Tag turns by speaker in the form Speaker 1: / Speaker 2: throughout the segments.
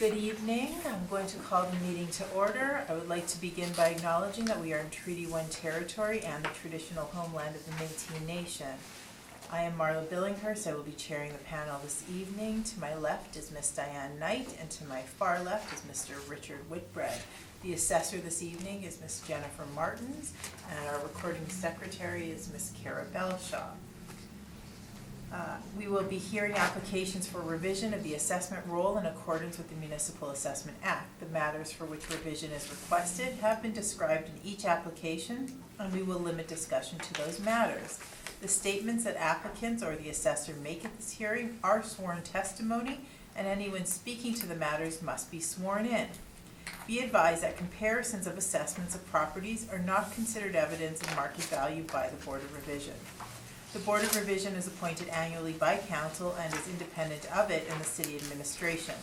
Speaker 1: Good evening. I'm going to call the meeting to order. I would like to begin by acknowledging that we are in Treaty 1 territory and the traditional homeland of the Métis Nation. I am Marla Billinghurst. I will be chairing the panel this evening. To my left is Miss Diane Knight, and to my far left is Mr. Richard Whitbread. The assessor this evening is Miss Jennifer Martins, and our recording secretary is Miss Kara Belshaw. We will be hearing applications for revision of the assessment roll in accordance with the Municipal Assessment Act. The matters for which revision is requested have been described in each application, and we will limit discussion to those matters. The statements that applicants or the assessor make at this hearing are sworn testimony, and anyone speaking to the matters must be sworn in. Be advised that comparisons of assessments of properties are not considered evidence of market value by the Board of Revision. The Board of Revision is appointed annually by Council and is independent of it in the City Administration.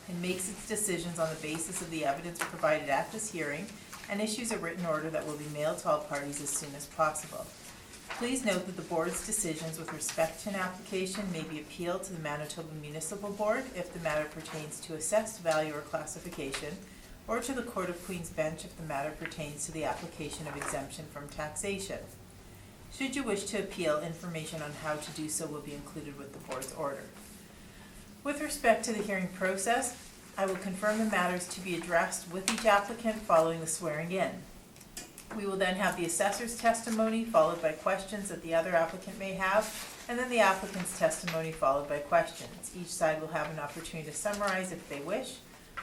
Speaker 1: It makes its decisions on the basis of the evidence provided at this hearing and issues a written order that will be mailed to all parties as soon as possible. Please note that the Board's decisions with respect to an application may be appealed to the Manitoba Municipal Board if the matter pertains to assessed value or classification, or to the Court of Queen's Bench if the matter pertains to the application of exemption from taxation. Should you wish to appeal, information on how to do so will be included with the Board's order. With respect to the hearing process, I will confirm the matters to be addressed with each applicant following the swearing in. We will then have the assessor's testimony followed by questions that the other applicant may have, and then the applicant's testimony followed by questions. Each side will have an opportunity to summarize if they wish.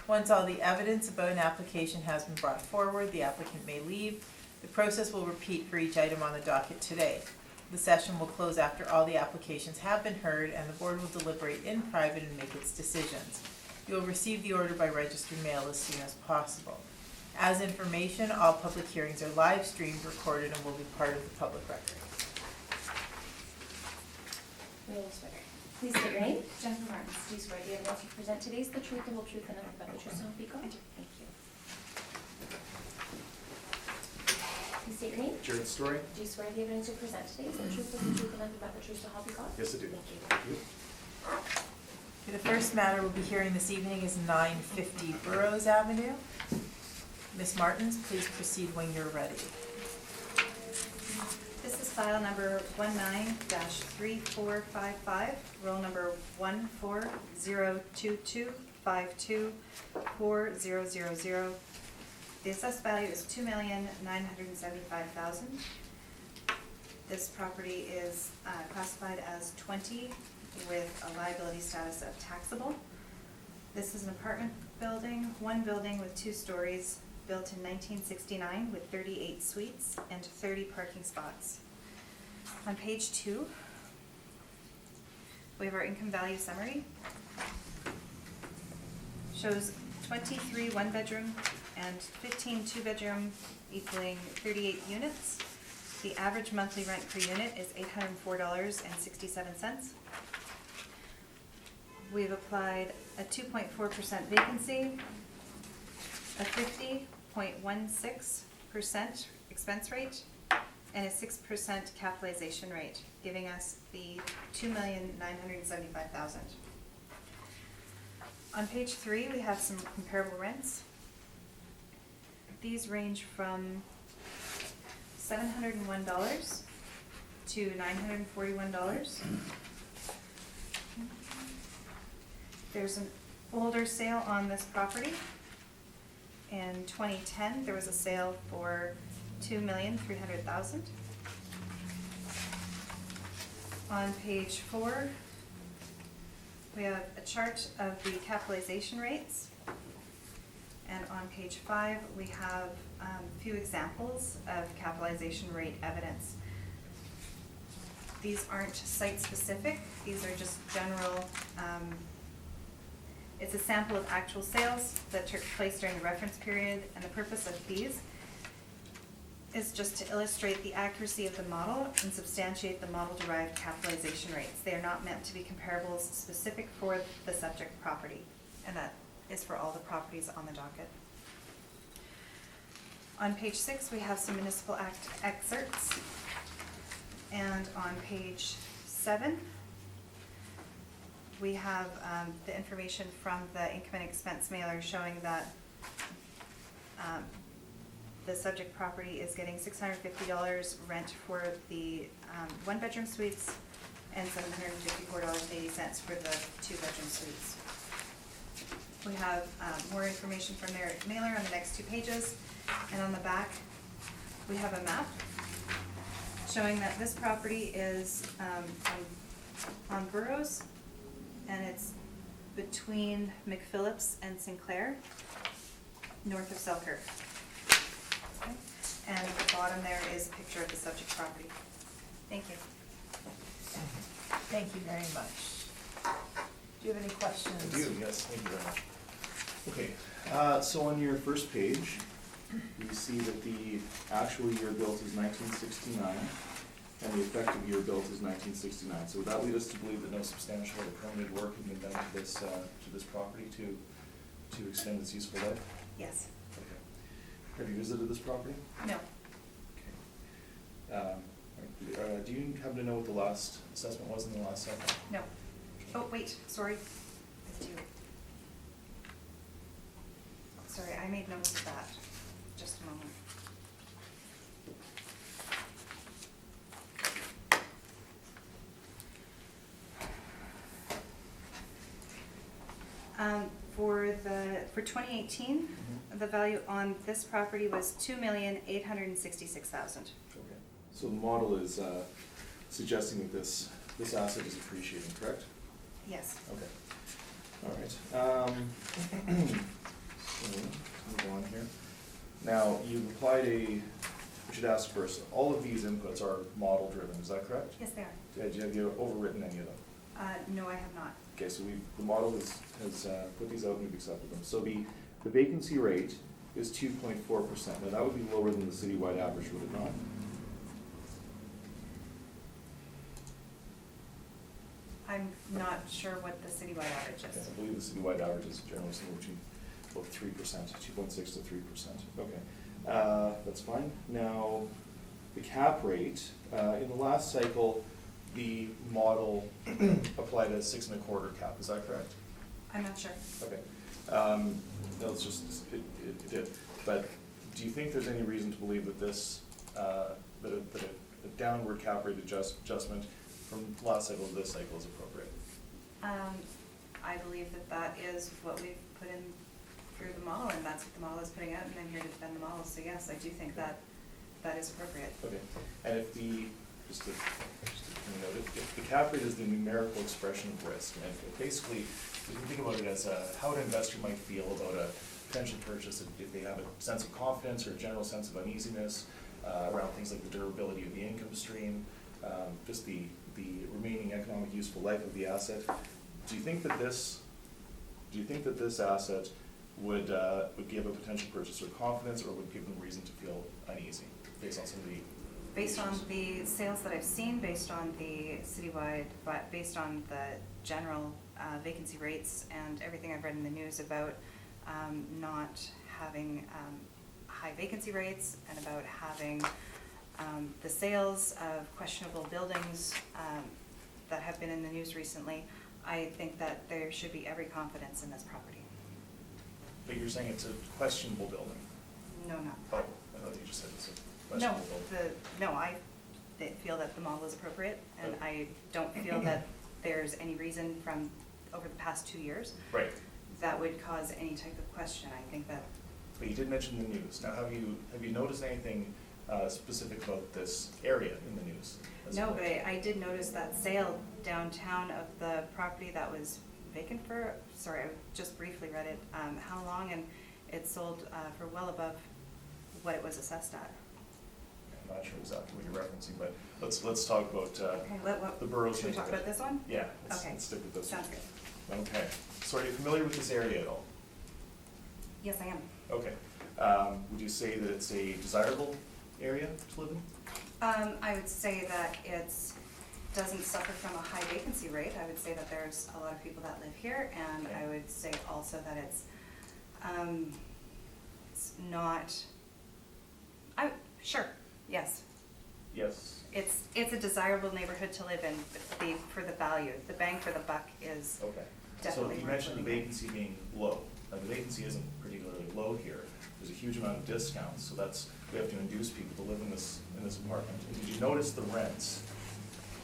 Speaker 1: Once all the evidence about an application has been brought forward, the applicant may leave. The process will repeat for each item on the docket today. The session will close after all the applications have been heard, and the Board will deliberate in private and make its decisions. You will receive the order by registered mail as soon as possible. As information, all public hearings are live streamed, recorded, and will be part of the public record.
Speaker 2: Please state your name. Jennifer Martins. Do you swear the evidence you present today is the truth, the whole truth, and nothing but the truth, so help you God? Thank you. Please state your name.
Speaker 3: Jared Story?
Speaker 2: Do you swear the evidence you present today is the truth, the whole truth, and nothing but the truth, so help you God?
Speaker 3: Yes, I do.
Speaker 2: Thank you.
Speaker 1: Okay, the first matter we'll be hearing this evening is 950 Burroughs Avenue. Ms. Martins, please proceed when you're ready.
Speaker 4: This is file number 19-3455, roll number 14022524000. The assessed value is $2,975,000. This property is classified as 20 with a liability status of taxable. This is an apartment building, one building with 2 stories, built in 1969 with 38 suites and 30 parking spots. On page 2, we have our income value summary. Shows 23 one-bedroom and 15 two-bedroom equaling 38 units. The average monthly rent per unit is $804.67. We've applied a 2.4% vacancy, a 50.16% expense rate, and a 6% capitalization rate, giving us the $2,975,000. On page 3, we have some comparable rents. These range from $701 to $941. There's an older sale on this property. In 2010, there was a sale for $2,300,000. On page 4, we have a chart of the capitalization rates. And on page 5, we have a few examples of capitalization rate evidence. These aren't site-specific. These are just general. It's a sample of actual sales that took place during the reference period, and the purpose of these is just to illustrate the accuracy of the model and substantiate the model-derived capitalization rates. They are not meant to be comparables specific for the subject property, and that is for all the properties on the docket. On page 6, we have some Municipal Act excerpts, and on page 7, we have the information from the income and expense mailer showing that the subject property is getting $650 rent for the one-bedroom suites and $754.80 for the two-bedroom suites. We have more information from their mailer on the next 2 pages, and on the back we have a map showing that this property is on Burroughs, and it's between McPhillips and Sinclair, north of Selkirk. Okay. And at the bottom there is a picture of the subject property. Thank you.
Speaker 1: Thank you very much. Do you have any questions?
Speaker 3: I do, yes, thank you very much. Okay, so on your first page, you see that the actual year built is 1969, and the effective year built is 1969. So would that lead us to believe that no substantial or permanent work has been done to this property to extend its useful life?
Speaker 4: Yes.
Speaker 3: Okay. Have you visited this property?
Speaker 4: No.
Speaker 3: Okay. Do you happen to know what the last assessment was in the last cycle?
Speaker 4: No. Oh, wait, sorry. I do. Sorry, I made notes of that. Just a moment. For 2018, the value on this property was $2,866,000.
Speaker 3: Okay. So the model is suggesting that this asset is appreciating, correct?
Speaker 4: Yes.
Speaker 3: Okay. All right. So let's move on here. Now, you've applied we should ask first, all of these inputs are model driven, is that correct?
Speaker 4: Yes, they are.
Speaker 3: Have you overwritten any of them?
Speaker 4: No, I have not.
Speaker 3: Okay, so the model has put these out and we've accepted them. So the vacancy rate is 2.4%. Now that would be lower than the citywide average, would it not?
Speaker 4: I'm not sure what the citywide average
Speaker 3: Okay,
Speaker 4: is.
Speaker 3: I believe the citywide average is generally somewhere between about 3%, 2.6 to 3%. Okay, that's fine. Now, the cap rate, in the last cycle, the model applied a 6.25 cap, is that correct?
Speaker 4: I'm not sure.
Speaker 3: Okay. No, it's just, it did. But do you think there's any reason to believe that this, that a downward cap rate adjustment from last cycle to this cycle is appropriate?
Speaker 4: I believe that is what we've put in through the model, and that's what the model is putting out, and I'm here to defend the model, so yes, I do think that is appropriate.
Speaker 3: Okay. And if just to note, if the cap rate is the numerical expression of risk, and basically, you can think about it as how an investor might feel about a potential purchase, if they have a sense of confidence or a general sense of uneasiness around things like the durability of the income stream, just the remaining economic useful life of the asset. Do you think that this asset would give a potential purchaser confidence, or would give them reason to feel uneasy based on some of the
Speaker 4: Based on the sales that I've seen, based on the citywide, but based on the general vacancy rates and everything I've read in the news about not having high vacancy rates and about having the sales of questionable buildings that have been in the news recently, I think that there should be every confidence in this property.
Speaker 3: But you're saying it's a questionable building?
Speaker 4: No, not.
Speaker 3: Oh, I thought you just said it's a
Speaker 4: No,
Speaker 3: questionable building.
Speaker 4: I feel that the model is appropriate, and I don't feel that there's any reason from over the past 2 years
Speaker 3: Right.
Speaker 4: that would cause any type of question. I think that.
Speaker 3: But you did mention the news. Now, have you noticed anything specific about this area in the news?
Speaker 4: No, but I did notice that sale downtown of the property that was vacant for, sorry, I just briefly read it, how long, and it sold for well above what it was assessed at.
Speaker 3: I'm not sure exactly what you're referencing, but let's talk about
Speaker 4: Okay,
Speaker 3: the Burroughs.
Speaker 4: should we talk about this one?
Speaker 3: Yeah,
Speaker 4: Okay.
Speaker 3: let's stick with this one.
Speaker 4: Sounds good.
Speaker 3: Okay. So are you familiar with this area at all?
Speaker 4: Yes, I am.
Speaker 3: Okay. Would you say that it's a desirable area to live in?
Speaker 4: I would say that it's doesn't suffer from a high vacancy rate. I would say that there's a lot of people that live here, and
Speaker 3: Okay.
Speaker 4: I would say also that it's not. Sure. Yes.
Speaker 3: Yes.
Speaker 4: It's a desirable neighborhood to live in, but for the value, the bang for the buck is
Speaker 3: Okay.
Speaker 4: definitely.
Speaker 3: So you
Speaker 4: worth
Speaker 3: mentioned the
Speaker 4: living in.
Speaker 3: vacancy being low. Now, the vacancy isn't particularly low here. There's a huge amount of discounts, so we have to induce people to live in this apartment. And did you notice the rents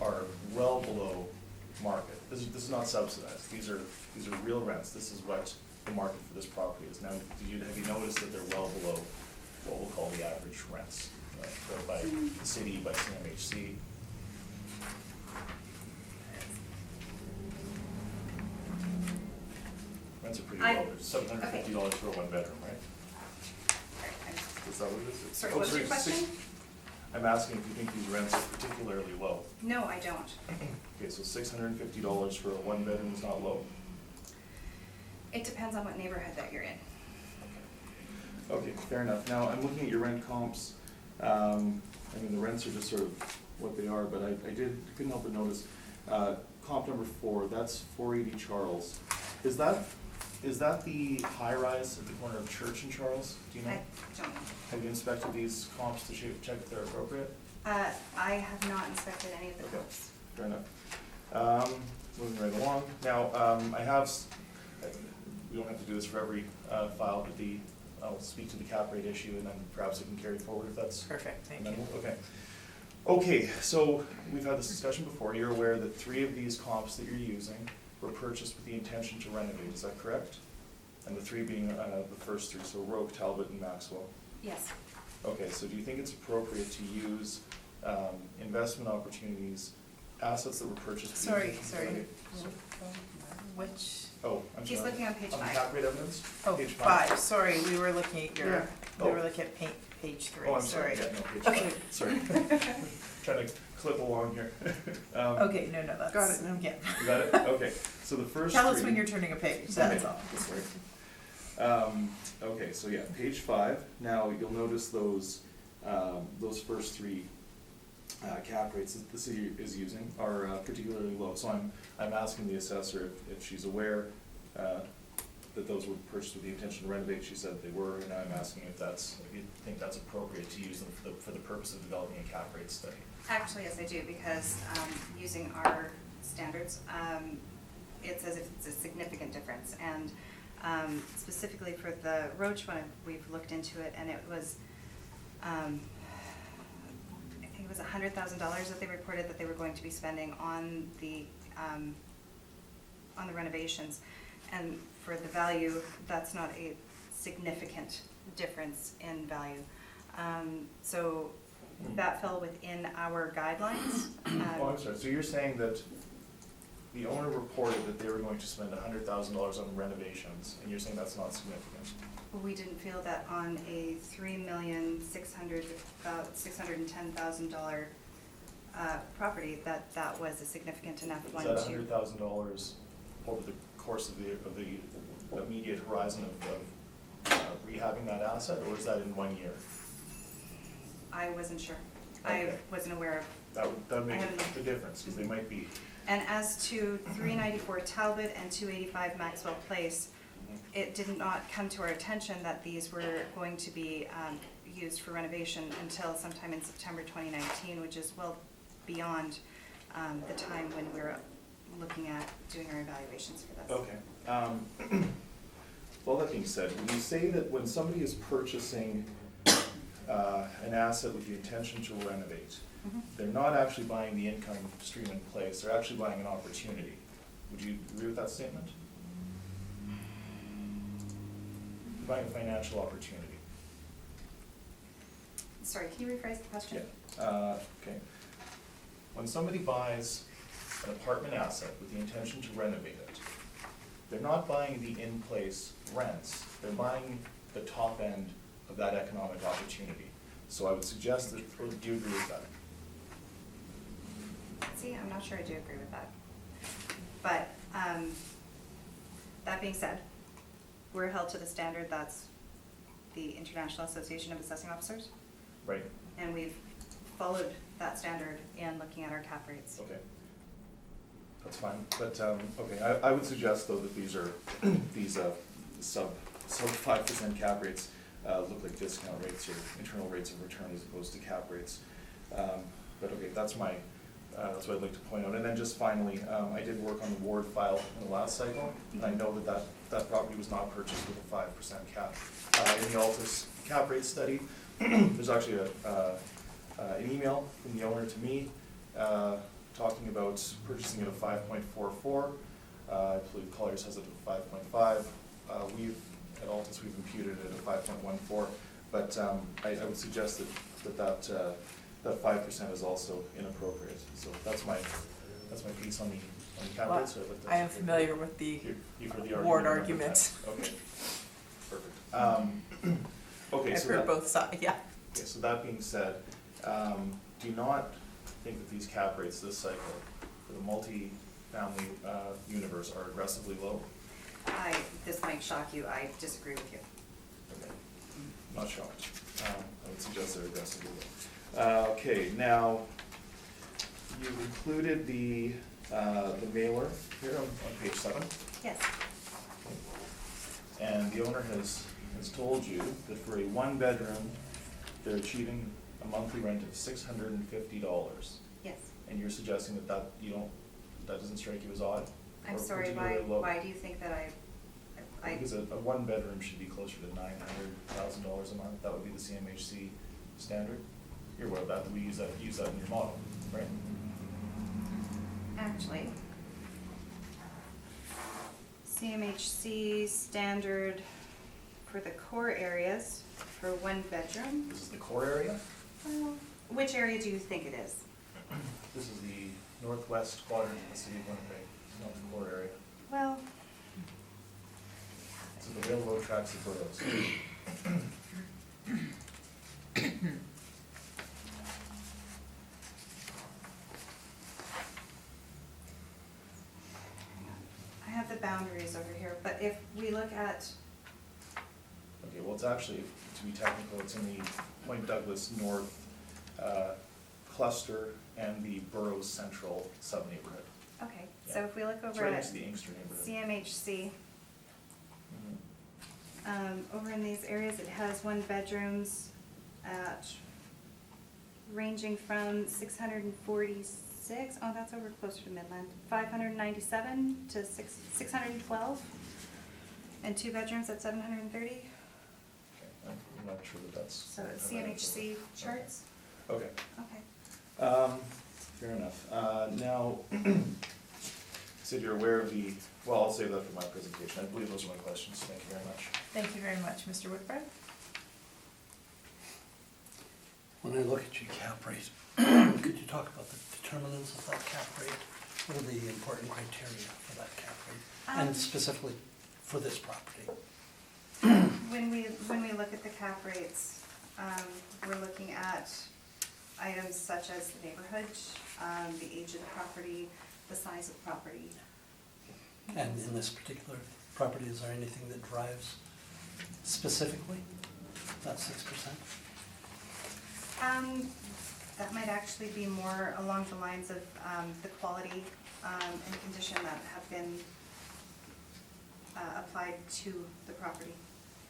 Speaker 3: are well below market? This is not subsidized. These are real rents. This is what the market for this property is. Now, have you noticed that they're well below what we'll call the average rents, by the city, by CMHC? Rents are pretty
Speaker 4: I-
Speaker 3: low. There's $750 for a one bedroom, right? Is that what it is?
Speaker 4: Sorry,
Speaker 3: Oh,
Speaker 4: what's your question?
Speaker 3: I'm asking if you think these rents are particularly low.
Speaker 4: No, I don't.
Speaker 3: Okay, so $650 for a one bedroom is not low.
Speaker 4: It depends on what neighborhood that you're in.
Speaker 3: Okay, fair enough. Now, I'm looking at your rent comps. I mean, the rents are just sort of what they are, but I couldn't help but notice, comp number 4, that's 480 Charles. Is that the high rise at the corner of Church and Charles? Do you know?
Speaker 4: I don't know.
Speaker 3: Have you inspected these comps to check if they're appropriate?
Speaker 4: I have not inspected any of the
Speaker 3: Okay.
Speaker 4: homes.
Speaker 3: Fair enough. Moving right along. Now, we don't have to do this for every file, but I'll speak to the cap rate issue and then perhaps I can carry forward if that's
Speaker 1: Perfect, thank you.
Speaker 3: amenable. Okay. Okay, so we've had this discussion before. You're aware that 3 of these comps that you're using were purchased with the intention to renovate, is that correct? And the 3 being the first 3, so Roque, Talbot, and Maxwell.
Speaker 4: Yes.
Speaker 3: Okay, so do you think it's appropriate to use investment opportunities, assets that were purchased? with the
Speaker 1: Sorry,
Speaker 3: intention to
Speaker 1: sorry.
Speaker 3: renovate?
Speaker 1: Which,
Speaker 3: Oh, I'm sorry.
Speaker 4: He's looking on page
Speaker 3: On the
Speaker 4: 5.
Speaker 3: cap rate evidence?
Speaker 1: oh,
Speaker 3: Page
Speaker 1: 5, sorry, we were looking at
Speaker 3: Yeah.
Speaker 1: we were looking at page 3,
Speaker 3: Oh, I'm sorry,
Speaker 1: sorry.
Speaker 3: yeah, no, page
Speaker 1: Okay.
Speaker 3: 5, sorry. Trying to clip along here.
Speaker 1: Okay, no, that's.
Speaker 5: Got it now.
Speaker 1: Yeah.
Speaker 3: You got it? Okay, so the first
Speaker 1: Tell us
Speaker 3: 3
Speaker 1: when you're turning a page, that's all.
Speaker 3: Okay, so yeah, page 5. Now, you'll notice those first 3 cap rates that the city is using are particularly low. So I'm asking the assessor if she's aware that those were purchased with the intention to renovate. She said they were, and I'm asking if you think that's appropriate to use them for the purpose of developing a cap rate study.
Speaker 4: Actually, yes, I do, because using our standards, it says if it's a significant difference. And specifically for the Roach one, we've looked into it, and it was, I think it was $100,000 that they reported that they were going to be spending on the renovations. And for the value, that's not a significant difference in value. So that fell within our guidelines.
Speaker 3: Oh, I'm sorry, so you're saying that the owner reported that they were going to spend $100,000 on renovations, and you're saying that's not significant?
Speaker 4: We didn't feel that on a $3,610,000 property, that was a significant enough one to.
Speaker 3: Is that $100,000 over the course of the immediate horizon of rehabbing that asset, or is that in 1 year?
Speaker 4: I wasn't sure.
Speaker 3: Okay.
Speaker 4: I wasn't aware of.
Speaker 3: That would make
Speaker 4: I haven't-
Speaker 3: the difference, because they might be.
Speaker 4: And as to 394 Talbot and 285 Maxwell Place, it did not come to our attention that these were going to be used for renovation until sometime in September 2019, which is well beyond the time when we were looking at doing our evaluations for this.
Speaker 3: Okay. Well, that being said, when you say that when somebody is purchasing an asset with the intention to renovate,
Speaker 4: Mhm.
Speaker 3: they're not actually buying the income stream in place, they're actually buying an opportunity. Would you agree with that statement? You're buying a financial opportunity.
Speaker 4: Sorry, can you rephrase the question?
Speaker 3: Yeah. Okay. When somebody buys an apartment asset with the intention to renovate it, they're not buying the in-place rents, they're buying the top end of that economic opportunity. So I would suggest that, or do you agree with that?
Speaker 4: See, I'm not sure I do agree with that. But, that being said, we're held to the standard that's the International Association of Assessing Officers,
Speaker 3: Right?
Speaker 4: and we've followed that standard in looking at our cap rates.
Speaker 3: Okay. That's fine, but, okay, I would suggest though that these are, these sub 5% cap rates look like discount rates or internal rates of return as opposed to cap rates. but okay, that's what I'd like to point out. And then just finally, I did work on the ward file in the last cycle, and I know that property was not purchased with a 5% cap. In the Altus cap rate study, there's actually an email from the owner to me, talking about purchasing it at 5.44. I believe Colliers has it at 5.5. At Altus, we've imputed it at 5.14, but I would suggest that 5% is also inappropriate. So that's my piece on the cap
Speaker 1: Well,
Speaker 3: rate. So I'd like to-
Speaker 1: I am familiar with the
Speaker 3: You've heard the
Speaker 1: ward
Speaker 3: argument.
Speaker 1: arguments.
Speaker 3: Okay, perfect. Okay,
Speaker 1: I've
Speaker 3: so
Speaker 1: heard
Speaker 3: that,
Speaker 1: both sides, yeah.
Speaker 3: okay, so that being said, do not think that these cap rates this cycle for the multi-family universe are aggressively low.
Speaker 4: This might shock you, I disagree with you.
Speaker 3: Okay, not shocked. I would suggest they're aggressively low. Okay, now, you included the mailer here on page 7.
Speaker 4: Yes.
Speaker 3: And the owner has told you that for a 1-bedroom, they're achieving a monthly rent of $650.
Speaker 4: Yes.
Speaker 3: And you're suggesting that doesn't strike you as odd?
Speaker 4: I'm
Speaker 3: or
Speaker 4: sorry,
Speaker 3: particularly low?
Speaker 4: why do you think that I
Speaker 3: Because a 1-bedroom should be closer to $900,000 a month. That would be the CMHC standard. You're aware of that, we use that in your model, right?
Speaker 4: actually, CMHC standard for the core areas for 1-bedroom.
Speaker 3: This is the core area.
Speaker 4: Which area do you think it is?
Speaker 3: This is the northwest quadrant of the city of Winnipeg, not the core area.
Speaker 4: Well,
Speaker 3: So the railroad tracks of boroughs.
Speaker 4: I have the boundaries over here, but if we look at,
Speaker 3: Okay, well, it's actually, to be technical, it's in the Point Douglas North cluster and the Burroughs Central sub-neighborhood.
Speaker 4: okay, so
Speaker 3: Yeah.
Speaker 4: if we look
Speaker 3: It's
Speaker 4: over
Speaker 3: right
Speaker 4: at
Speaker 3: next to the Inkster neighborhood.
Speaker 4: CMHC,
Speaker 3: Mhm.
Speaker 4: over in these areas, it has 1-bedrooms at ranging from 646, oh, that's over closer to Midland, 597 to 612, and 2-bedrooms at 730.
Speaker 3: Okay, I'm not sure that that's.
Speaker 4: So it's CMHC charts?
Speaker 3: Okay,
Speaker 4: Okay.
Speaker 3: fair enough. Now, you said you're aware of well, I'll save that for my presentation. I believe those are my questions. Thank you very much.
Speaker 1: Thank you very much, Mr. Whitbread.
Speaker 5: When I look at your cap rate, could you talk about the determinants of that cap rate? What are the important criteria for that cap rate? And specifically for this property?
Speaker 4: When we look at the cap rates, we're looking at items such as the neighborhood, the age of the property, the size of the property.
Speaker 5: And in this particular property, is there anything that drives specifically that 6%?
Speaker 4: That might actually be more along the lines of the quality and condition that have been applied to the property.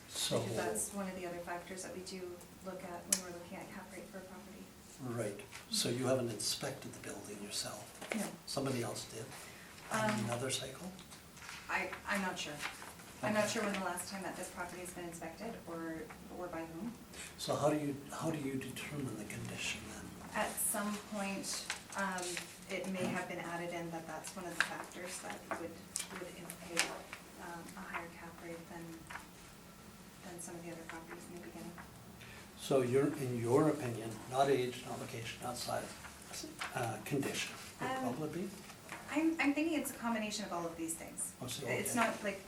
Speaker 5: So,
Speaker 4: Because that's one of the other factors that we do look at when we're looking at cap rate for a property.
Speaker 5: right, so you haven't inspected the building yourself?
Speaker 4: No.
Speaker 5: Somebody else did? On
Speaker 4: Um,
Speaker 5: another cycle?
Speaker 4: I'm not sure. I'm not sure when the last time that this property has been inspected or by whom.
Speaker 5: So how do you determine the condition then?
Speaker 4: At some point, it may have been added in that that's one of the factors that would indicate a higher cap rate than some of the other properties in the beginning.
Speaker 5: So in your opinion, not age, not location, not size, condition would
Speaker 4: Um,
Speaker 5: probably be?
Speaker 4: I'm thinking it's a combination of all of these things.
Speaker 5: Oh, so,
Speaker 4: It's
Speaker 5: okay.
Speaker 4: not like,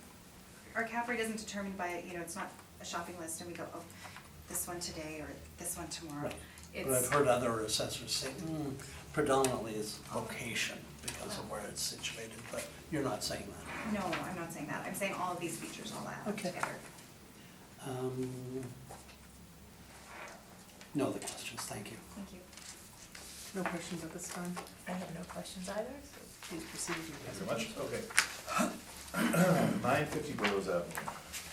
Speaker 4: our cap rate isn't determined by, it's not a shopping list and we go, oh, this one today or this one tomorrow.
Speaker 5: Right.
Speaker 4: It's,
Speaker 5: But I've heard other assessors say predominantly it's location because of where it's situated, but you're not saying that.
Speaker 4: no, I'm not saying that. I'm saying all of these features all add up
Speaker 5: Okay.
Speaker 4: together.
Speaker 5: No other questions, thank you.
Speaker 4: Thank you.
Speaker 1: No questions at this time? I have no questions either, so please proceed with your
Speaker 3: Thank you
Speaker 1: presentation.
Speaker 3: very much. Okay. 950 Burroughs Avenue.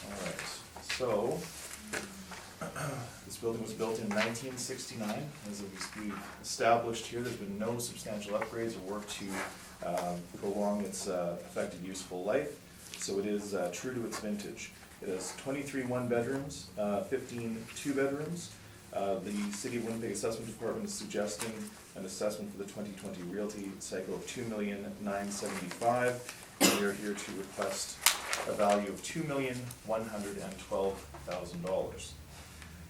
Speaker 3: All right, so this building was built in 1969. As we've established here, there's been no substantial upgrades or work to prolong its effective useful life, so it is true to its vintage. It has 23 one-bedrooms, 15 two-bedrooms. The City of Winnipeg Assessment Department is suggesting an assessment for the 2020 realty cycle of $2,975,000, and we are here to request a value of $2,112,000.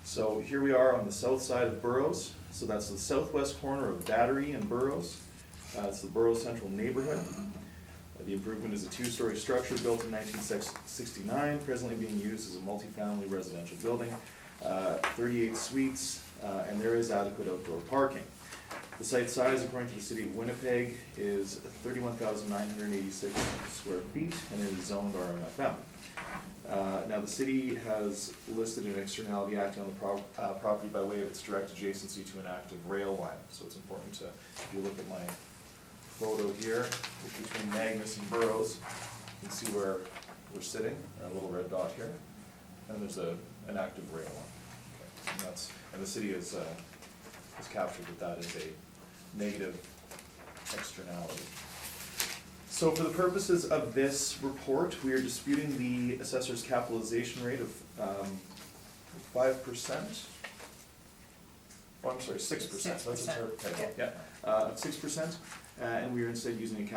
Speaker 3: So here we are on the south side of Burroughs. So that's the southwest corner of Battery and Burroughs. It's the Burroughs Central neighborhood. The improvement is a two-story structure built in 1969, presently being used as a multifamily residential building. 38 suites, and there is adequate outdoor parking. The site size, according to the City of Winnipeg, is 31,986 square feet, and it is zoned RMFM. Now, the city has listed an externality acting on the property by way of its direct adjacency to an active rail line. So it's important to, if you look at my photo here, between Magnus and Burroughs, you can see where we're sitting, a little red dot here, and there's an active rail line. Okay. And the city has captured that is a negative externality. So for the purposes of this report, we are disputing the assessor's capitalization rate of 5%. Oh, I'm sorry, 6%. That's a typo. Yeah, 6%. And we are instead using a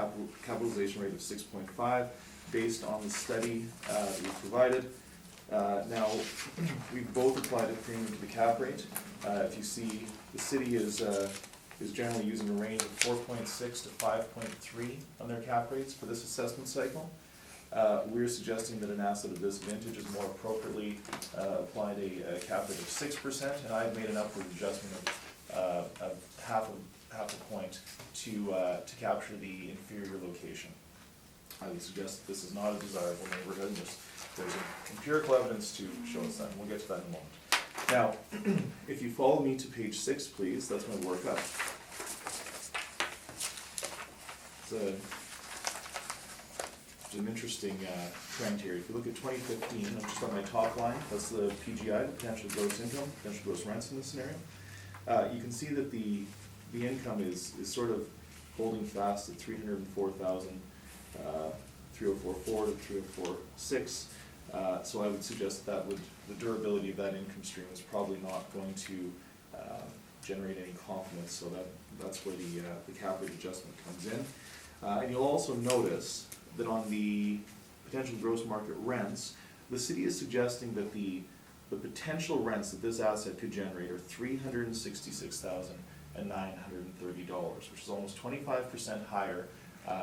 Speaker 3: capitalization rate of 6.5 based on the study that we provided. Now, we've both applied a premium to the cap rate. If you see, the city is generally using a range of 4.6 to 5.3 on their cap rates for this assessment cycle. We're suggesting that an asset of this vintage is more appropriately applied a cap rate of 6%, and I've made an upward adjustment of half a point to capture the inferior location. I would suggest that this is not a desirable neighborhood. There's empirical evidence to show us that, and we'll get to that in a moment. Now, if you follow me to page 6, please, that's my workup. It's an interesting trend here. If you look at 2015, I'm just on my top line, that's the PGI, the potential gross income, potential gross rents in this scenario. You can see that the income is sort of holding fast at 304,000, 3044 to 3046. So I would suggest that the durability of that income stream is probably not going to generate any confidence, so that's where the cap rate adjustment comes in. And you'll also notice that on the potential gross market rents, the city is suggesting that the potential rents that this asset could generate are $366,930, which is almost 25% higher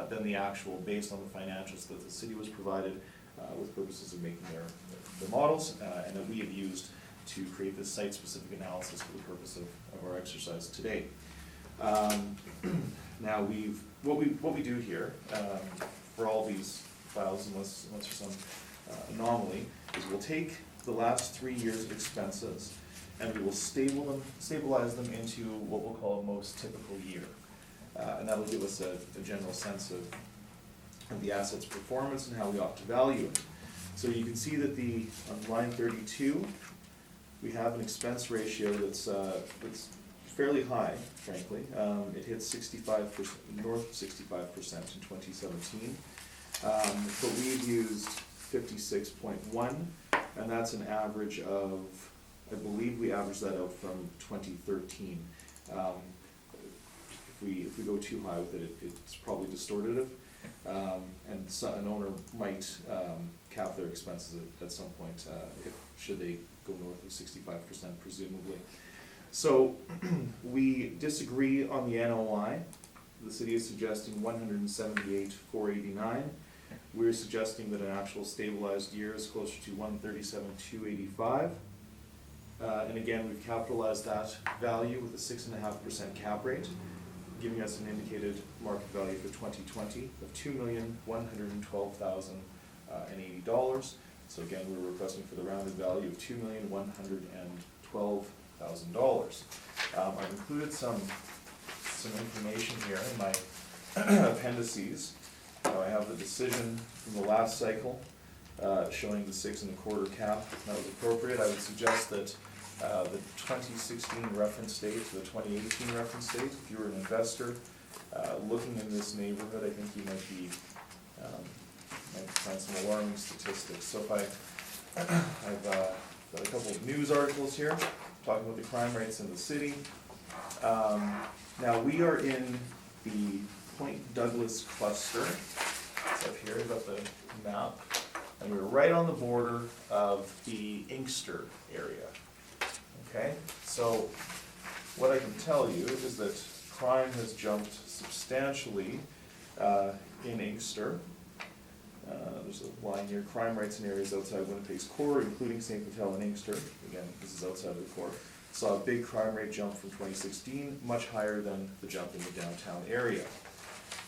Speaker 3: than the actual based on the financials that the city was provided with purposes of making their models, and that we have used to create this site-specific analysis for the purpose of our exercise today. Now, what we do here for all these files, unless there's some anomaly, is we'll take the last 3 years of expenses and we will stabilize them into what we'll call a most typical year, and that will give us a general sense of the asset's performance and how we ought to value it. So you can see that on line 32, we have an expense ratio that's fairly high, frankly. It hits 65%, north of 65% in 2017. But we've used 56.1, and that's an average of, I believe we averaged that out from 2013. If we go too high with it, it's probably distortive. And so an owner might cap their expenses at some point, should they go north of 65%, presumably. So we disagree on the NOI. The city is suggesting 178,489. We're suggesting that an actual stabilized year is closer to 137,285. And again, we've capitalized that value with a 6.5% cap rate, giving us an indicated market value for 2020 of $2,112,080. So again, we're requesting for the rounded value of $2,112,000. I've included some information here in my appendices. I have the decision from the last cycle showing the 6.25 cap. That was appropriate. I would suggest that the 2016 reference date to the 2018 reference date. If you were an investor looking in this neighborhood, I think you might find some alarming statistics. So if I've got a couple of news articles here talking about the crime rates in the city. Now, we are in the Point Douglas cluster. It's up here, I've got the map. And we're right on the border of the Inkster area. Okay, so what I can tell you is that crime has jumped substantially in Inkster. There's a line here, crime rates in areas outside Winnipeg's core, including St. Vital and Inkster. Again, this is outside of the core. Saw a big crime rate jump from 2016, much higher than the jump in the downtown area.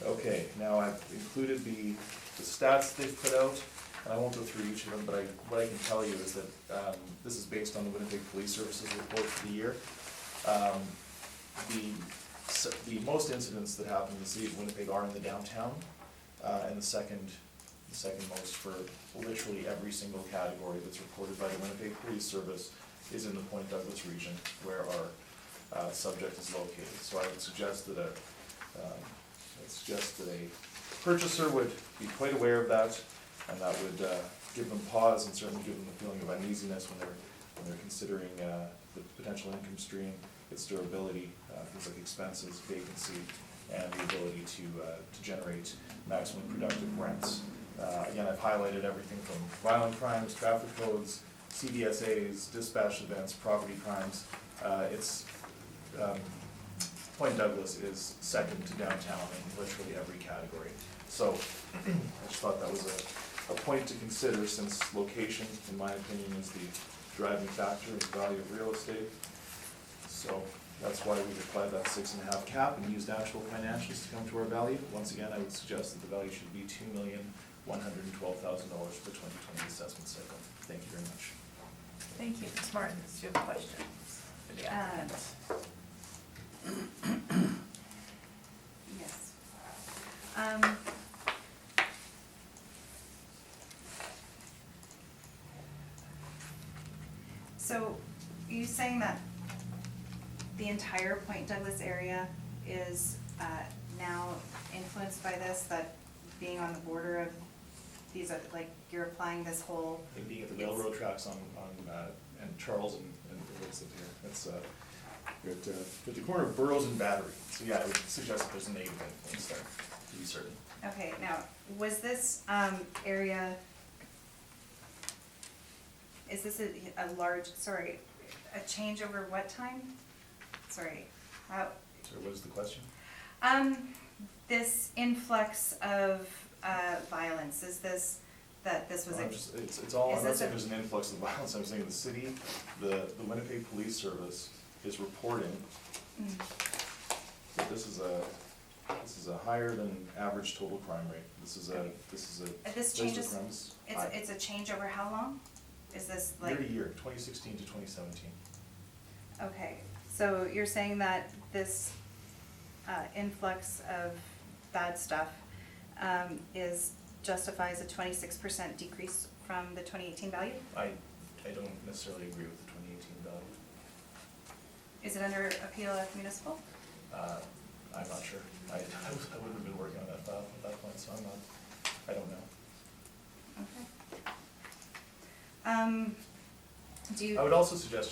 Speaker 3: Okay, now I've included the stats they've put out, and I won't go through each of them, but what I can tell you is that this is based on the Winnipeg Police Services report for the year. The most incidents that happen in the city of Winnipeg are in the downtown, and the second most for literally every single category that's reported by the Winnipeg Police Service is in the Point Douglas region where our subject is located. So I would suggest that a purchaser would be quite aware of that, and that would give them pause and certainly give them a feeling of uneasiness when they're considering the potential income stream, its durability, things like expenses, vacancy, and the ability to generate maximum productive rents. Again, I've highlighted everything from violent crimes, traffic codes, CDSAs, dispatch events, property crimes. Point Douglas is second to downtown in literally every category. So I just thought that was a point to consider, since location, in my opinion, is the driving factor of the value of real estate. So that's why we've applied that 6.5 cap and used actual financials to come to our value. Once again, I would suggest that the value should be $2,112,000 for the 2020 assessment cycle. Thank you very much.
Speaker 1: Thank you. Ms. Martins, do you have questions for the applicant?
Speaker 4: Yes. So, are you saying that the entire Point Douglas area is now influenced by this, that being on the border of these, like, you're applying this whole?
Speaker 3: And being at the railroad tracks on and Charles and what's up here, that's you're at the corner of Burroughs and Battery. So yeah, I would suggest that there's a negative influence there, to be certain.
Speaker 4: Okay, now, was this area, is this a large, sorry, a change over what time? Sorry, how?
Speaker 3: So what is the question?
Speaker 4: This influx of violence, is this, that this was
Speaker 3: No,
Speaker 4: a?
Speaker 3: it's all,
Speaker 4: is
Speaker 3: I'm not
Speaker 4: this
Speaker 3: saying
Speaker 4: a-
Speaker 3: there's an influx of violence, I'm saying the city, the Winnipeg Police Service is reporting that this is a higher than average total crime rate. This is a
Speaker 4: This
Speaker 3: registered
Speaker 4: changes,
Speaker 3: crimes.
Speaker 4: it's a change over how long? Is this like?
Speaker 3: Year to year, 2016 to 2017.
Speaker 4: Okay, so you're saying that this influx of bad stuff justifies a 26% decrease from the 2018 value?
Speaker 3: I don't necessarily agree with the 2018 value.
Speaker 4: Is it under appeal at municipal?
Speaker 3: I'm not sure. I wouldn't have been working on that file at that point, so I don't know.
Speaker 4: Okay. Do you?
Speaker 3: I would also suggest,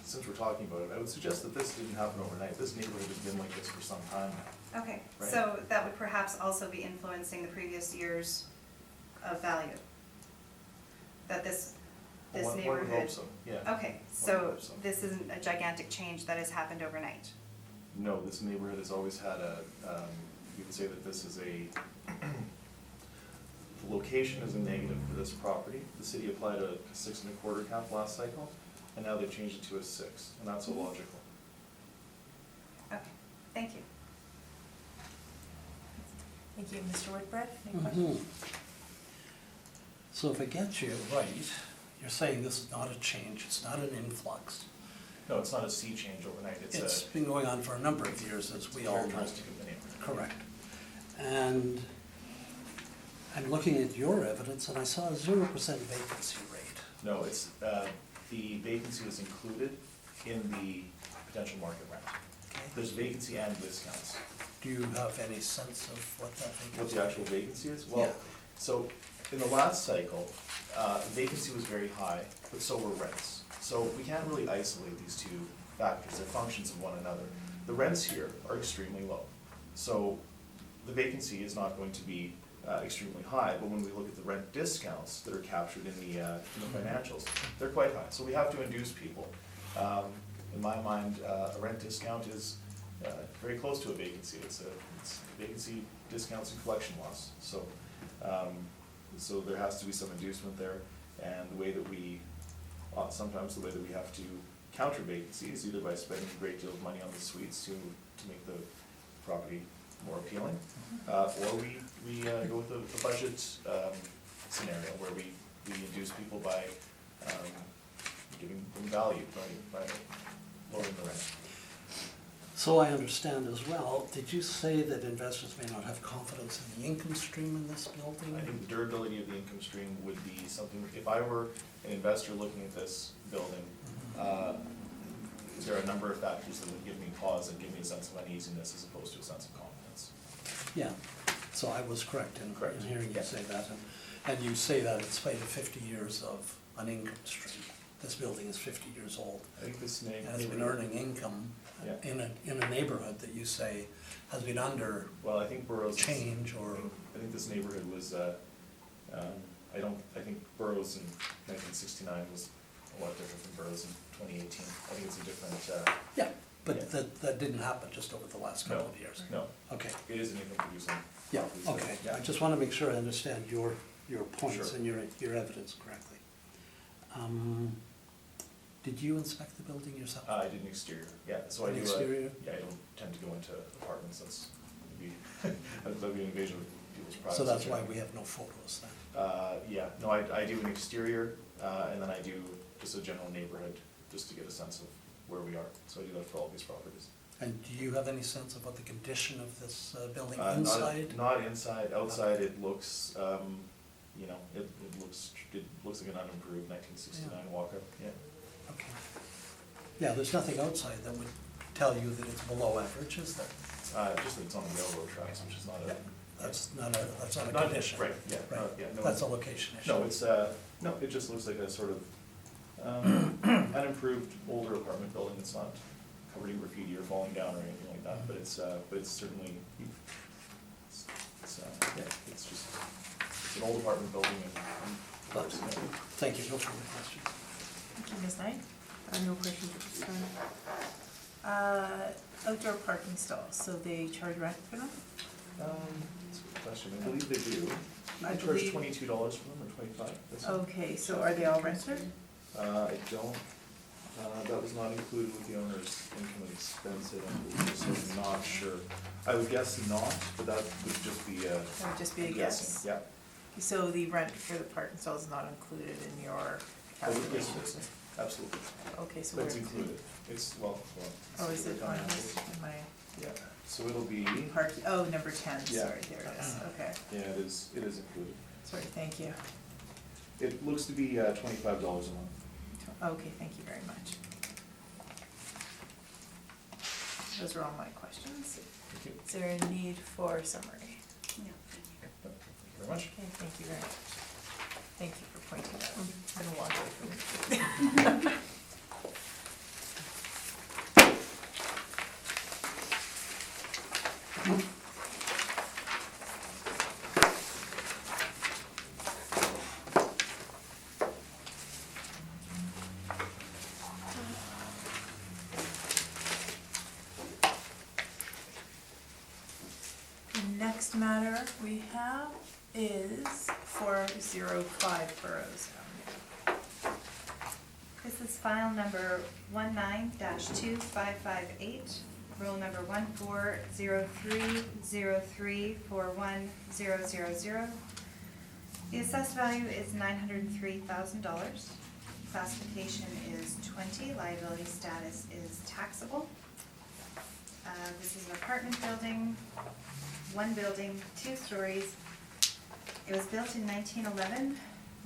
Speaker 3: since we're talking about it, I would suggest that this didn't happen overnight. This neighborhood has been like this for some time now.
Speaker 4: Okay,
Speaker 3: Right.
Speaker 4: so that would perhaps also be influencing the previous years of value? That this
Speaker 3: One would
Speaker 4: neighborhood?
Speaker 3: hope so, yeah.
Speaker 4: Okay,
Speaker 3: One would
Speaker 4: so
Speaker 3: hope so.
Speaker 4: this isn't a gigantic change that has happened overnight?
Speaker 3: No, this neighborhood has always had you could say that this is the location is a negative for this property. The city applied a 6.25 cap last cycle, and now they've changed it to a 6, and that's illogical.
Speaker 4: Okay, thank you.
Speaker 1: Thank you. Mr. Whitbread, any
Speaker 5: Mhm.
Speaker 1: questions?
Speaker 5: So if I get you right, you're saying this is not a change, it's not an influx.
Speaker 3: No, it's not a sea change overnight.
Speaker 5: It's been going on for a number of years, as we all know.
Speaker 3: characteristic of the neighborhood.
Speaker 5: Correct. And I'm looking at your evidence, and I saw a 0% vacancy rate.
Speaker 3: No, it's the vacancy is included in the potential market rent.
Speaker 5: Okay.
Speaker 3: There's vacancy and discounts.
Speaker 5: Do you have any sense of what that vacancy?
Speaker 3: What the actual vacancy is?
Speaker 5: Yeah.
Speaker 3: Well, so in the last cycle, vacancy was very high, but so were rents. So we can't really isolate these two factors, they're functions of one another. The rents here are extremely low. So the vacancy is not going to be extremely high, but when we look at the rent discounts that are captured in the financials, they're quite high. So we have to induce people. In my mind, a rent discount is very close to a vacancy. It's vacancy discounts and collection loss. So, so there has to be some inducement there, and the way that we, sometimes the way that we have to counter vacancy is either by spending a great deal of money on the suites to make the property more appealing, or we go with the budget scenario where we induce people by giving them value by lowering the rent.
Speaker 5: So I understand as well, did you say that investors may not have confidence in the income stream in this building?
Speaker 3: I think the durability of the income stream would be something, if I were an investor looking at this building, there are a number of factors that would give me pause and give me a sense of uneasiness as opposed to a sense of confidence.
Speaker 5: Yeah, so I was correct in
Speaker 3: Correct.
Speaker 5: hearing you say that, and you say that in spite of 50 years of an income stream. This building is 50 years old,
Speaker 3: I think this
Speaker 5: and has been earning income
Speaker 3: Yeah.
Speaker 5: in a neighborhood that you say has been under
Speaker 3: Well, I think Burroughs.
Speaker 5: change or,
Speaker 3: I think this neighborhood was, I think Burroughs in 1969 was a lot different from Burroughs in 2018. I think it's a different,
Speaker 5: yeah,
Speaker 3: Yeah.
Speaker 5: but that didn't happen just over the last couple
Speaker 3: No.
Speaker 5: of years.
Speaker 3: no,
Speaker 5: Okay,
Speaker 3: it is an income producing.
Speaker 5: yeah,
Speaker 3: property, so,
Speaker 5: okay,
Speaker 3: yeah.
Speaker 5: I just want to make sure I understand your points
Speaker 3: Sure.
Speaker 5: and your evidence correctly. Did you inspect the building yourself?
Speaker 3: I did an exterior, yeah, so I
Speaker 5: An
Speaker 3: do,
Speaker 5: exterior?
Speaker 3: yeah, I don't tend to go into apartments, that'd be an invasion of people's privacy.
Speaker 5: So that's why we have no photos then?
Speaker 3: Yeah, no, I do an exterior, and then I do just a general neighborhood, just to get a sense of where we are, so I do that for all these properties.
Speaker 5: And do you have any sense of what the condition of this building
Speaker 3: Not-
Speaker 5: inside?
Speaker 3: Not inside, outside it looks, you know, it looks like an unimproved 1969 walk-up, yeah.
Speaker 5: Okay. Yeah, there's nothing outside that would tell you that it's below average, is there?
Speaker 3: Just that it's on the railroad tracks, which is not
Speaker 5: Yeah,
Speaker 3: a.
Speaker 5: that's not a
Speaker 3: Not-
Speaker 5: condition.
Speaker 3: Right, yeah,
Speaker 5: Right,
Speaker 3: yeah, no.
Speaker 5: that's a location issue.
Speaker 3: No, it's, no, it just looks like a sort of unimproved older apartment building. It's not covered in graffiti or falling down or anything like that, but it's certainly, yeah, it's just, it's an old apartment building and.
Speaker 5: But, thank you, no further questions.
Speaker 1: Thank you, Ms. Knight.
Speaker 6: No questions at this time.
Speaker 1: Outdoor parking stalls, so they charge rent for them?
Speaker 3: That's a good question. I believe they do.
Speaker 1: I
Speaker 3: I charge
Speaker 1: believe-
Speaker 3: $22 for them or $25. That's it.
Speaker 1: Okay, so are they all rented?
Speaker 3: I don't, that was not included with the owner's income and expense, I don't believe, so I'm not sure. I would guess not, but that would just be a.
Speaker 1: That would just be a
Speaker 3: guessing,
Speaker 1: guess?
Speaker 3: Yeah.
Speaker 1: So the rent for the parking stall is not included in your
Speaker 3: Oh, yes, it
Speaker 1: calculations?
Speaker 3: is. Absolutely.
Speaker 1: Okay, so
Speaker 3: But
Speaker 1: where?
Speaker 3: it's included. It's, well.
Speaker 1: Oh, is it
Speaker 3: it's
Speaker 1: on
Speaker 3: on
Speaker 1: this,
Speaker 3: the-
Speaker 1: in my
Speaker 3: Yeah, so it'll be,
Speaker 1: park, oh, number 10,
Speaker 3: Yeah.
Speaker 1: sorry, there it is, okay.
Speaker 3: yeah, it is included.
Speaker 1: Sorry, thank you.
Speaker 3: It looks to be $25 a month.
Speaker 1: Okay, thank you very much. Those are all my questions.
Speaker 3: Thank you.
Speaker 1: Is there a need for summary?
Speaker 4: Yeah.
Speaker 3: Thank you very much.
Speaker 1: Okay, thank you very much. Thank you for pointing that out. It's been a long day for me. The next matter we have is 405 Burroughs Avenue.
Speaker 4: This is file number 19-2558, roll number 1403034100. The assessed value is $903,000. Classification is 20, liability status is taxable. This is an apartment building, one building, 2 stories. It was built in 1911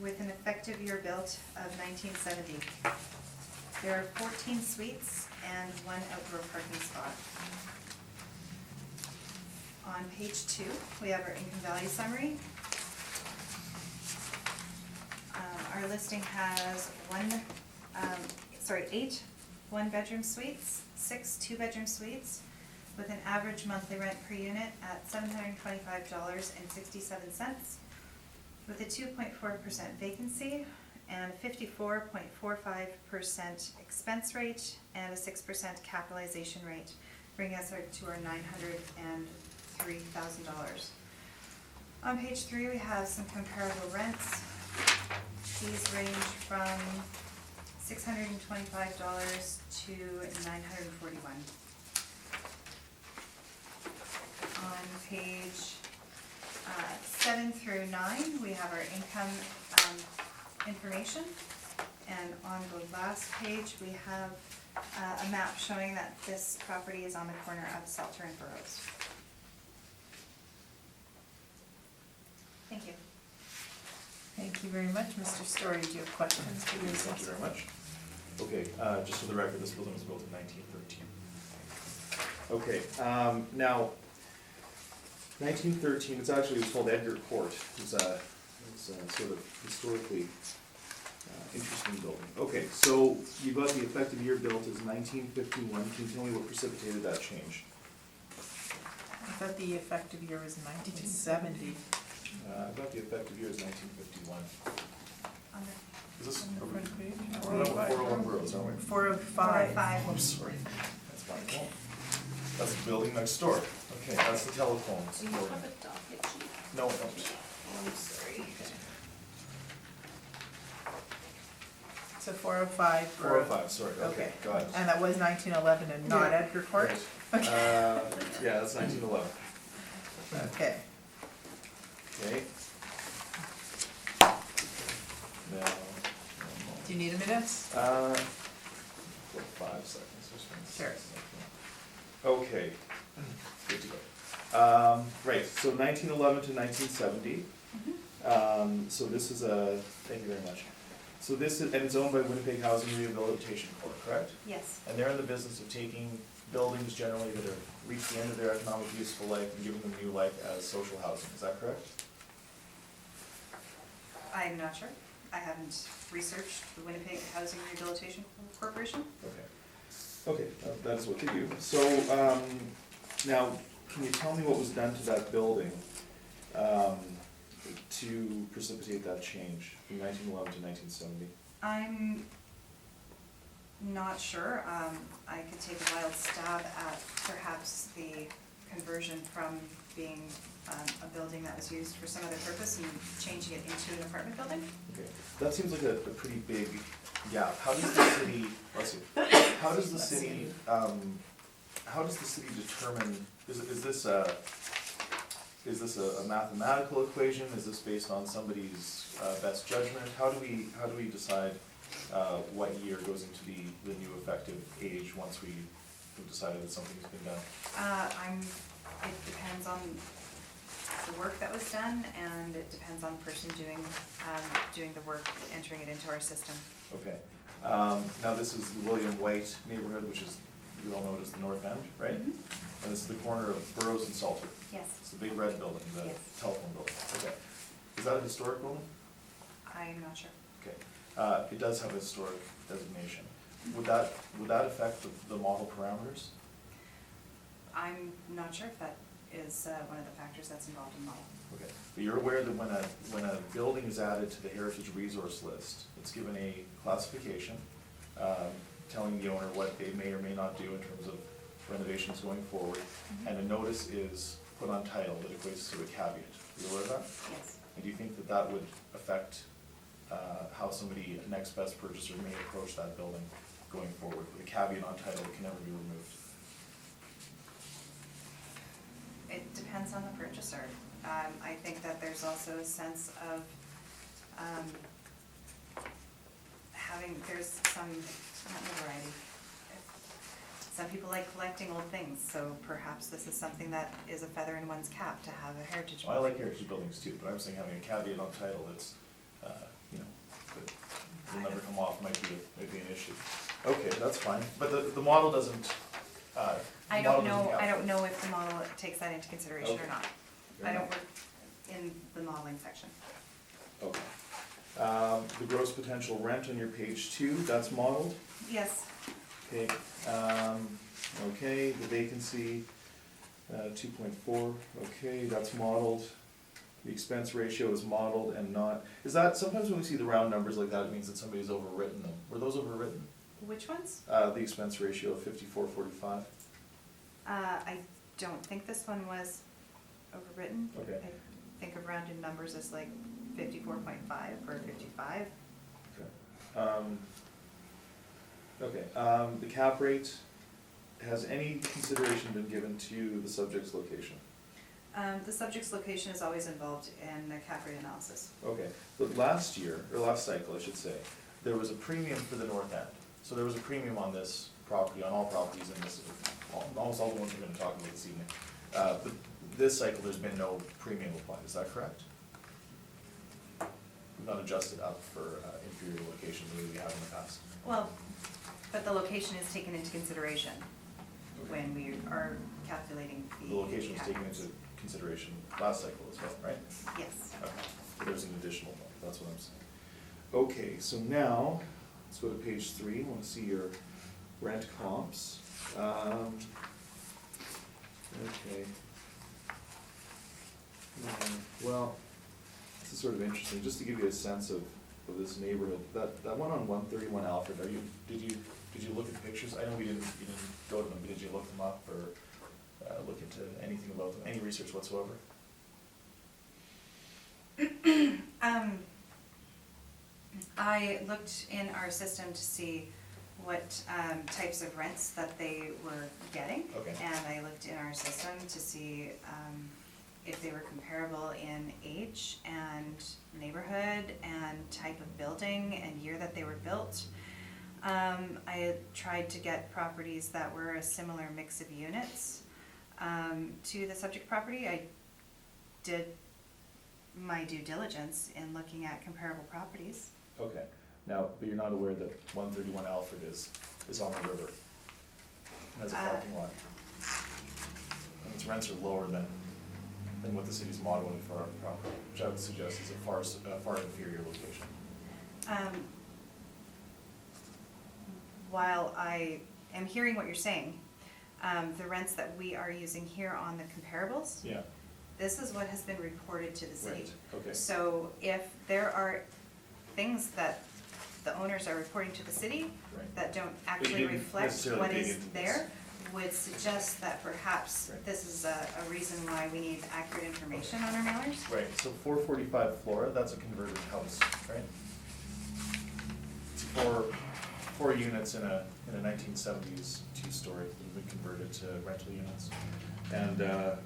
Speaker 4: with an effective year built of 1970. There are 14 suites and 1 outdoor parking spot. On page 2, we have our income value summary. Our listing has 8 one-bedroom suites, 6 two-bedroom suites, with an average monthly rent per unit at $725.67, with a 2.4% vacancy and a 54.45% expense rate and a 6% capitalization rate, bringing us to our $903,000. On page 3, we have some comparable rents. These range from $625 to $941. On page 7 through 9, we have our income information. And on the last page, we have a map showing that this property is on the corner of Salter and Burroughs. Thank you.
Speaker 1: Thank you very much. Mr. Story, do you have questions for the
Speaker 3: Thank you
Speaker 1: assessor?
Speaker 3: very much. Okay, just for the record, this building was built in 1913. Okay, now, 1913, it was called Edgar Court. It's a sort of historically interesting building. Okay, so you got the effective year built as 1951. Can you tell me what precipitated that change?
Speaker 1: I thought the effective year was 1970.
Speaker 3: I got the effective year as 1951.
Speaker 4: On the
Speaker 3: Is this?
Speaker 1: On the front page.
Speaker 3: 401 Burroughs, aren't we?
Speaker 1: 405.
Speaker 4: 405.
Speaker 3: I'm sorry. That's my fault. That's the building next door. Okay, that's the telephones
Speaker 2: Do you
Speaker 3: building.
Speaker 2: have a docket sheet?
Speaker 3: No, I don't.
Speaker 2: I'm sorry.
Speaker 1: So 405.
Speaker 3: 405, sorry, okay, got it.
Speaker 1: And that was 1911 and not
Speaker 3: Yeah.
Speaker 1: Edgar Court?
Speaker 3: Right. Yeah, that's 1911.
Speaker 1: Okay.
Speaker 3: Okay. Now,
Speaker 1: Do you need a minute?
Speaker 3: 5 seconds or something.
Speaker 1: Sure.
Speaker 3: Okay, good to go. Right, so 1911 to 1970. So this is thank you very much. So this is, and it's owned by Winnipeg Housing Rehabilitation Corp., correct?
Speaker 4: Yes.
Speaker 3: And they're in the business of taking buildings generally that have reached the end of their economic useful life and giving them new life as social housing, is that correct?
Speaker 4: I'm not sure. I haven't researched the Winnipeg Housing Rehabilitation Corporation.
Speaker 3: Okay. Okay, that is what they do. So, now, can you tell me what was done to that building to precipitate that change from 1911 to 1970?
Speaker 4: I'm not sure. I could take a wild stab at perhaps the conversion from being a building that was used for some other purpose and changing it into an apartment building.
Speaker 3: Okay, that seems like a pretty big gap. How does the city, let's see, how does the city, determine, is this a mathematical equation? Is this based on somebody's best judgment? How do we decide what year goes into the new effective age once we've decided that something's been done?
Speaker 4: It depends on the work that was done, and it depends on the person doing the work, entering it into our system.
Speaker 3: Okay. Now this is the William White neighborhood, which is, you all know it as the North End, right?
Speaker 4: Mhm.
Speaker 3: And this is the corner of Burroughs and Salter.
Speaker 4: Yes,
Speaker 3: It's the big red building, the
Speaker 4: Yes.
Speaker 3: telephone building. Okay. Is that a historic building?
Speaker 4: I'm not sure.
Speaker 3: Okay. It does have a historic designation. Would that affect the model parameters?
Speaker 4: I'm not sure if that is one of the factors that's involved in the model.
Speaker 3: Okay. But you're aware that when a building is added to the heritage resource list, it's given a classification telling the owner what they may or may not do in terms of renovations going forward, and a notice is put on title that equates to a caveat. Are you aware of that?
Speaker 4: Yes.
Speaker 3: And do you think that would affect how somebody, a next best purchaser, may approach that building going forward with a caveat on title that can never be removed?
Speaker 4: It depends on the purchaser. I think that there's also a sense of there's some variety. Some people like collecting old things, so perhaps this is something that is a feather in one's cap to have a heritage.
Speaker 3: Well, I like heritage buildings too, but I'm saying having a caveat on title that's, that will never come off might be an issue. Okay, that's fine, but the model doesn't,
Speaker 4: I
Speaker 3: the model
Speaker 4: don't
Speaker 3: doesn't
Speaker 4: know, I
Speaker 3: capture-
Speaker 4: don't know if the model takes that into consideration or
Speaker 3: Okay.
Speaker 4: not.
Speaker 3: Fair
Speaker 4: I don't
Speaker 3: enough.
Speaker 4: work in the modeling section.
Speaker 3: Okay. The gross potential rent on your page 2, that's modeled?
Speaker 4: Yes,
Speaker 3: Okay, okay, the vacancy, 2.4, okay, that's modeled. The expense ratio is modeled and not, is that, sometimes when we see the round numbers like that, it means that somebody's overwritten them. Were those overwritten?
Speaker 4: which ones?
Speaker 3: The expense ratio of 54/45?
Speaker 4: I don't think this one was overwritten.
Speaker 3: Okay.
Speaker 4: I think of rounded numbers as like 54.5 or 55.
Speaker 3: Okay, the cap rate, has any consideration been given to the subject's location?
Speaker 4: The subject's location is always involved in the cap rate analysis.
Speaker 3: Okay, but last year, or last cycle, I should say, there was a premium for the north end. So there was a premium on this property, on all properties in this, almost all the ones we're gonna talk about this evening. But this cycle, there's been no premium applied, is that correct? We've not adjusted up for inferior location the way we have in the past.
Speaker 4: Well, but the location is taken into consideration when we are calculating the.
Speaker 3: The location was
Speaker 4: cap
Speaker 3: taken
Speaker 4: rates.
Speaker 3: into consideration last cycle as well, right?
Speaker 4: Yes.
Speaker 3: Okay, so there's an additional one, that's what I'm saying. Okay, so now, let's go to page 3, I wanna see your rent comps. Okay. Well, this is sort of interesting, just to give you a sense of this neighborhood, that one on 131 Alfred, did you look at pictures? I know you didn't go to them, but did you look them up or look into anything about them, any research whatsoever?
Speaker 4: I looked in our system to see what types of rents that they were getting.
Speaker 3: Okay.
Speaker 4: And I looked in our system to see if they were comparable in age and neighborhood and type of building and year that they were built. I tried to get properties that were a similar mix of units to the subject property. I did my due diligence in looking at comparable properties.
Speaker 3: Okay, now, but you're not aware that 131 Alfred is on the river, has a parking lot. And its rents are lower than what the city's modeling for our property, which I would suggest is a far inferior location.
Speaker 4: While I am hearing what you're saying, the rents that we are using here on the comparables,
Speaker 3: Yeah,
Speaker 4: this is what has been reported to the city.
Speaker 3: right, okay.
Speaker 4: So if there are things that the owners are reporting to the city
Speaker 3: Right.
Speaker 4: that don't actually
Speaker 3: didn't
Speaker 4: reflect
Speaker 3: necessarily
Speaker 4: what
Speaker 3: dig
Speaker 4: is
Speaker 3: into this.
Speaker 4: there, would suggest that perhaps
Speaker 3: Right.
Speaker 4: this is a reason why we need accurate information on our mailers.
Speaker 3: Right, so 445 Flora, that's a converted house, right? It's four units in a 1970s two-story, that have been converted to rental units. And I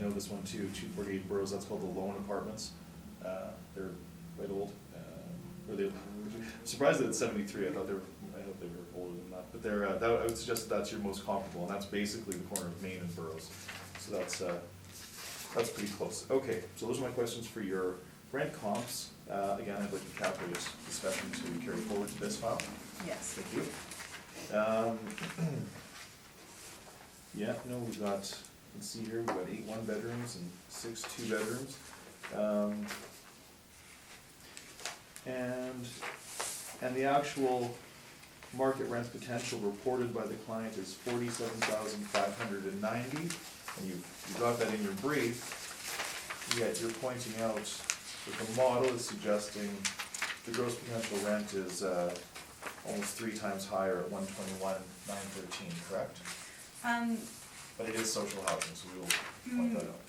Speaker 3: know this one too, 248 Burrows, that's called the Lone Apartments. They're quite old, or I'm surprised that it's 73, I hope they were older than that. But they're, I would suggest that that's your most comparable, and that's basically the corner of Main and Burrows. So that's pretty close. Okay, so those are my questions for your rent comps. Again, I'd like the cap rate discussion to carry forward to this file.
Speaker 1: Yes.
Speaker 3: Thank you. Yeah, no, we've got, let's see here, we've got 8 one-bedrooms and 6 two-bedrooms. And the actual market rent potential reported by the client is 47,590, and you got that in your brief, yet you're pointing out that the model is suggesting the gross potential rent is almost 3 times higher at 121,913, correct? But it is social housing, so we will point that out.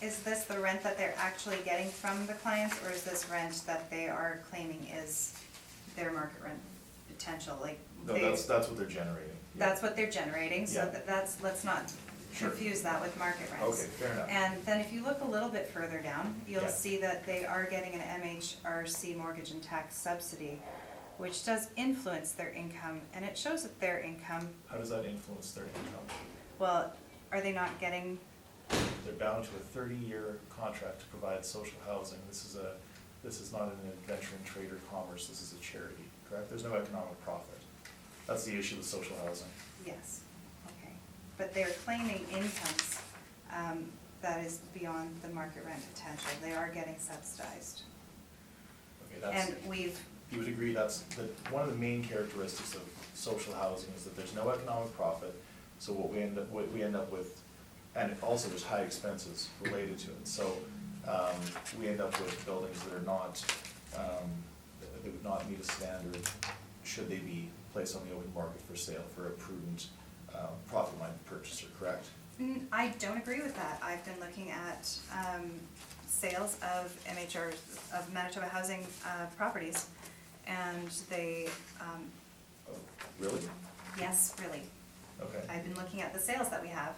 Speaker 4: Is this the rent that they're actually getting from the clients, or is this rent that they are claiming is their market rent potential, like?
Speaker 3: No,
Speaker 4: they-
Speaker 3: that's what they're generating. Yeah.
Speaker 4: That's what they're generating, so
Speaker 3: Yeah.
Speaker 4: let's not
Speaker 3: Sure.
Speaker 4: confuse that with market rents.
Speaker 3: Okay, fair enough.
Speaker 4: And then if you look a little bit further down, you'll
Speaker 3: Yeah.
Speaker 4: see that they are getting an MHRC mortgage and tax subsidy, which does influence their income, and it shows that their income,
Speaker 3: How does that influence their income?
Speaker 4: well, are they not getting,
Speaker 3: They're bound to a 30-year contract to provide social housing. This this is not an adventure in trade or commerce, this is a charity, correct? There's no economic profit. That's the issue with social housing.
Speaker 4: Yes, okay. But they're claiming incomes that is beyond the market rent potential. They are getting subsidized.
Speaker 3: Okay, that's,
Speaker 4: And we've,
Speaker 3: you would agree that's, one of the main characteristics of social housing is that there's no economic profit, so what we end up with, and also there's high expenses related to it, so, we end up with buildings that are not, that would not meet a standard, should they be placed on the open market for sale for a prudent, profit-minded purchaser, correct?
Speaker 4: I don't agree with that. I've been looking at sales of MHR, of Manitoba Housing properties, and they,
Speaker 3: Oh, really?
Speaker 4: yes, really.
Speaker 3: Okay.
Speaker 4: I've been looking at the sales that we have,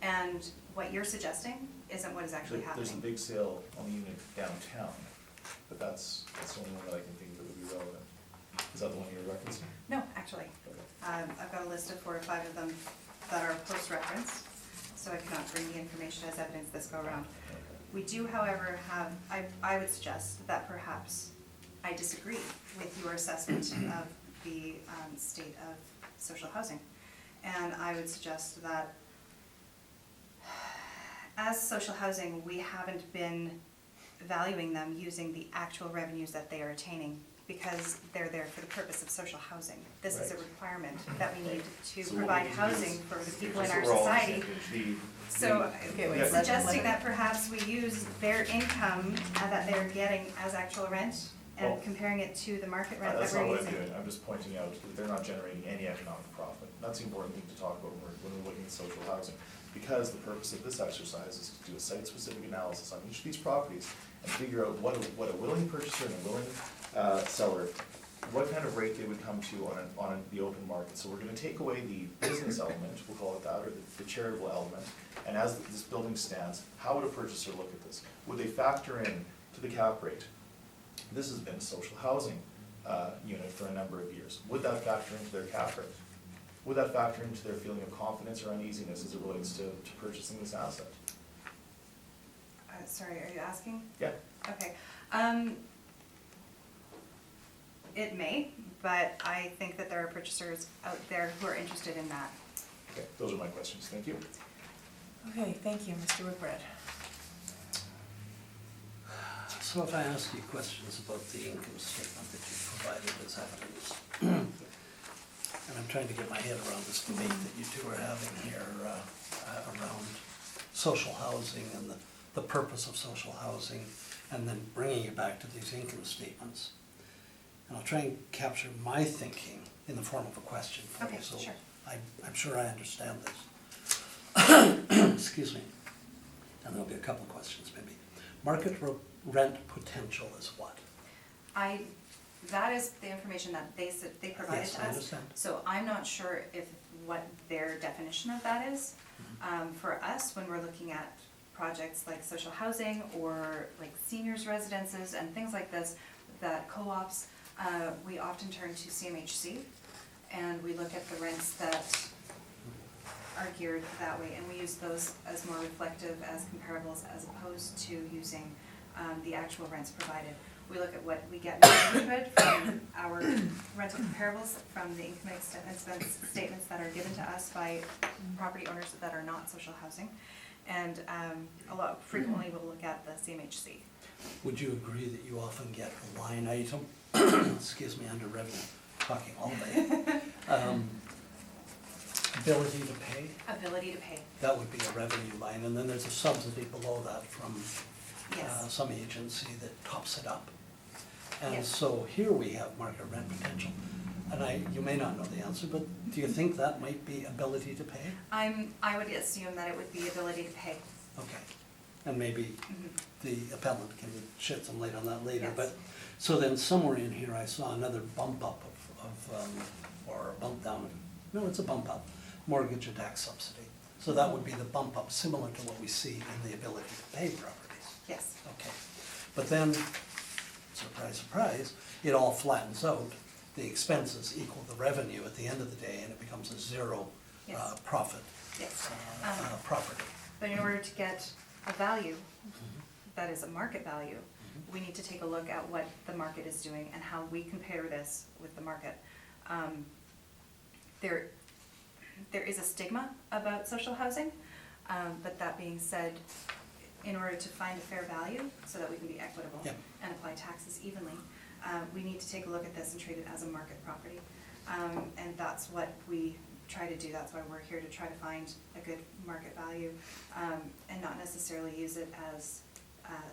Speaker 4: and what you're suggesting isn't what is actually
Speaker 3: There's a
Speaker 4: happening.
Speaker 3: big sale on the unit downtown, but that's the only one that I can think that would be relevant. Is that the one you're referencing?
Speaker 4: No, actually.
Speaker 3: Okay.
Speaker 4: I've got a list of 4 or 5 of them that are post-reference, so I cannot bring the information as evidence this go around.
Speaker 3: Okay.
Speaker 4: We do, however, have, I would suggest that perhaps I disagree with your assessment of the state of social housing. And I would suggest that as social housing, we haven't been valuing them using the actual revenues that they are attaining, because they're there for the purpose of social housing. This is a
Speaker 3: Right.
Speaker 4: requirement that we need to
Speaker 3: So what
Speaker 4: provide
Speaker 3: we can do
Speaker 4: housing
Speaker 3: is-
Speaker 4: for the people in
Speaker 3: just
Speaker 4: our
Speaker 3: so we're all on the
Speaker 4: society.
Speaker 3: same page,
Speaker 4: So,
Speaker 1: Okay, wait,
Speaker 3: Yeah.
Speaker 4: suggesting that perhaps we use their income that they're getting as actual rent and
Speaker 3: Well,
Speaker 4: comparing it to the market rent that
Speaker 3: That's
Speaker 4: we're
Speaker 3: not what I'm
Speaker 4: using.
Speaker 3: doing, I'm just pointing out that they're not generating any economic profit. That's the important thing to talk about when we're looking at social housing. Because the purpose of this exercise is to do a site-specific analysis on each of these properties and figure out what a willing purchaser and a willing seller, what kind of rate they would come to on the open market. So we're gonna take away the business element, we'll call it that, or the charitable element, and as this building stands, how would a purchaser look at this? Would they factor in to the cap rate? This has been a social housing unit for a number of years. Would that factor into their cap rate? Would that factor into their feeling of confidence or uneasiness as it relates to purchasing this asset?
Speaker 4: Sorry, are you asking?
Speaker 3: Yeah.
Speaker 4: Okay. It may, but I think that there are purchasers out there who are interested in that.
Speaker 3: Okay, those are my questions, thank you.
Speaker 1: Okay, thank you, Mr. Whitbread.
Speaker 5: So if I ask you questions about the income statement that you provided as evidence, and I'm trying to get my head around this debate that you two are having here around social housing and the purpose of social housing, and then bringing it back to these income statements. And I'll try and capture my thinking in the form of a question for you,
Speaker 4: Okay,
Speaker 5: so
Speaker 4: sure.
Speaker 5: I'm sure I understand this. Excuse me. And there'll be a couple of questions maybe. Market rent potential is what?
Speaker 4: That is the information that they provided
Speaker 5: Yes,
Speaker 4: to
Speaker 5: I
Speaker 4: us.
Speaker 5: understand.
Speaker 4: So I'm not sure what their definition of that is. For us, when we're looking at projects like social housing or like seniors residences and things like this, that co-ops, we often turn to CMHC and we look at the rents that are geared that way, and we use those as more reflective as comparables as opposed to using the actual rents provided. We look at what we get in the neighborhood from our rental comparables, from the income expense statements that are given to us by property owners that are not social housing, and frequently we'll look at the CMHC.
Speaker 5: Would you agree that you often get a line item, excuse me, under revenue, talking all day, ability to pay?
Speaker 4: Ability to pay,
Speaker 5: That would be a revenue line, and then there's a subsidy below that from
Speaker 4: yes.
Speaker 5: some agency that tops it up. And
Speaker 4: Yes.
Speaker 5: so here we have market rent potential. And you may not know the answer, but do you think that might be ability to pay?
Speaker 4: I would assume that it would be ability to pay.
Speaker 5: Okay. And maybe
Speaker 4: Mhm.
Speaker 5: the appellant can shed some light on that later.
Speaker 4: Yes.
Speaker 5: But, so then somewhere in here I saw another bump up or a bump down, no, it's a bump up, mortgage and tax subsidy. So that would be the bump up, similar to what we see in the ability to pay properties.
Speaker 4: Yes.
Speaker 5: Okay. But then, surprise, surprise, it all flattens out. The expenses equal the revenue at the end of the day, and it becomes a zero
Speaker 4: Yes.
Speaker 5: profit
Speaker 4: Yes.
Speaker 5: property.
Speaker 4: But in order to get a value that is a market value, we need to take a look at what the market is doing and how we compare this with the market. There is a stigma about social housing, but that being said, in order to find a fair value so that we can be equitable
Speaker 5: Yep.
Speaker 4: and apply taxes evenly, we need to take a look at this and treat it as a market property. And that's what we try to do. That's why we're here, to try to find a good market value, and not necessarily use it as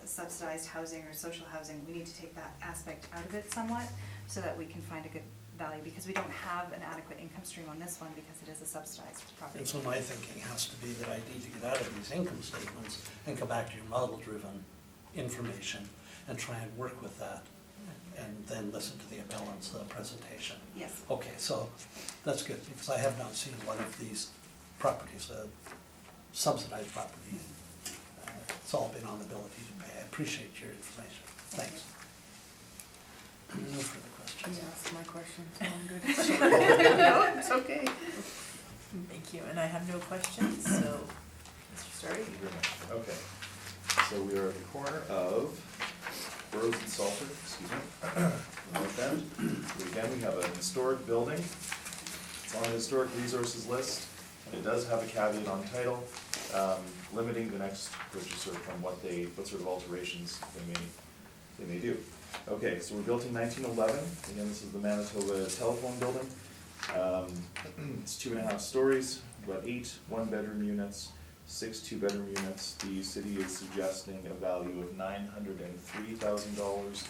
Speaker 4: subsidized housing or social housing. We need to take that aspect out of it somewhat so that we can find a good value, because we don't have an adequate income stream on this one because it is a subsidized property.
Speaker 5: And so my thinking has to be that I need to get out of these income statements and come back to your model-driven information and try and work with that, and then listen to the appellant's presentation.
Speaker 4: Yes.
Speaker 5: Okay, so that's good, because I have not seen one of these properties, subsidized property. It's all been on ability to pay. I appreciate your information. Thanks. No further questions.
Speaker 6: You asked my question, so I'm good.
Speaker 1: No, it's okay. Thank you, and I have no questions, so, Mr. Stardy?
Speaker 3: Thank you very much. Okay, so we are at the corner of Burroughs and Salter, excuse me, North End. Again, we have a historic building. It's on the historic resources list, and it does have a caveat on title, limiting the next purchaser from what sort of alterations they may do. Okay, so we're built in 1911. Again, this is the Manitoba Telephone Building. It's 2.5 stories, about 8 one-bedroom units, 6 two-bedroom units. The city is suggesting a value of $903,000,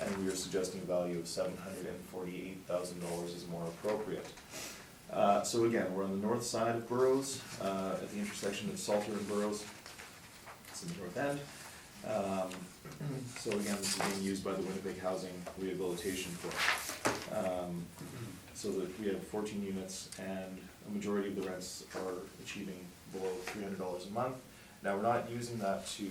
Speaker 3: and we are suggesting a value of $748,000 is more appropriate. So again, we're on the north side of Burroughs, at the intersection of Salter and Burroughs. It's in the north end. So again, this is being used by the Winnipeg Housing Rehabilitation Corps. So that we have 14 units, and a majority of the rents are achieving below $300 a month. Now, we're not using that to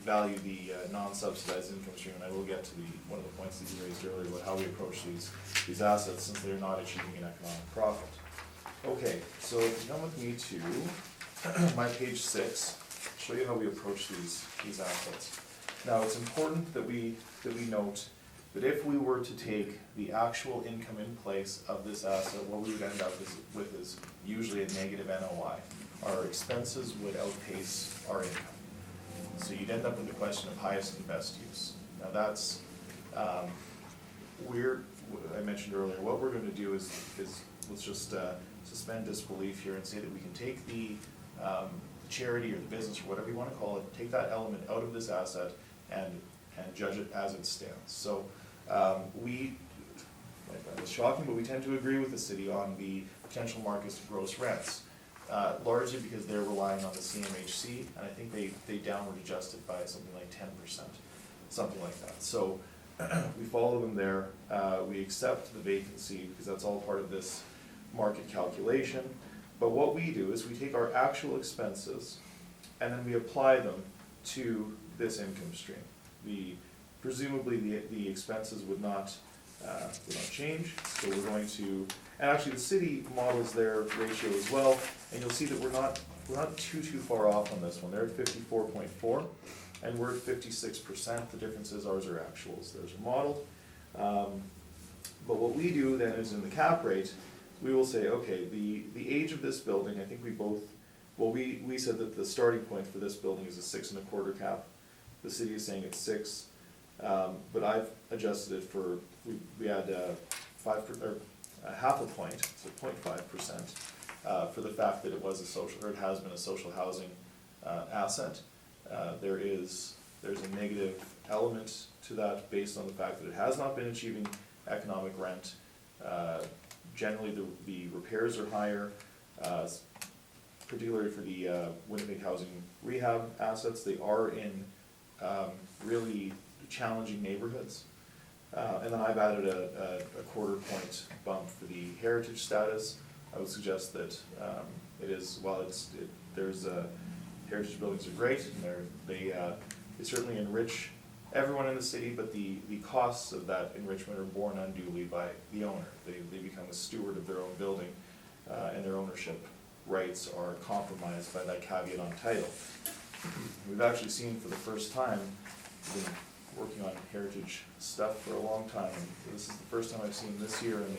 Speaker 3: value the non-subsidized income stream, and I will get to one of the points that you raised earlier about how we approach these assets, since they're not achieving an economic profit. Okay, so if you come with me to my page 6, I'll show you how we approach these assets. Now, it's important that we note that if we were to take the actual income in place of this asset, what we would end up with is usually a negative NOI. Our expenses would outpace our income. So you'd end up with the question of highest and best use. Now that's, I mentioned earlier, what we're gonna do is let's just suspend disbelief here and say that we can take the charity or the business or whatever you wanna call it, take that element out of this asset and judge it as it stands. So it's shocking, but we tend to agree with the city on the potential markets to gross rents, largely because they're relying on the CMHC, and I think they downward adjusted by something like 10%, something like that. So we follow them there. We accept the vacancy because that's all part of this market calculation. But what we do is we take our actual expenses and then we apply them to this income stream. Presumably the expenses would not change, so we're going to, and actually the city models their ratio as well, and you'll see that we're not too far off on this one. They're at 54.4, and we're at 56%. The difference is ours are actuals, theirs are modeled. But what we do then is in the cap rate, we will say, okay, the age of this building, I think we said that the starting point for this building is a 6.25 cap. The city is saying it's 6. But I've adjusted it for, we had half a point, so 0.5%, for the fact that it was a social, or it has been a social housing asset. There's a negative element to that based on the fact that it has not been achieving economic rent. Generally, the repairs are higher, particularly for the Winnipeg Housing Rehab assets. They are in really challenging neighborhoods. And then I've added a 1/4 point bump for the heritage status. I would suggest that it is, while heritage buildings are great, and they certainly enrich everyone in the city, but the costs of that enrichment are borne unduly by the owner. They become a steward of their own building, and their ownership rights are compromised by that caveat on title. we've actually seen for the first time, we've been working on heritage stuff for a long time, and this is the first time I've seen this year in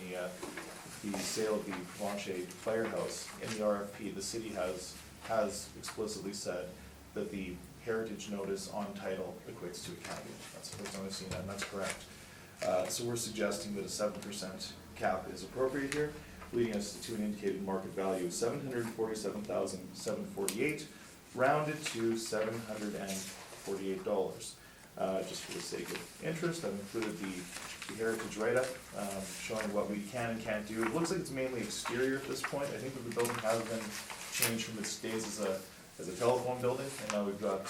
Speaker 3: the sale of the Provencher Firehouse, in the RFP, the city has explicitly said that the heritage notice on title equates to a caveat. That's the first time I've seen that, and that's correct. So we're suggesting that a 7% cap is appropriate here, leading us to an indicated market value of $747,748, rounded to $748. Just for the sake of interest, I've included the heritage write-up, showing what we can and can't do. It looks like it's mainly exterior at this point. I think that the building has been changed from its days as a telephone building, and now we've got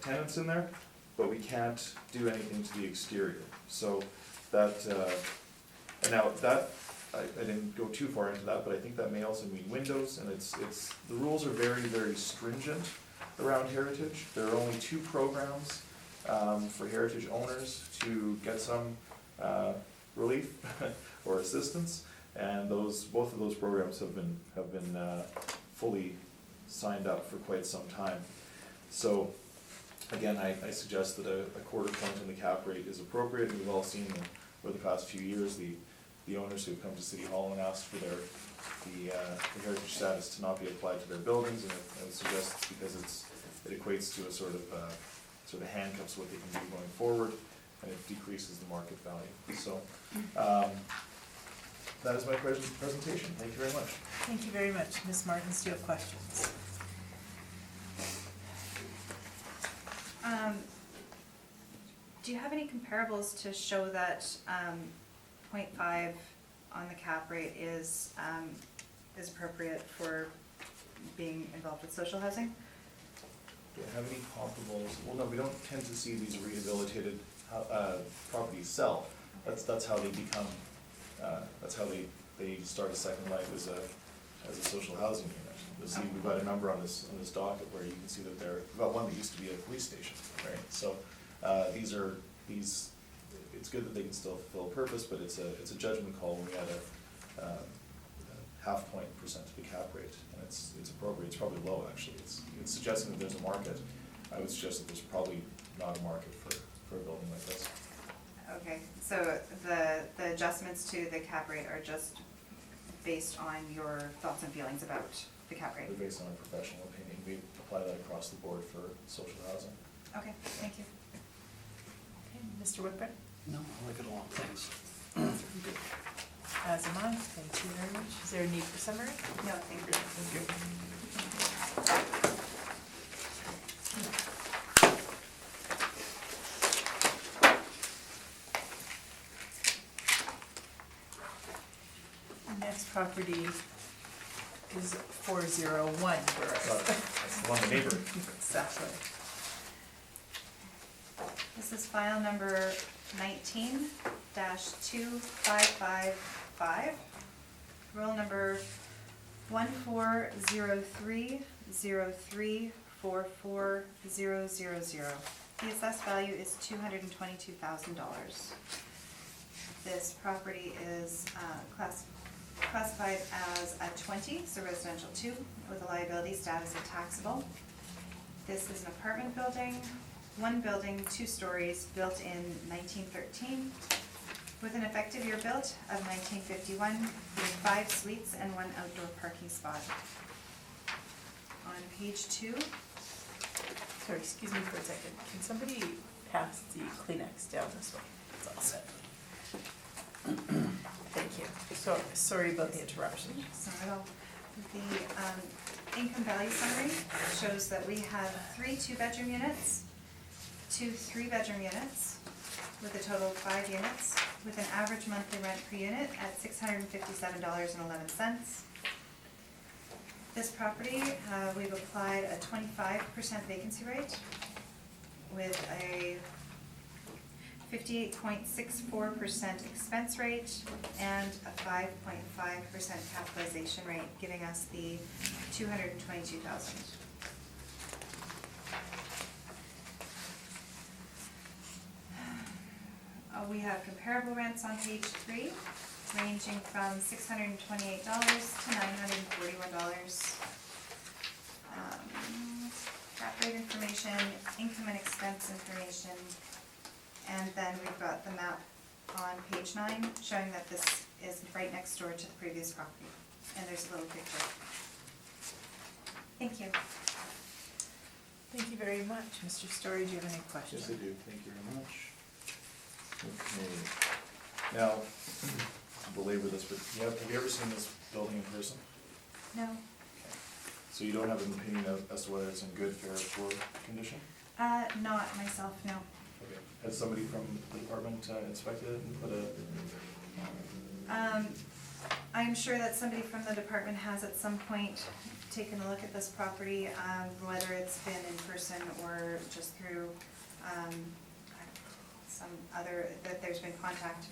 Speaker 3: tenants in there, but we can't do anything to the exterior. So that, and now that, I didn't go too far into that, but I think that may also mean windows, and the rules are very, very stringent around heritage. There are only 2 programs for heritage owners to get some relief or assistance, and both of those programs have been fully signed up for quite some time. So again, I suggest that a quarter point in the cap rate is appropriate. We've all seen over the past few years the owners who have come to City Hall and asked for the heritage status to not be applied to their buildings, and I would suggest it's because it equates to a sort of handcuffs what they can do going forward, and it decreases the market value. So that is my presentation. Thank you very much.
Speaker 1: Thank you very much. Ms. Martins, do you have questions?
Speaker 4: Do you have any comparables to show that 0.5 on the cap rate is appropriate for being involved with social housing?
Speaker 3: Do you have any comparables? Well, no, we don't tend to see these rehabilitated properties sell. That's how they become. That's how they start a second life as a social housing unit. You'll see we've got a number on this docket where you can see that we've got one that used to be a police station, right? So it's good that they can still fulfill a purpose, but it's a judgment call when we add a 0.5% to the cap rate, and it's appropriate. It's probably low, actually. It's suggesting that there's a market. I would suggest that there's probably not a market for a building like this.
Speaker 4: Okay, so the adjustments to the cap rate are just based on your thoughts and feelings about the cap rate?
Speaker 3: They're based on a professional opinion. We apply that across the board for social housing.
Speaker 4: Okay, thank you.
Speaker 1: Okay, Mr. Whitburn?
Speaker 5: No, I like it all, thanks.
Speaker 1: As am I. Thank you very much. Is there a need for summary?
Speaker 4: No, thank you.
Speaker 3: Thank you.
Speaker 1: The next property is 401 for us.
Speaker 3: That's the one, the neighbor.
Speaker 1: Exactly.
Speaker 4: This is file number 19-2555, roll number 14030344000. The assessed value is $222,000. This property is classified as a 20, so residential 2, with a liability status of taxable. This is an apartment building, 1 building, 2 stories, built in 1913, with an effective year built of 1951, with 5 suites and 1 outdoor parking spot. On page 2,
Speaker 1: Sorry, excuse me for a second. Can somebody pass the Kleenex down this way? It's all set. Thank you. So, sorry about the interruption.
Speaker 4: not at all. The income value summary shows that we have 3 2-bedroom units, 2 3-bedroom units, with a total of 5 units, with an average monthly rent per unit at $657.11. This property, we've applied a 25% vacancy rate with a 58.64% expense rate and a 5.5% capitalization rate, giving us the $222,000. We have comparable rents on page 3, ranging from $628 to $941. information, income and expense information, and then we've got the map on page 9 showing that this is right next door to the previous property. And there's a little picture. Thank you.
Speaker 1: Thank you very much. Mr. Story, do you have any questions?
Speaker 3: Yes, I do, thank you very much. Okay, now, I'll belabor this, but have you ever seen this building in person?
Speaker 4: No,
Speaker 3: So you don't have an opinion as to whether it's in good, fair, or poor condition?
Speaker 4: not myself, no.
Speaker 3: Okay. Has somebody from the department inspected it and put a,
Speaker 4: I'm sure that somebody from the department has at some point taken a look at this property, whether it's been in person or just through, some other, that there's been contact,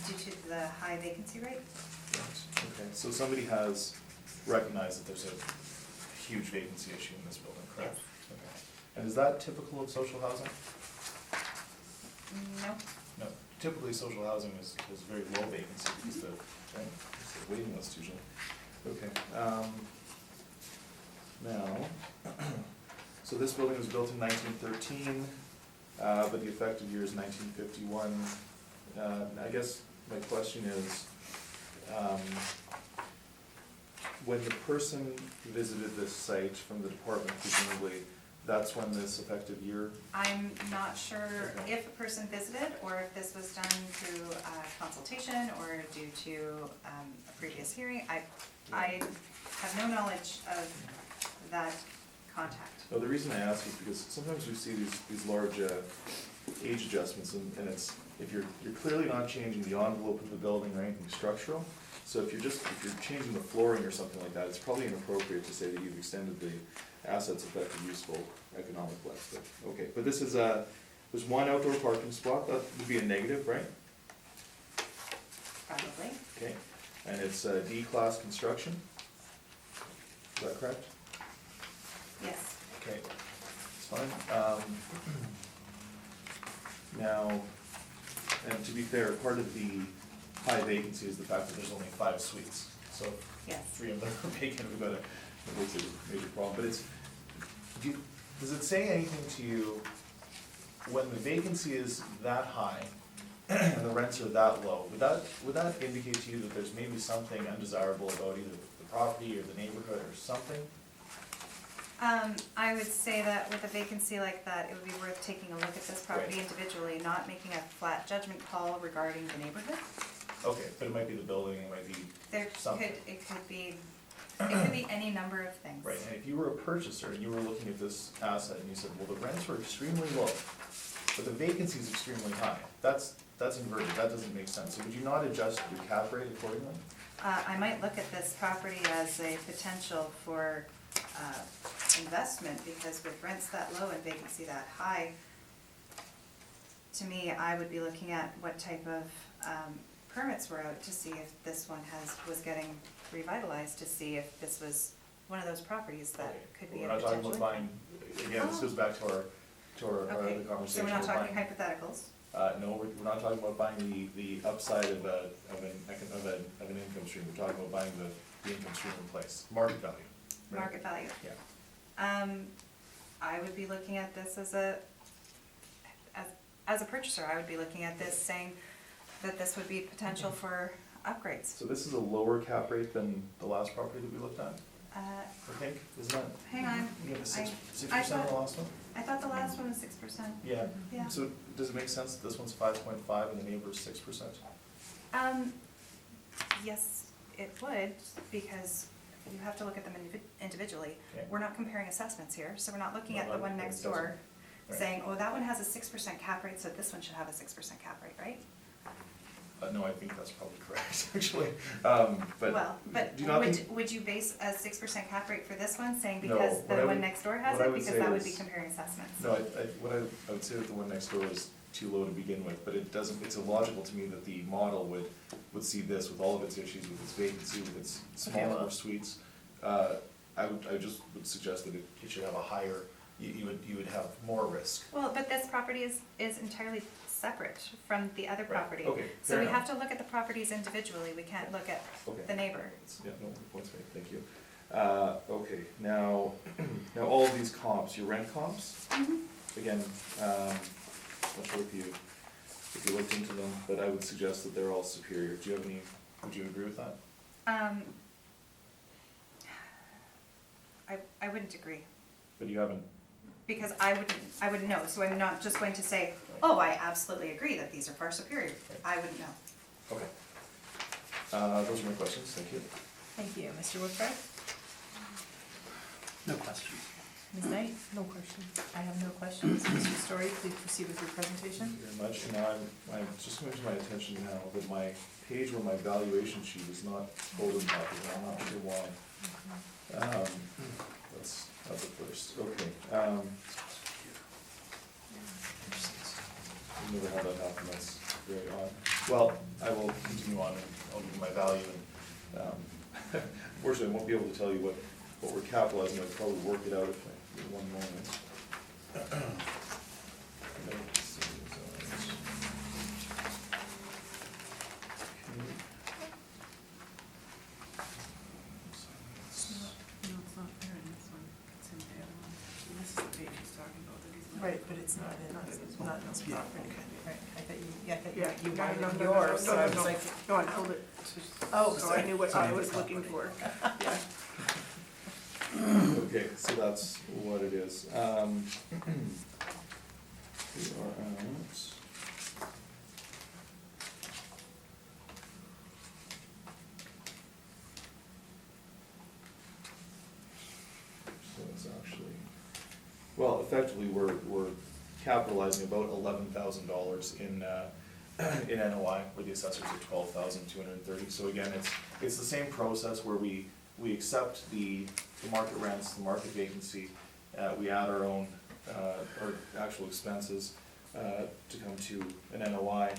Speaker 4: due to the high vacancy rate?
Speaker 3: okay, so somebody has recognized that there's a huge vacancy issue in this building, correct? Okay. And is that typical of social housing?
Speaker 4: No.
Speaker 3: No, typically social housing is very low vacancy because right, it's the waiting list usually. Okay, now, so this building was built in 1913, but the effective year is 1951. I guess my question is, when the person visited this site from the department, presumably, that's when this effective year?
Speaker 4: I'm not sure
Speaker 3: Okay.
Speaker 4: if a person visited or if this was done through consultation or due to a previous hearing. I have no knowledge of that contact.
Speaker 3: No, the reason I ask is because sometimes we see these large age adjustments, and it's, if you're clearly not changing the envelope of the building or anything structural, so if you're changing the flooring or something like that, it's probably inappropriate to say that you've extended the assets effective useful economic life, but, okay, but this is there's one outdoor parking spot, that would be a negative, right?
Speaker 4: Probably.
Speaker 3: Okay, and it's D-class construction, is that correct?
Speaker 4: Yes.
Speaker 3: Okay, it's fine. Now, and to be fair, part of the high vacancy is the fact that there's only 5 suites. So
Speaker 4: Yes.
Speaker 3: 3 of them are vacant, we've got it's a major problem. But it's, does it say anything to you when the vacancy is that high and the rents are that low? Would that indicate to you that there's maybe something undesirable about either the property or the neighborhood or something?
Speaker 4: I would say that with a vacancy like that, it would be worth taking a look at this property
Speaker 3: Right.
Speaker 4: individually, not making a flat judgment call regarding the neighborhood.
Speaker 3: Okay, but it might be the building, it might be
Speaker 4: There
Speaker 3: something.
Speaker 4: it could be any number of things.
Speaker 3: Right, and if you were a purchaser and you were looking at this asset and you said, well, the rents were extremely low, but the vacancy is extremely high, that's inverted, that doesn't make sense. So would you not adjust your cap rate accordingly?
Speaker 4: I might look at this property as a potential for investment, because with rents that low and vacancy that high, to me, I would be looking at what type of permits were out to see if this one was getting revitalized, to see if this was one of those properties that
Speaker 3: Okay,
Speaker 4: could be
Speaker 3: we're
Speaker 4: a
Speaker 3: not talking
Speaker 4: potential.
Speaker 3: about buying, again, this goes back to our
Speaker 4: Okay,
Speaker 3: the conversation.
Speaker 4: so we're not
Speaker 3: about
Speaker 4: talking
Speaker 3: buying-
Speaker 4: hypotheticals.
Speaker 3: No, we're not talking about buying the upside of an income stream, we're talking about buying the income stream in place, market value. right?
Speaker 4: Market value.
Speaker 3: Yeah.
Speaker 4: I would be looking at this as a purchaser, I would be looking at this saying that this would be potential for upgrades.
Speaker 3: So this is a lower cap rate than the last property that we looked at, I think, isn't that?
Speaker 4: Hang on,
Speaker 3: You have a
Speaker 4: I
Speaker 3: 6% on the last one?
Speaker 4: I thought the last one was 6%.
Speaker 3: Yeah.
Speaker 4: Yeah.
Speaker 3: So does it make sense that this one's 5.5 and the neighbor's 6%?
Speaker 4: Yes, it would, because you have to look at them individually.
Speaker 3: Okay.
Speaker 4: We're not comparing assessments here, so we're not looking
Speaker 3: No,
Speaker 4: at the
Speaker 3: not-
Speaker 4: one
Speaker 3: it
Speaker 4: next
Speaker 3: doesn't.
Speaker 4: door
Speaker 3: Right.
Speaker 4: saying, oh, that one has a 6% cap rate, so this one should have a 6% cap rate, right?
Speaker 3: No, I think that's probably correct, actually. But
Speaker 4: Well, but
Speaker 3: do you not think?
Speaker 4: would you base a 6% cap rate for this one, saying
Speaker 3: No,
Speaker 4: because
Speaker 3: what
Speaker 4: the
Speaker 3: I
Speaker 4: one
Speaker 3: would-
Speaker 4: next door has
Speaker 3: what I
Speaker 4: it?
Speaker 3: would
Speaker 4: Because
Speaker 3: say
Speaker 4: that would be
Speaker 3: is-
Speaker 4: comparing assessments.
Speaker 3: No, what I would say that the one next door is too low to begin with, but it doesn't, it's illogical to me that the model would see this with all of its issues, with its vacancy, with its small
Speaker 4: Okay,
Speaker 3: number
Speaker 4: well-
Speaker 3: of suites. I just would suggest that it should have a higher, you would have more risk.
Speaker 4: Well, but this property is entirely separate from the other
Speaker 3: Right,
Speaker 4: property.
Speaker 3: okay,
Speaker 4: So
Speaker 3: fair
Speaker 4: we have
Speaker 3: enough.
Speaker 4: to look at the properties individually, we can't look at
Speaker 3: Okay.
Speaker 4: the neighbor.
Speaker 3: Yeah, no, point's made, thank you. Okay, now, now all of these comps, your rent comps, again, not sure if you looked into them, but I would suggest that they're all superior. Do you have any, would you agree with that?
Speaker 4: I wouldn't agree,
Speaker 3: But you haven't,
Speaker 4: because I wouldn't know, so I'm not just going to say, oh, I absolutely agree that these are far superior. I wouldn't know.
Speaker 3: okay. Those are my questions, thank you.
Speaker 1: Thank you. Mr. Whitford?
Speaker 5: No questions.
Speaker 1: Ms. Knight?
Speaker 6: No question.
Speaker 1: I have no questions. Mr. Story, please proceed with your presentation.
Speaker 3: Thank you very much. Now, I'm just coming to my attention now that my page where my valuation sheet is not photocopied, and I'm not sure why. That's the first, okay. I've never had that happen, that's very odd. Well, I will continue on and I'll give you my value and, unfortunately, I won't be able to tell you what we're capitalizing. I'll probably work it out if I give one moment.
Speaker 6: No, it's not there in this one. It's in the other one. This is the page he's talking about that he's not.
Speaker 1: Right, but it's not in this
Speaker 5: Yeah,
Speaker 1: property.
Speaker 5: okay.
Speaker 1: Right, I thought you
Speaker 6: Yeah,
Speaker 1: you
Speaker 6: no,
Speaker 1: wanted
Speaker 6: no, no, no,
Speaker 1: yours, so
Speaker 6: no,
Speaker 1: I
Speaker 6: no,
Speaker 1: was
Speaker 6: no.
Speaker 1: like,
Speaker 6: No, I pulled it.
Speaker 1: Oh,
Speaker 6: So I
Speaker 1: sorry.
Speaker 6: knew what I was
Speaker 5: Sorry.
Speaker 6: looking for. Yeah.
Speaker 3: Okay, so that's what it is. We are at. So it's actually, well, effectively, we're capitalizing about $11,000 in NOI, where the assessors are $12,230. So again, it's the same process where we accept the market rents, the market vacancy, we add our own, our actual expenses, to come to an NOI.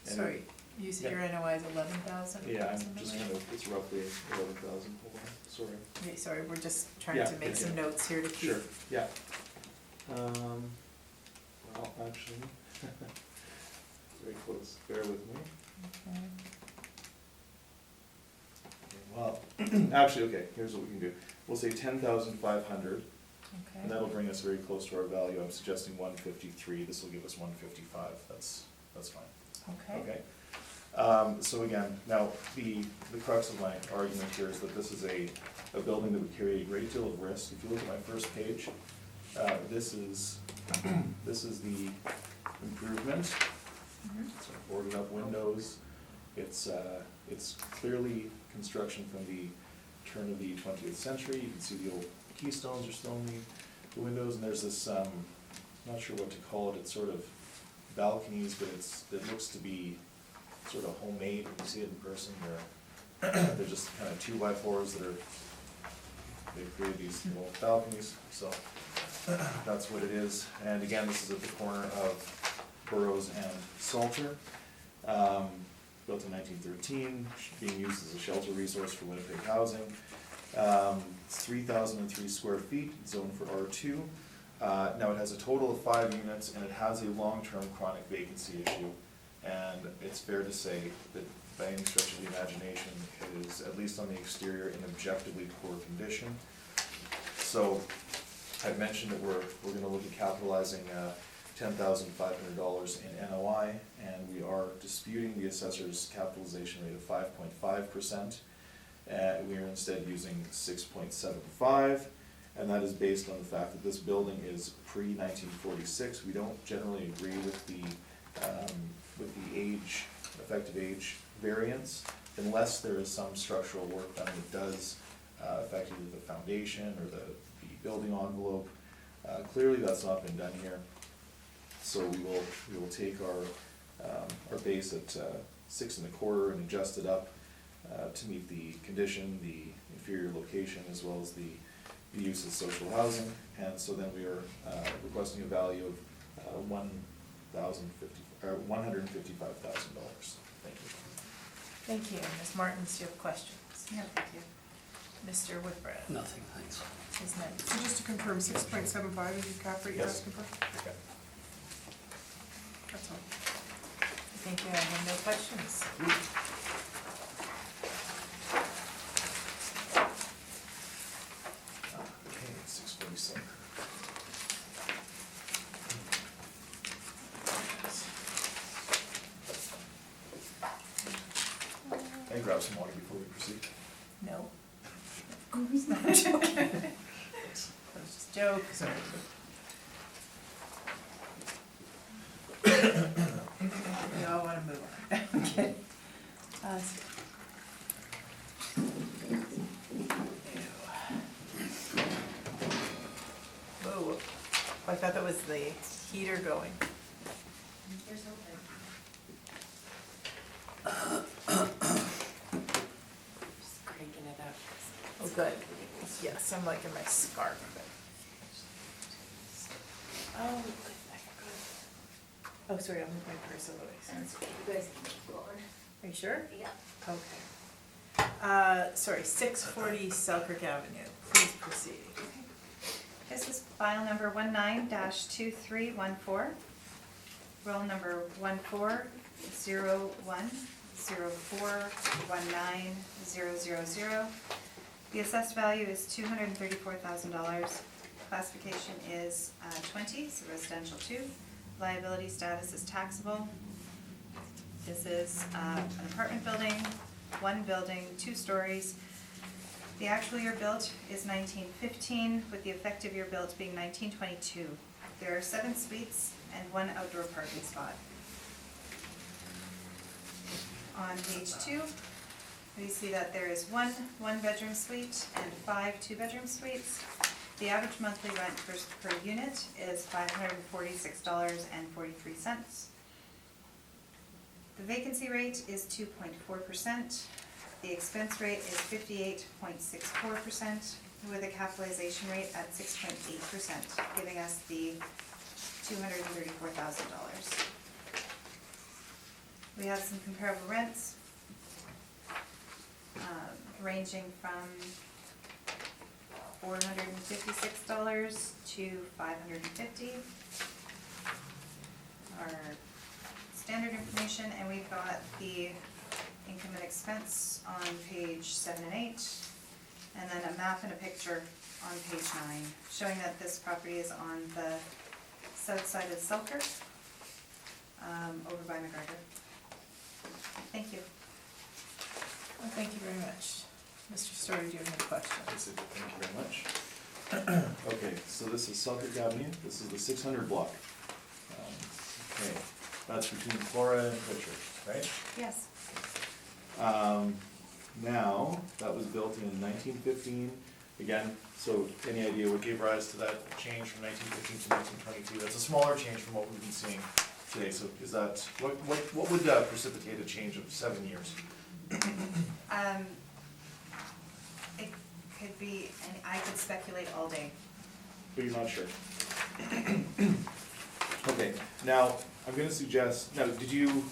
Speaker 3: and-
Speaker 1: sorry, you said your NOI is 11,000?
Speaker 3: Yeah, I'm just kind of, it's roughly 11,000, hold on, sorry.
Speaker 1: Okay, sorry, we're just trying
Speaker 3: Yeah,
Speaker 1: to make
Speaker 3: yeah,
Speaker 1: some
Speaker 3: yeah.
Speaker 1: notes here to keep.
Speaker 3: Sure, yeah. Well, actually, very close, bear with me.
Speaker 1: Okay.
Speaker 3: Well, actually, okay, here's what we can do. We'll say 10,500, and that'll bring us very close to our value. I'm suggesting 153, this will give us 155, that's fine.
Speaker 1: Okay.
Speaker 3: Okay. So again, now, the crux of my argument here is that this is a building that would carry a great deal of risk. If you look at my first page, this is the improvement.
Speaker 1: Mhm.
Speaker 3: So boarded up windows. It's clearly construction from the turn of the 20th century. You can see the old keystones are still in the windows, and there's this, not sure what to call it, it's sort of balconies, but it looks to be sort of homemade. When you see it in person, they're just kind of 2x4s that they've created these little balconies, so that's what it is. And again, this is at the corner of Burroughs and Salter. Built in 1913, being used as a shelter resource for Winnipeg housing. It's 3,003 square feet, zoned for R2. Now it has a total of 5 units, and it has a long-term chronic vacancy issue. And it's fair to say that by any stretch of the imagination, it is, at least on the exterior, in objectively poor condition. So I've mentioned that we're gonna look at capitalizing $10,500 in NOI, and we are disputing the assessor's capitalization rate of 5.5%. We are instead using 6.75, and that is based on the fact that this building is pre-1946. We don't generally agree with the age, effective age variance, unless there is some structural work done that does affect either the foundation or the building envelope. Clearly, that's not been done here. So we will take our base at 6 1/4 and adjust it up to meet the condition, the inferior location, as well as the use of social housing. And so then we are requesting a value of $155,000. Thank you.
Speaker 1: Thank you. Ms. Martins, do you have questions?
Speaker 4: No, thank you.
Speaker 1: Mr. Whitbread?
Speaker 5: Nothing, thanks.
Speaker 1: Ms. Knight?
Speaker 6: So just to confirm, 6.75 is your cap rate you're
Speaker 3: Yes.
Speaker 6: asking for?
Speaker 3: Okay.
Speaker 6: That's all.
Speaker 1: Thank you. I have no questions.
Speaker 3: grab some water before we proceed.
Speaker 1: No. Of course not. I'm joking. That was just a joke, sorry. We all wanna move on. Okay. Let's see. Whoa, I thought that was the heater going.
Speaker 2: Here's hoping.
Speaker 6: Just cranking it up.
Speaker 1: Oh, good. Yes, I'm liking my scarf.
Speaker 6: Oh, good, good.
Speaker 1: Oh, sorry, I'll move my purse a little bit.
Speaker 2: That's okay, you guys can keep going.
Speaker 1: Are you sure?
Speaker 2: Yeah.
Speaker 1: Okay. Sorry, 640 Selkirk Avenue. Please proceed.
Speaker 4: This is file number 19-2314, roll number 1401041900. The assessed value is $234,000. Classification is 20, so residential 2. Liability status is taxable. This is an apartment building, 1 building, 2 stories. The actual year built is 1915, with the effective year built being 1922. There are 7 suites and 1 outdoor parking spot. On page 2, we see that there is 1 one-bedroom suite and 5 two-bedroom suites. The average monthly rent per unit is $546.43. The vacancy rate is 2.4%. The expense rate is 58.64%, with a capitalization rate at 6.8%, giving us the $234,000. We have some comparable rents, ranging from $456 to $550. Our standard information, and we've got the income and expense on page 7 and 8, and then a map and a picture on page 9, showing that this property is on the south side of Selkirk, over by McGregor. Thank you.
Speaker 1: Well, thank you very much. Mr. Story, do you have any questions?
Speaker 3: That's it. Thank you very much. Okay, so this is Selkirk Avenue, this is the 600 block. Okay, that's between Flora and Pritchard, right?
Speaker 4: Yes.
Speaker 3: Now, that was built in 1915, again, so any idea what gave rise to that change from 1915 to 1922? That's a smaller change from what we've been seeing today, so is that, what would precipitate a change of 7 years?
Speaker 4: It could be, and I could speculate all day.
Speaker 3: But you're not sure? Okay, now, I'm gonna suggest, now, did you,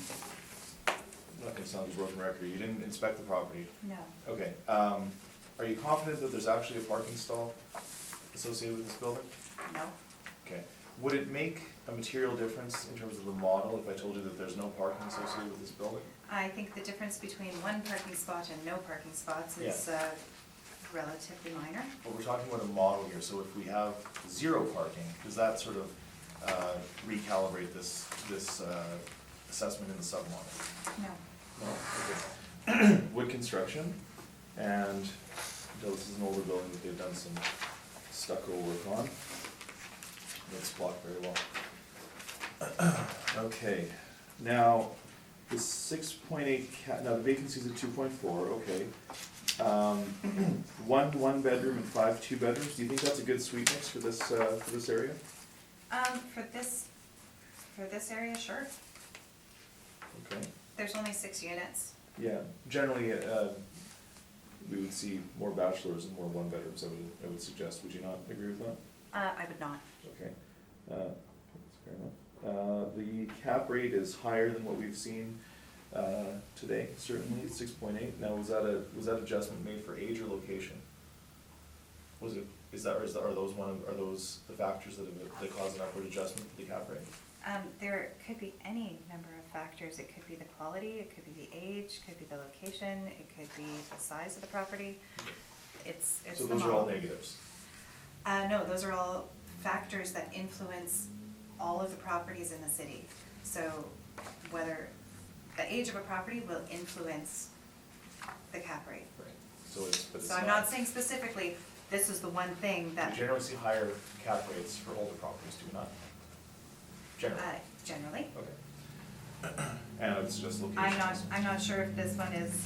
Speaker 3: I'm not gonna sound like a broken record, you didn't inspect the property?
Speaker 4: No.
Speaker 3: Okay, are you confident that there's actually a parking stall associated with this building?
Speaker 4: No.
Speaker 3: Okay, would it make a material difference in terms of the model if I told you that there's no parking associated with this building?
Speaker 4: I think the difference between 1 parking spot and no parking spots is relatively minor.
Speaker 3: But we're talking about a model here, so if we have 0 parking, does that sort of recalibrate this assessment in the submodel?
Speaker 4: No.
Speaker 3: No? Okay. Wood construction, and this is an older building that they've done some stucco work on. It's blocked very well. Okay, now, the 6.8 now the vacancy's at 2.4, okay. 1 bedroom and 5 two bedrooms, do you think that's a good suite mix for this area?
Speaker 4: For this area, sure.
Speaker 3: Okay,
Speaker 4: There's only 6 units.
Speaker 3: yeah, generally, we would see more bachelors and more 1 bedrooms, I would suggest, would you not agree with that?
Speaker 4: I would not.
Speaker 3: Okay, that's fair enough. The cap rate is higher than what we've seen today, certainly, 6.8. Now, was that adjustment made for age or location? Was it, are those the factors that cause an upward adjustment to the cap rate?
Speaker 4: There could be any number of factors. It could be the quality, it could be the age, it could be the location, it could be the size of the property. It's
Speaker 3: So
Speaker 4: the
Speaker 3: those are all
Speaker 4: model.
Speaker 3: negatives?
Speaker 4: No, those are all factors that influence all of the properties in the city. So whether the age of a property will influence the cap rate.
Speaker 3: Right, so it's
Speaker 4: So I'm not saying specifically, this is the one thing
Speaker 3: We
Speaker 4: that,
Speaker 3: generally see higher cap rates for older properties, do we not? Generally,
Speaker 4: generally.
Speaker 3: okay. And it's just location.
Speaker 4: I'm not sure if this one is,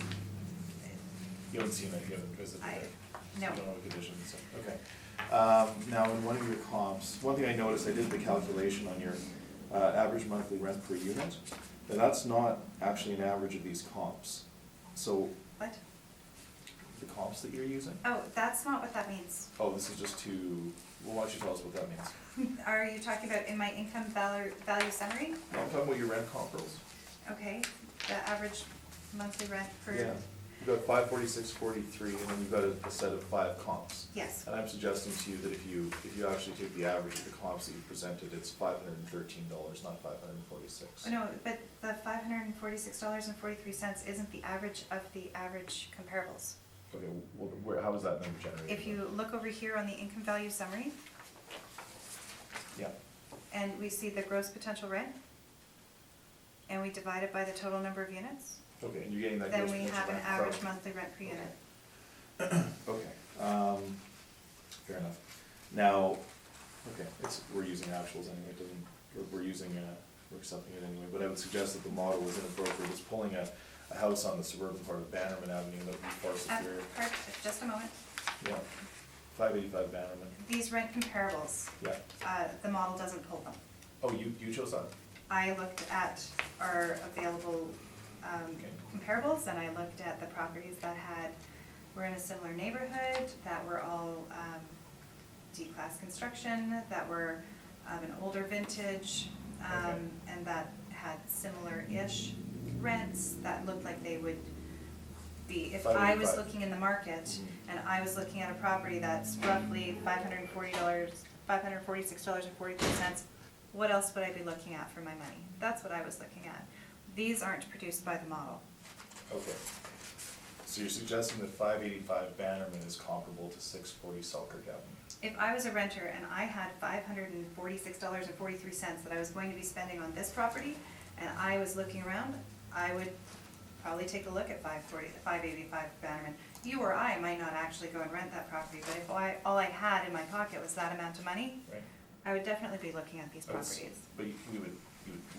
Speaker 3: You haven't seen it, you haven't visited
Speaker 4: I,
Speaker 3: it?
Speaker 4: no.
Speaker 3: You don't know the conditions, okay. Now, in one of your comps, one thing I noticed, I did the calculation on your average monthly rent per unit, and that's not actually an average of these comps. So,
Speaker 4: What?
Speaker 3: the comps that you're using?
Speaker 4: Oh, that's not what that means.
Speaker 3: Oh, this is just to, well, why don't you tell us what that means?
Speaker 4: Are you talking about in my income value summary?
Speaker 3: No, I'm talking about your rent comparables.
Speaker 4: Okay, the average monthly rent for,
Speaker 3: Yeah, you've got 546.43, and then you've got a set of 5 comps.
Speaker 4: yes.
Speaker 3: And I'm suggesting to you that if you actually take the average of the comps that you presented, it's $513, not $546.
Speaker 4: No, but the $546.43 isn't the average of the average comparables.
Speaker 3: Okay, well, how is that number generated?
Speaker 4: If you look over here on the income value summary,
Speaker 3: Yeah,
Speaker 4: and we see the gross potential rent, and we divide it by the total number of units,
Speaker 3: okay, and you're getting that
Speaker 4: then
Speaker 3: gross
Speaker 4: we
Speaker 3: potential
Speaker 4: have an
Speaker 3: rent
Speaker 4: average
Speaker 3: from-
Speaker 4: monthly rent per unit.
Speaker 3: Okay, fair enough. Now, okay, we're using actuals anyway, it doesn't, we're accepting it anyway, but I would suggest that the model was inappropriate, it's pulling a house on the suburban part of Bannerman Avenue that would be far superior.
Speaker 4: Just a moment.
Speaker 3: Yeah, 585 Bannerman,
Speaker 4: These rent comparables,
Speaker 3: yeah.
Speaker 4: the model doesn't pull them.
Speaker 3: Oh, you chose that?
Speaker 4: I looked at our available
Speaker 3: Okay.
Speaker 4: comparables, and I looked at the properties that were in a similar neighborhood, that were all D-class construction, that were of an older vintage,
Speaker 3: Okay.
Speaker 4: and that had similar-ish rents, that looked like they would be, if I was
Speaker 3: 585.
Speaker 4: looking in the market,
Speaker 3: Mhm.
Speaker 4: and I was looking at a property that's roughly $546.43, what else would I be looking at for my money? That's what I was looking at. These aren't produced by the model.
Speaker 3: Okay. So you're suggesting that 585 Bannerman is comparable to 640 Selkirk Avenue?
Speaker 4: If I was a renter and I had $546.43 that I was going to be spending on this property, and I was looking around, I would probably take a look at 585 Bannerman. You or I might not actually go and rent that property, but if all I had in my pocket was that amount of money,
Speaker 3: Right.
Speaker 4: I would definitely be looking at these
Speaker 3: That's-
Speaker 4: properties.
Speaker 3: But you would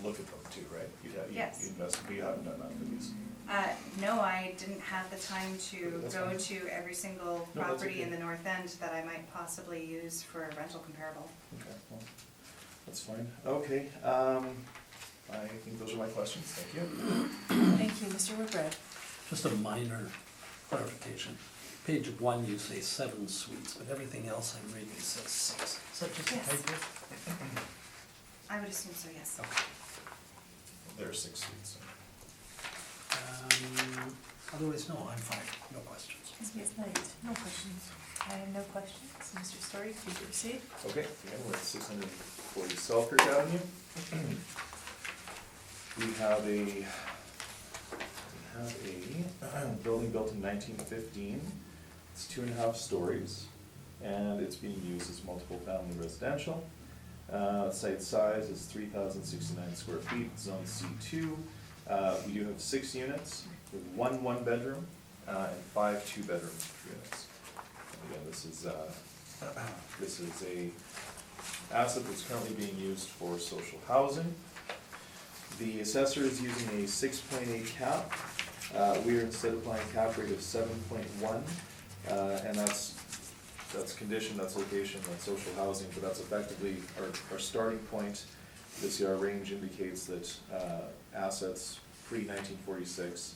Speaker 3: look at them too, right?
Speaker 4: Yes.
Speaker 3: You'd invest, but you haven't done that for these.
Speaker 4: No, I didn't have the time to
Speaker 3: That's
Speaker 4: go
Speaker 3: fine.
Speaker 4: to every single
Speaker 3: No, that's
Speaker 4: property in
Speaker 3: okay.
Speaker 4: the north end that I might possibly use for a rental comparable.
Speaker 3: Okay, well, that's fine. Okay, I think those are my questions. Thank you.
Speaker 1: Thank you, Mr. Whitbread.
Speaker 5: Just a minor clarification. Page 1, you say 7 suites, but everything else I'm reading says 6. Is that just a
Speaker 4: Yes.
Speaker 5: typo?
Speaker 4: I would assume so, yes.
Speaker 5: Okay.
Speaker 3: There are 6 suites.
Speaker 5: Otherwise, no, I'm fine, no questions.
Speaker 1: It's late. No questions. I have no questions. Mr. Story, please proceed.
Speaker 3: Okay, again, we're at 640 Selkirk Avenue. We have a building built in 1915. It's 2.5 stories, and it's being used as multiple family residential. Site size is 3,069 square feet, zone C2. We do have 6 units, with 1 one-bedroom, and 5 two-bedroom units. And again, this is a asset that's currently being used for social housing. The assessor is using a 6.8 cap. We are instead applying a cap rate of 7.1, and that's condition, that's location, that's social housing, but that's effectively our starting point. This year, our range indicates that assets pre-1946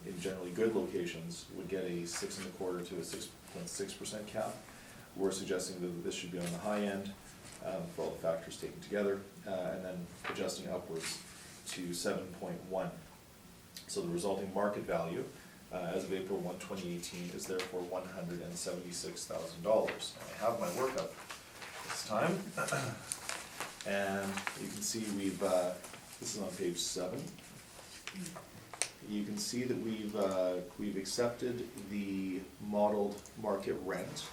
Speaker 3: in generally good locations would get a 6.25 to a 6.6% cap. We're suggesting that this should be on the high end for all the factors taken together, and then adjusting upwards to 7.1. So the resulting market value as of April 1, 2018 is therefore $176,000. I have my workup this time, and you can see this is on page 7. You can see that we've accepted the modeled market rent,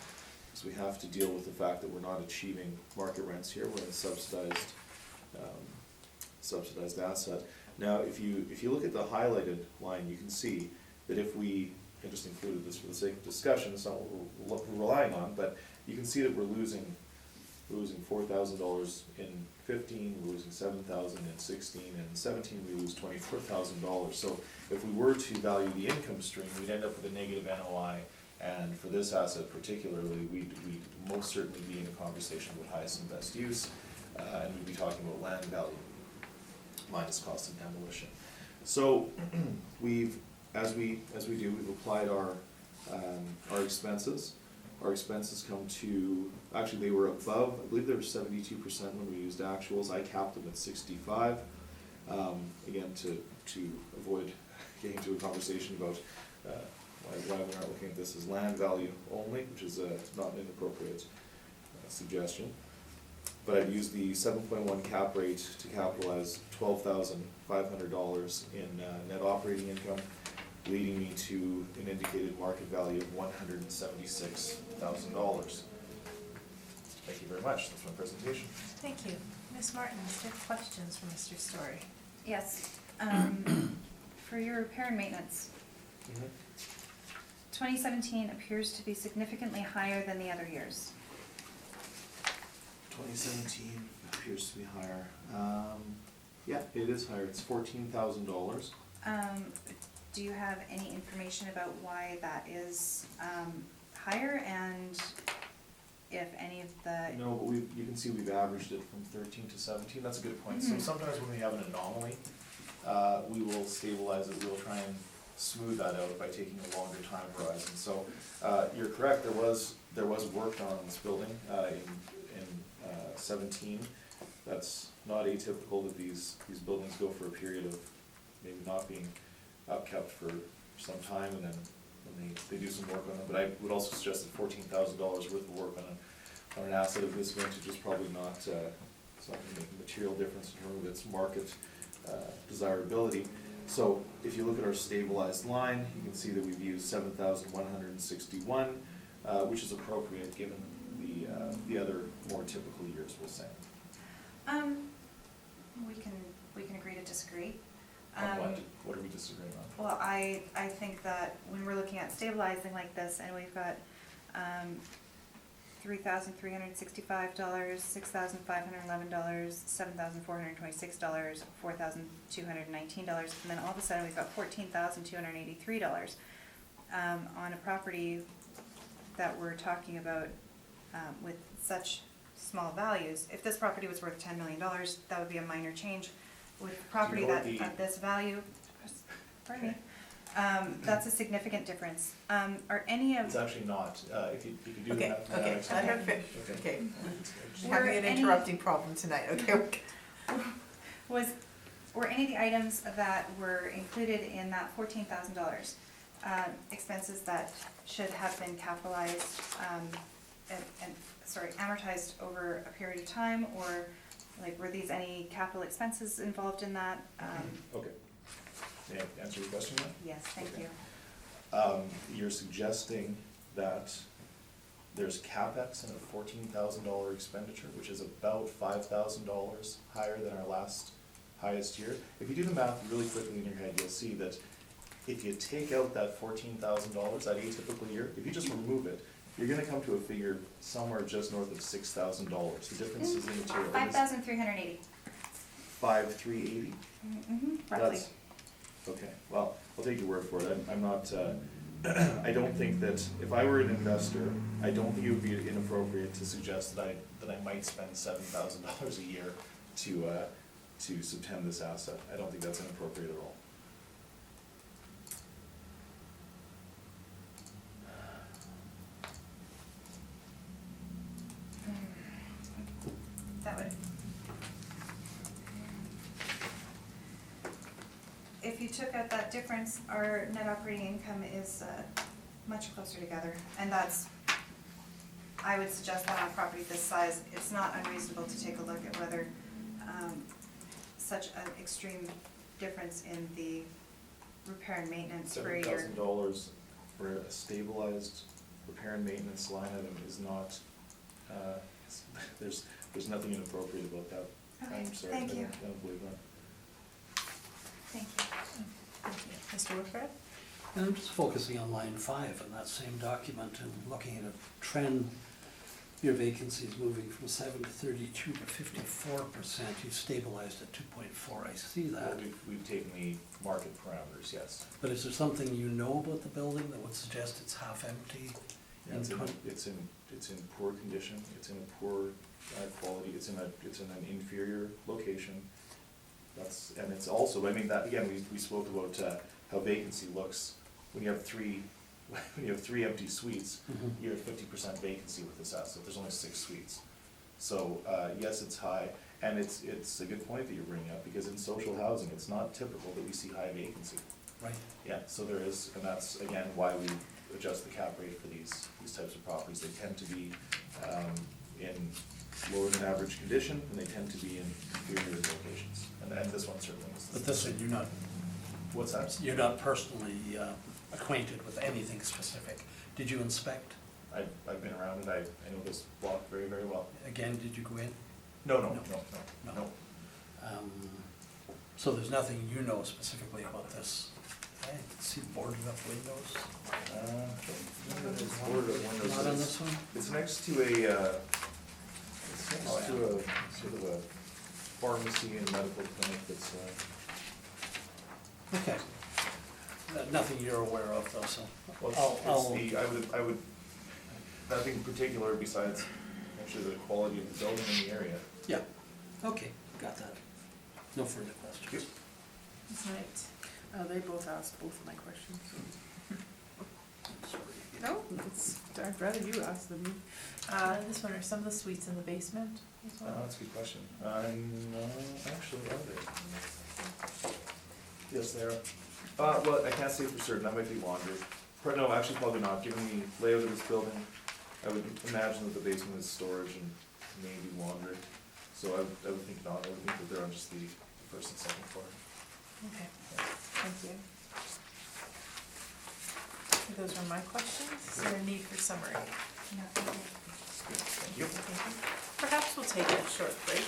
Speaker 3: so we have to deal with the fact that we're not achieving market rents here. We're in a subsidized asset. Now, if you look at the highlighted line, you can see that if we, I just included this for the sake of discussion, it's not what we're relying on, but you can see that we're losing $4,000 in 15, we're losing 7,000 in 16, and in 17 we lose $24,000. So if we were to value the income stream, we'd end up with a negative NOI, and for this asset particularly, we'd most certainly be in a conversation about highest and best use, and we'd be talking about land value minus cost of demolition. So as we do, we've applied our expenses. Our expenses come to, actually they were above, I believe they were 72% when we used actuals. I capped them at 65. Again, to avoid getting into a conversation about why we're not looking at this as land value only, which is not an inappropriate suggestion. But I've used the 7.1 cap rate to capitalize $12,500 in net operating income, leading me to an indicated market value of $176,000. Thank you very much. That's my presentation.
Speaker 1: Thank you. Ms. Martins, do you have questions for Mr. Story?
Speaker 4: Yes. For your repair and maintenance, 2017 appears to be significantly higher than the other years.
Speaker 3: 2017 appears to be higher. Yeah, it is higher. It's $14,000.
Speaker 4: Do you have any information about why that is higher, and if any of the...
Speaker 3: No, but you can see we've averaged it from 13 to 17. That's a good point. So sometimes when we have an anomaly, we will stabilize it. We'll try and smooth that out by taking a longer time horizon. So you're correct. There was work done on this building in 17. That's not atypical that these buildings go for a period of maybe not being upkept for some time, and then when they do some work on them. But I would also suggest that $14,000 worth of work on an asset of this vintage is probably not it's not going to make a material difference in terms of its market desirability. So if you look at our stabilized line, you can see that we've used 7,161, which is appropriate given the other more typical years, we'll say.
Speaker 4: We can agree to disagree.
Speaker 3: On what are we disagreeing on?
Speaker 4: Well, I think that when we're looking at stabilizing like this, and we've got $3,365, $6,511, $7,426, $4,219, and then all of a sudden we've got $14,283 on a property that we're talking about with such small values. If this property was worth $10 million, that would be a minor change. With property that at this value, pardon me, that's a significant difference. Are any of...
Speaker 3: It's actually not. If you do
Speaker 1: Okay,
Speaker 3: that.
Speaker 1: okay, let her finish. Okay.
Speaker 4: Were
Speaker 1: Having an
Speaker 4: any-
Speaker 1: interrupting problem tonight, okay?
Speaker 4: Were any of the items that were included in that $14,000 expenses that should have been capitalized amortized over a period of time, or like were these any capital expenses involved in that?
Speaker 3: Okay. May I answer your question now?
Speaker 4: Yes, thank
Speaker 3: Okay.
Speaker 4: you.
Speaker 3: You're suggesting that there's CapEx in a $14,000 expenditure, which is about $5,000 higher than our last highest year. If you do the math really quickly in your head, you'll see that if you take out that $14,000, that atypical year, if you just remove it, you're gonna come to a figure somewhere just north of $6,000. The difference is immaterial.
Speaker 4: 5,380.
Speaker 3: 5,380?
Speaker 4: Roughly.
Speaker 3: That's, okay, well, I'll take your word for it. I'm not, I don't think that, if I were an investor, I don't think it would be inappropriate to suggest that I might spend $7,000 a year to subtend this asset. I don't think that's inappropriate at all.
Speaker 4: That would. If you took out that difference, our net operating income is much closer together, and that's, I would suggest that on a property this size, it's not unreasonable to take a look at whether such an extreme difference in the repair and maintenance for a year.
Speaker 3: $7,000 for a stabilized repair and maintenance line item is not, there's nothing inappropriate about that.
Speaker 4: Okay,
Speaker 3: I'm sorry,
Speaker 4: thank you.
Speaker 3: I don't believe that.
Speaker 4: Thank you.
Speaker 1: Thank you. Mr. Whitford?
Speaker 5: And I'm just focusing on line 5 in that same document and looking at a trend. Your vacancy is moving from 7 to 32 to 54%. You've stabilized at 2.4. I see
Speaker 3: Well,
Speaker 5: that.
Speaker 3: we've taken the market parameters, yes.
Speaker 5: But is there something you know about the building that would suggest it's half empty?
Speaker 3: Yeah,
Speaker 5: in
Speaker 3: It's in,
Speaker 5: 20
Speaker 3: it's in poor condition, it's in a poor quality, it's in an inferior location. And it's also, I mean, that, again, we spoke about how vacancy looks. When you have three empty suites,
Speaker 5: Mhm.
Speaker 3: you're at 50% vacancy with this asset, there's only 6 suites. So, yes, it's high, and it's a good point that you're bringing up, because in social housing, it's not typical that we see high vacancy.
Speaker 5: Right.
Speaker 3: Yeah, so there is, and that's, again, why we adjust the cap rate for these types of properties. They tend to be in lower than average condition, and they tend to be in inferior locations, and this one certainly is.
Speaker 5: But this one,
Speaker 3: What's that?
Speaker 5: you're not personally acquainted with anything specific. Did you inspect?
Speaker 3: I've been around it, I know this block very, very well.
Speaker 5: Again, did you go in?
Speaker 3: No.
Speaker 5: No. So there's nothing you know specifically about this? I see boarded up windows.
Speaker 3: It's boarded up windows.
Speaker 5: Not on this one?
Speaker 3: It's next to a sort of a pharmacy and medical clinic that's,
Speaker 5: Okay. Nothing you're aware of though, so
Speaker 3: well,
Speaker 5: I'll,
Speaker 3: it's I would, nothing in particular besides actually the quality of the building in the area.
Speaker 5: yeah, okay, got that. No further questions.
Speaker 1: Right.
Speaker 6: They both asked both of my questions.
Speaker 5: Sorry.
Speaker 6: No, I'd rather you ask them.
Speaker 1: This one, are some of the suites in the basement as well?
Speaker 3: That's a good question. No, actually, are they? Yes, they are. Well, I can't say for certain, that might be laundry. No, actually, probably not, given the layout of this building, I would imagine that the basement is storage and maybe laundry. So I would think not, I would think that they're on just the first and second floor.
Speaker 1: Okay, thank you. Those are my questions. Is there a need for summary?
Speaker 2: No, thank you.
Speaker 3: Thank you.
Speaker 1: Thank you. Perhaps we'll take a short break.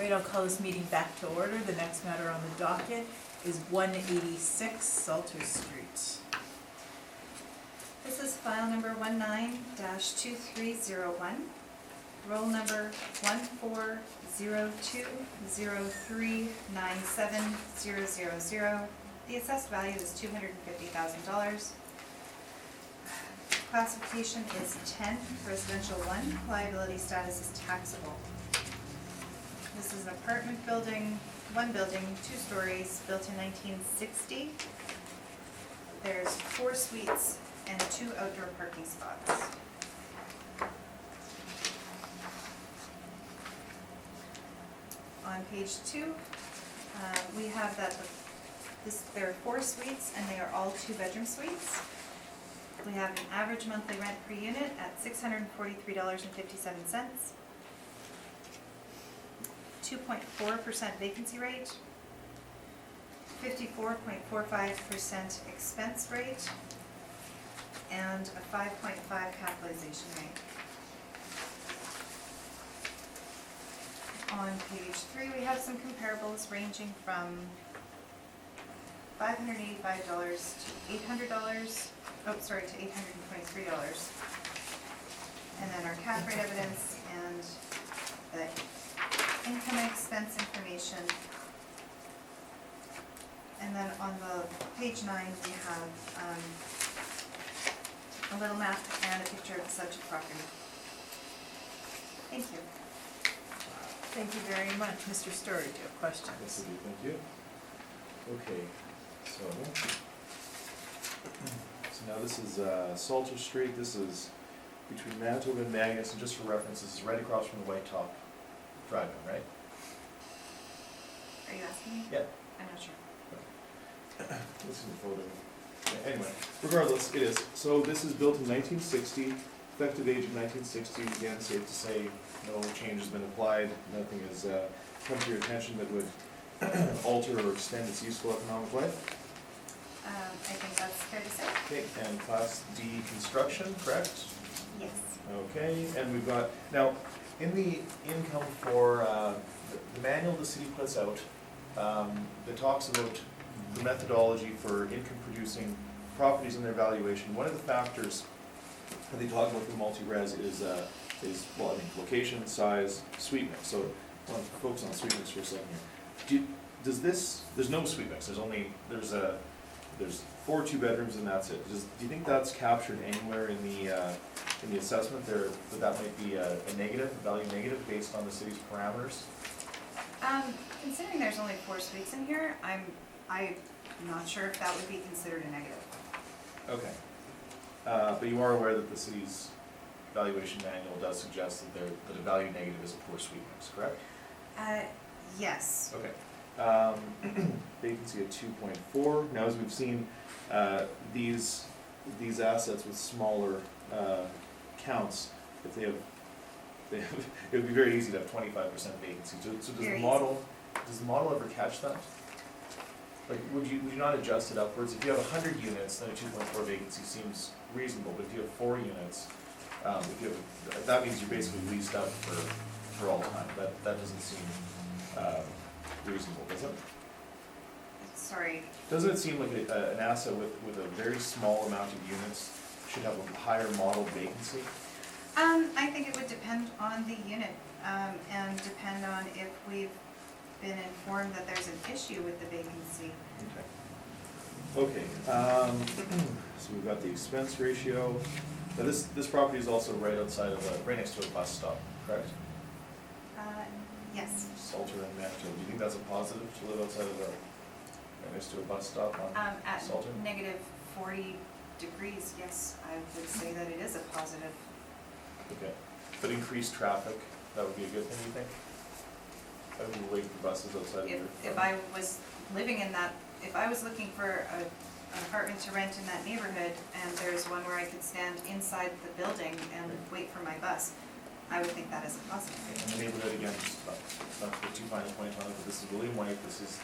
Speaker 1: All right, I'll call this meeting back to order. The next matter on the docket is 186 Salter Street.
Speaker 4: This is file number 19-2301, roll number 14020397000. The assessed value is $250,000. Classification is 10, residential 1, liability status is taxable. This is an apartment building, one building, 2 stories, built in 1960. There's 4 suites and 2 outdoor parking spots. On page 2, we have that there are 4 suites and they are all 2-bedroom suites. We have an average monthly rent per unit at $643.57. 2.4% vacancy rate, 54.45% expense rate, and a 5.5 capitalization rate. On page 3, we have some comparables ranging from $585 to $800, to $823. And then our cap rate evidence and the income and expense information. And then on the page 9, we have a little map and a picture of the subject property. Thank you.
Speaker 1: Thank you very much. Mr. Story, do you have questions?
Speaker 3: Yes, I do, thank you. Okay, so now this is Salter Street. This is between Manitoba and Magnus, and just for reference, this is right across from the White Top Drive-In, right?
Speaker 4: Are you asking me?
Speaker 3: Yeah.
Speaker 4: I'm not sure.
Speaker 3: This is the photo. Yeah, anyway, regardless, it is. So this is built in 1960, effective age of 1960. Again, safe to say, no change has been applied. Nothing has come to your attention that would alter or extend its useful economic life.
Speaker 4: I think that's fair to say.
Speaker 3: Okay, and Class D construction, correct?
Speaker 4: Yes.
Speaker 3: Okay, and we've got, now, in the income for the manual the city puts out, that talks about the methodology for income producing properties and their valuation. One of the factors that they talk about for multi-res is well, I mean, location, size, suite mix. So I want to focus on suite mix for a second here. Does this, there's no suite mix, there's 4 2-bedrooms and that's it. Do you think that's captured anywhere in the assessment there, that might be a negative, a value negative based on the city's parameters?
Speaker 4: Considering there's only 4 suites in here, I'm not sure if that would be considered a negative.
Speaker 3: Okay. But you are aware that the city's valuation manual does suggest that a value negative is a poor suite mix, correct?
Speaker 4: Yes.
Speaker 3: Okay. Vacancy at 2.4. Now, as we've seen, these assets with smaller counts, if they have, it would be very easy to have 25% vacancy. So does
Speaker 4: Very
Speaker 3: the model ever catch that? Like, would you not adjust it upwards? If you have 100 units, then a 2.4 vacancy seems reasonable. But if you have 4 units, that means you're basically leased out for all time. That doesn't seem reasonable, does it?
Speaker 4: Sorry.
Speaker 3: Doesn't it seem like an asset with a very small amount of units should have a higher model vacancy?
Speaker 4: I think it would depend on the unit, and depend on if we've been informed that there's an issue with the vacancy.
Speaker 3: Okay. So we've got the expense ratio. Now this property is also right outside of right next to a bus stop, correct?
Speaker 4: Yes.
Speaker 3: Salter and Manitoba. Do you think that's a positive to live outside of right next to a bus stop on
Speaker 4: At
Speaker 3: Salter?
Speaker 4: negative 40 degrees, yes, I would say that it is a positive.
Speaker 3: Okay. But increased traffic, that would be a good thing, you think? Having to wait for buses outside of your...
Speaker 4: If I was living in that, if I was looking for an apartment to rent in that neighborhood, and there's one where I could stand inside the building and wait for my bus, I would think that is a positive.
Speaker 3: And the neighborhood, again, just not to put too fine a point on it, but this is William White, this is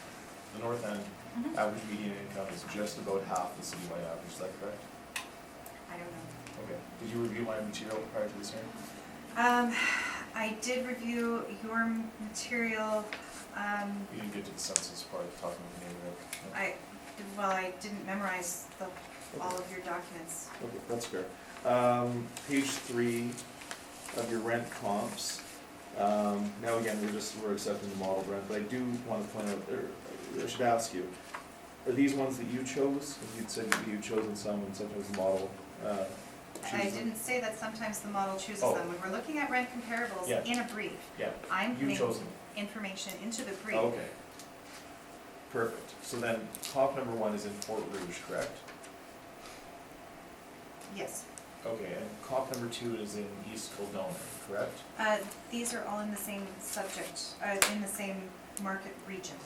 Speaker 3: the north end.
Speaker 4: Mhm.
Speaker 3: Average median income is just about half the citywide average, is that correct?
Speaker 4: I don't know.
Speaker 3: Okay. Did you review my material prior to this hearing?
Speaker 4: I I did review your material,
Speaker 3: You didn't get to the census part, talking with the neighborhood. No?
Speaker 4: I didn't memorize all of your documents.
Speaker 3: Okay, that's fair. Page 3 of your rent comps. Now again, we're accepting the model rent, but I do want to point out, or I should ask you, are these ones that you chose? You'd said that you'd chosen some and sometimes the model
Speaker 4: I
Speaker 3: chooses them.
Speaker 4: didn't say that sometimes the model chooses
Speaker 3: Oh.
Speaker 4: them. When we're looking at rent comparables
Speaker 3: Yeah.
Speaker 4: in a brief,
Speaker 3: Yeah,
Speaker 4: I'm
Speaker 3: you
Speaker 4: putting
Speaker 3: chose them.
Speaker 4: information into the brief.
Speaker 3: Oh, okay. Perfect. So then comp number 1 is in Fort Rouge, correct?
Speaker 4: Yes.
Speaker 3: Okay, and comp number 2 is in East Kildona, correct?
Speaker 4: These are all in the same subject, in the same market region.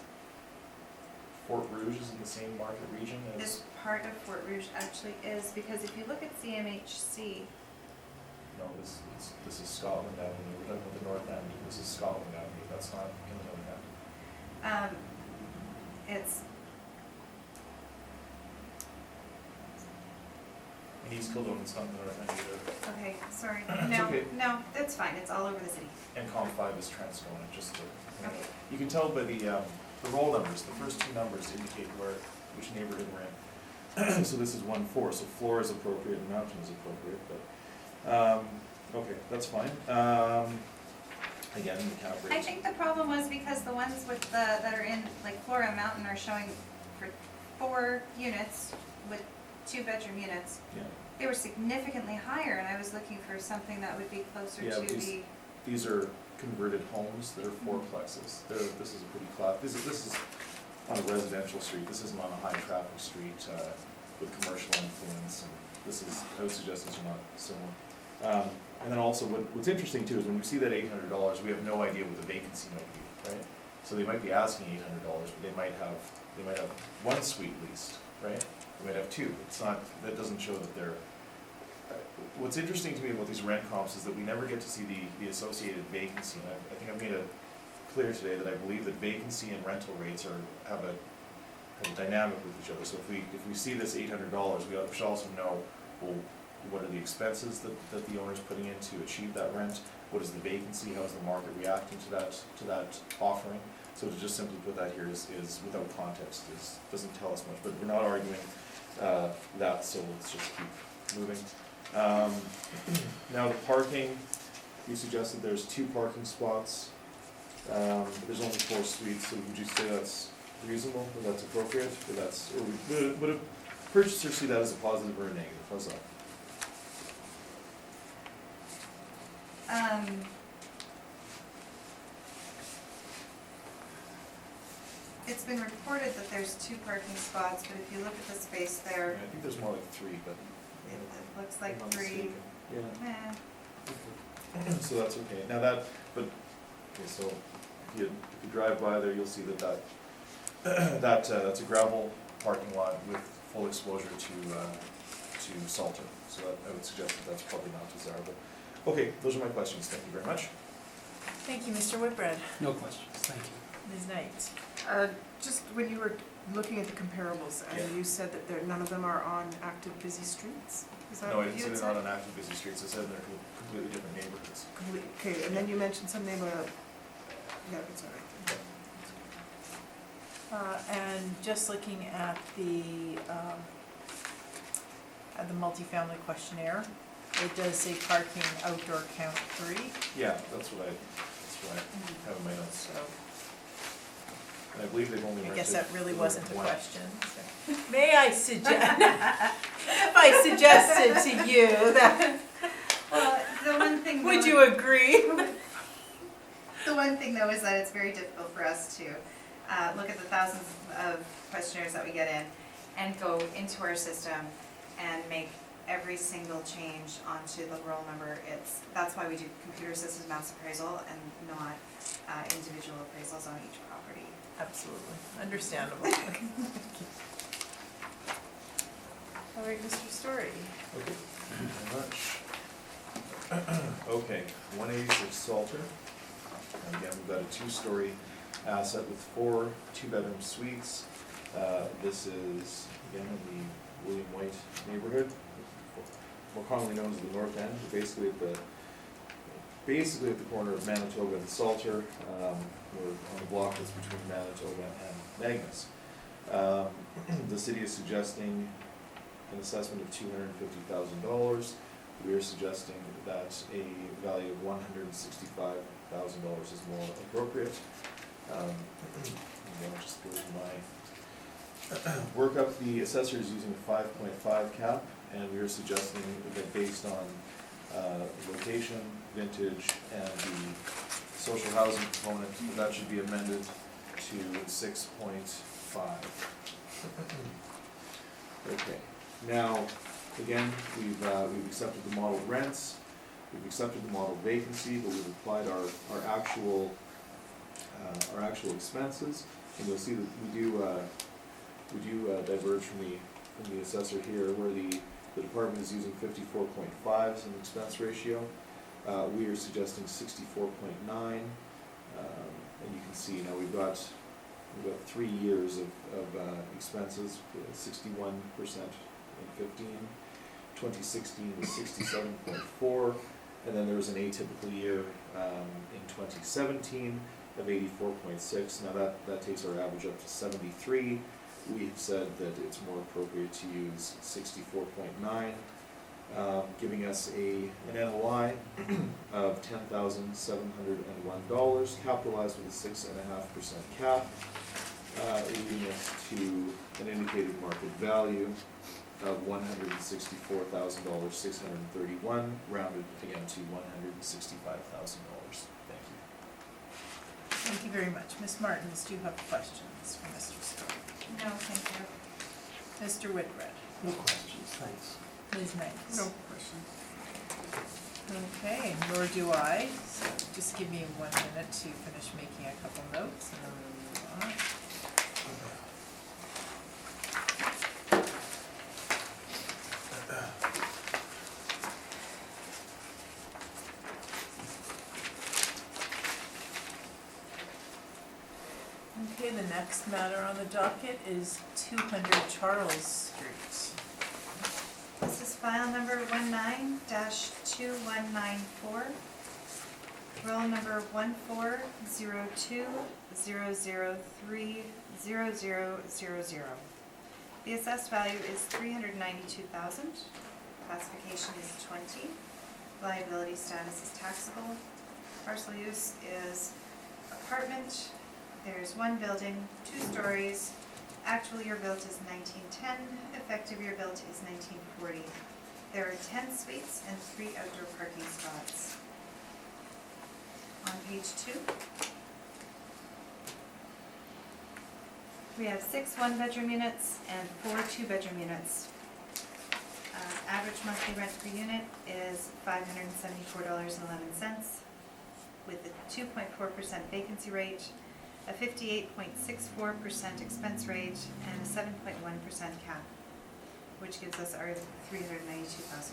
Speaker 3: Fort Rouge is in the same market region as?
Speaker 4: This part of Fort Rouge actually is, because if you look at CMHC,
Speaker 3: No, this is Scotland Avenue. We're talking about the North End. This is Scotland Avenue. That's not in the North End.
Speaker 4: it's,
Speaker 3: In East Kildona, it's not in the North End either.
Speaker 4: okay, sorry,
Speaker 3: It's
Speaker 4: no,
Speaker 3: okay.
Speaker 4: no, that's fine, it's all over the city.
Speaker 3: And comp 5 is Transcona, just to,
Speaker 4: Okay.
Speaker 3: you can tell by the roll numbers, the first 2 numbers indicate which neighborhood we're in. So this is 1-4, so floor is appropriate and mountain is appropriate, but, okay, that's fine. Again, the cap
Speaker 4: I
Speaker 3: rates.
Speaker 4: think the problem was because the ones with that are in, like Flora Mountain are showing for 4 units with 2-bedroom units.
Speaker 3: Yeah,
Speaker 4: They were significantly higher, and I was looking for something that would be closer
Speaker 3: Yeah,
Speaker 4: to the,
Speaker 3: these are converted homes that are fourplexes. This is a pretty this is on a residential street. This isn't on a high traffic street with commercial influence. And this is, I would suggest these are not similar. And then also, what's interesting too is when we see that $800, we have no idea what the vacancy might be, right? So they might be asking $800, but they might have 1 suite leased, right? They might have 2. It's not, that doesn't show that they're. What's interesting to me about these rent comps is that we never get to see the associated vacancy. And I think I've made it clear today that I believe that vacancy and rental rates have a dynamic with each other. So if we see this $800, we should also know, well, what are the expenses that the owner's putting in to achieve that rent? What is the vacancy? How is the market reacting to that offering? So to just simply put that here is without context, doesn't tell us much. But we're not arguing that, so let's just keep moving. Now the parking, you suggested there's 2 parking spots. There's only 4 suites, so would you say that's reasonable, or that's appropriate, or would a purchaser see that as a positive or a negative? How's that?
Speaker 4: It's been reported that there's 2 parking spots, but if you look at the space
Speaker 3: I
Speaker 4: there,
Speaker 3: think there's more like 3, but.
Speaker 4: it looks like
Speaker 3: if I'm
Speaker 4: 3.
Speaker 3: mistaken. Yeah.
Speaker 4: Eh.
Speaker 3: So that's okay. Now okay, so if you drive by there, you'll see that's a gravel parking lot with full exposure to Salter. So I would suggest that that's probably not desirable. Okay, those are my questions. Thank you very much.
Speaker 1: Thank you, Mr. Whitbread.
Speaker 5: No questions, thank you.
Speaker 1: Ms. Knight.
Speaker 6: Just when you were looking at the comparables,
Speaker 3: Yeah.
Speaker 6: and you said that none of them are on active busy streets? Is that
Speaker 3: No, I
Speaker 6: what
Speaker 3: didn't
Speaker 6: you
Speaker 3: say
Speaker 6: had
Speaker 3: they're not
Speaker 6: said?
Speaker 3: on active busy streets. I said they're completely different neighborhoods.
Speaker 6: Okay, and then you mentioned something about, yeah, it's all right.
Speaker 1: And just looking at the multifamily questionnaire, it does say parking outdoor count 3,
Speaker 3: Yeah, that's what I have in my notes.
Speaker 1: so
Speaker 3: And I believe they've only
Speaker 1: I
Speaker 3: rented.
Speaker 1: guess that really wasn't a
Speaker 3: one.
Speaker 1: question. So. May I suggest, if I suggested to you that,
Speaker 4: Well, the one thing.
Speaker 1: would
Speaker 4: though-
Speaker 1: you agree?
Speaker 4: The one thing though is that it's very difficult for us to look at the thousands of questionnaires that we get in and go into our system and make every single change onto the roll number. That's why we do computer assisted mass appraisal and not individual appraisals on each property.
Speaker 1: Absolutely, understandable. All right, Mr. Story.
Speaker 3: Okay, thank you very much. Okay, 186 Salter. And again, we've got a 2-story asset with 4 2-bedroom suites. This is, again, in the William White neighborhood, more commonly known as the North End, basically at the basically at the corner of Manitoba and Salter. We're on the block that's between Manitoba and Magnus. The city is suggesting an assessment of $250,000. We are suggesting that a value of $165,000 is more appropriate. I'm gonna just go to my workup. The assessor is using a 5.5 cap, and we are suggesting that based on location, vintage, and the social housing component, that should be amended to 6.5. Okay, now, again, we've accepted the model rents, we've accepted the model vacancy, but we've applied our actual expenses, and you'll see that we do diverge from the assessor here, where the department is using 54.5 as an expense ratio. We are suggesting 64.9, and you can see now we've got 3 years of expenses, 61% in 15, 2016 was 67.4, and then there was an atypical year in 2017 of 84.6. Now that takes our average up to 73. We have said that it's more appropriate to use 64.9, giving us an NOI of $10,701, capitalized with a 6.5% cap, leading us to an indicated market value of $164,631, rounded again to $165,000. Thank you.
Speaker 1: Thank you very much. Ms. Martins, do you have questions for Mr. Story?
Speaker 4: No, thank you.
Speaker 1: Mr. Whitbread?
Speaker 5: No questions, thanks.
Speaker 1: Ms. Knight?
Speaker 6: No questions.
Speaker 1: Okay, nor do I, so just give me 1 minute to finish making a couple notes and then we'll move on. Okay, the next matter on the docket is 200 Charles Street.
Speaker 4: This is file number 19-2194, roll number 14020030000. The assessed value is $392,000. Classification is 20. Liability status is taxable. Parcel use is apartment. There's 1 building, 2 stories. Actual year built is 1910, effective year built is 1940. There are 10 suites and 3 outdoor parking spots. On page 2, we have 6 one-bedroom units and 4 two-bedroom units. Average monthly rent per unit is $574.11, with a 2.4% vacancy rate, a 58.64% expense rate, and a 7.1% cap, which gives us our $392,000.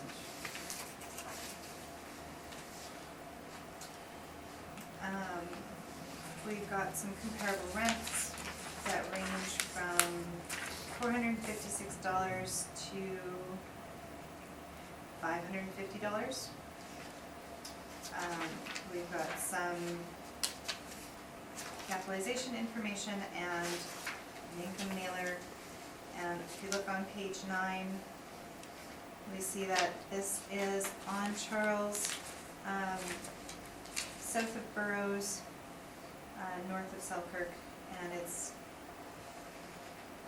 Speaker 4: We've got some comparable rents that range from $456 to $550. We've got some capitalization information and an income mailer. And if you look on page 9, we see that this is on Charles, south of Burroughs, north of Selkirk, and it's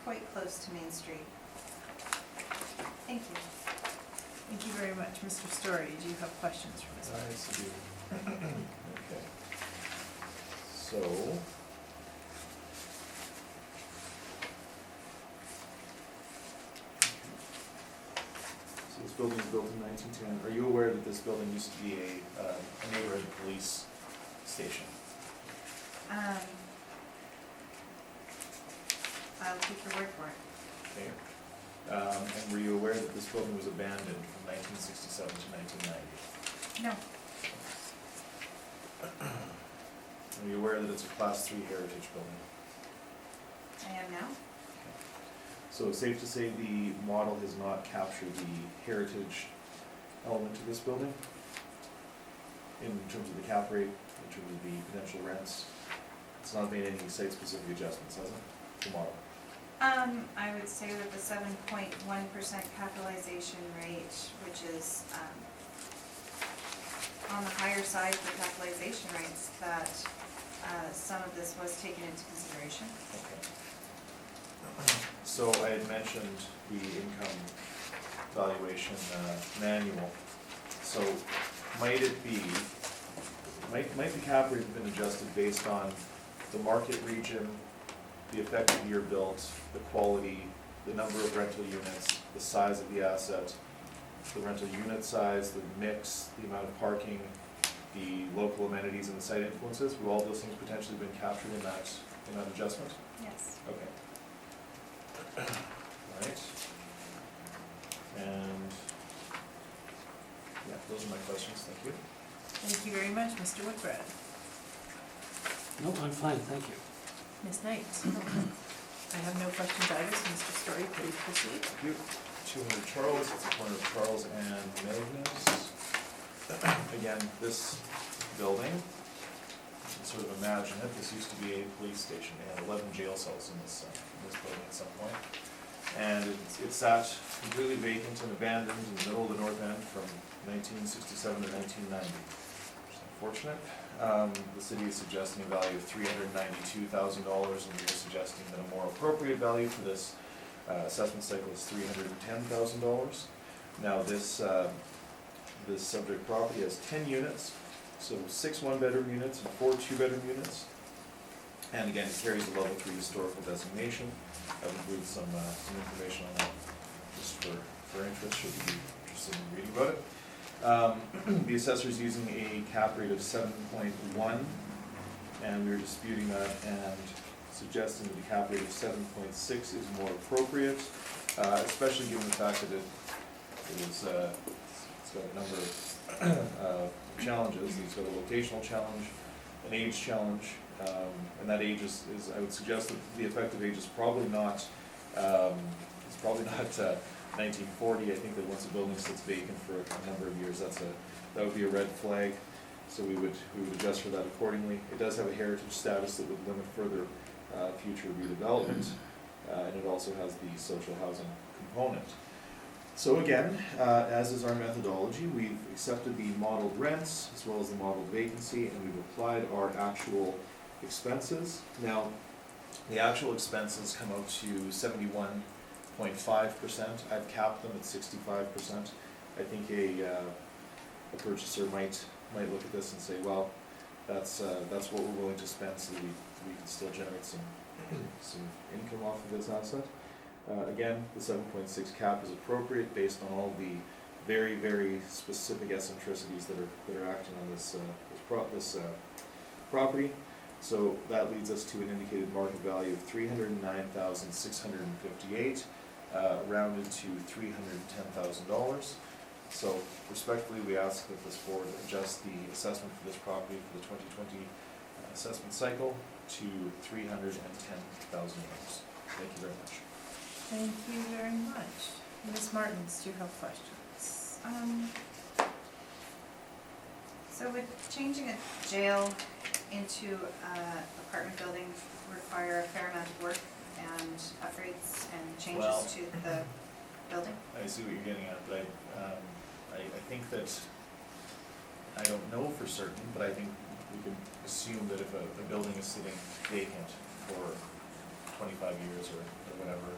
Speaker 4: quite close to Main Street. Thank you.
Speaker 1: Thank you very much. Mr. Story, do you have questions for Ms. Martins?
Speaker 3: Nice to do. Okay. So, this building was built in 1910. Are you aware that this building used to be a neighborhood police station?
Speaker 4: I'll take your word for it.
Speaker 3: Okay. And were you aware that this building was abandoned from 1967 to 1990?
Speaker 4: No.
Speaker 3: Are you aware that it's a Class 3 heritage building?
Speaker 4: I am now.
Speaker 3: So it's safe to say the model has not captured the heritage element to this building? in terms of the cap rate, in terms of the potential rents? It's not made any site-specific adjustments, has it, tomorrow?
Speaker 4: I would say that the 7.1% capitalization rate, which is, on the higher side for capitalization rates, that, some of this was taken into consideration.
Speaker 3: Okay. So I had mentioned the income valuation manual. So might the cap rate have been adjusted based on the market region, the effective year built, the quality, the number of rental units, the size of the asset, the rental unit size, the mix, the amount of parking, the local amenities and the site influences? Will all those things potentially been captured in that adjustment?
Speaker 4: Yes.
Speaker 3: Okay. Right. And, yeah, those are my questions, thank you.
Speaker 1: Thank you very much, Mr. Whitbread.
Speaker 5: No, I'm fine, thank you.
Speaker 1: Ms. Knight? I have no questions either, so Mr. Story, please proceed.
Speaker 3: Thank you. 200 Charles, it's the corner of Charles and Magnus. Again, this building, you can sort of imagine it, this used to be a police station. They had 11 jail cells in this building at some point. And it sat completely vacant and abandoned in the middle of the north end from 1967 to 1990. Which is unfortunate. The city is suggesting a value of $392,000, and we are suggesting that a more appropriate value for this assessment cycle is $310,000. Now this subject property has 10 units, so 6 one-bedroom units and 4 two-bedroom units. And again, it carries a level 3 historical designation. That includes some information on that, just for interest, should you be interested in reading about it. The assessor is using a cap rate of 7.1, and we are disputing that and suggesting that the cap rate of 7.6 is more appropriate, especially given the fact that it's got a number of challenges. It's got a locational challenge, an age challenge, and that age is I would suggest that the effective age is probably not 1940. I think that once a building sits vacant for a number of years, that would be a red flag. So we would adjust for that accordingly. It does have a heritage status that would limit further future redevelopment, and it also has the social housing component. So again, as is our methodology, we've accepted the modeled rents as well as the modeled vacancy, and we've applied our actual expenses. Now, the actual expenses come out to 71.5%. I've capped them at 65%. I think a purchaser might look at this and say, well, that's what we're willing to spend, so that we can still generate some income off of this asset. Again, the 7.6 cap is appropriate based on all the very, very specific eccentricities that are acting on this property. So that leads us to an indicated market value of $309,658, rounded to $310,000. So respectfully, we ask that this board adjust the assessment for this property for the 2020 assessment cycle to $310,000. Thank you very much.
Speaker 1: Thank you very much. Ms. Martins, do you have questions?
Speaker 4: So would changing a jail into apartment building require a fair amount of work and upgrades and changes
Speaker 3: Well,
Speaker 4: to the building?
Speaker 3: I see what you're getting at, but I think that, I don't know for certain, but I think we can assume that if a building is sitting vacant for 25 years or whatever,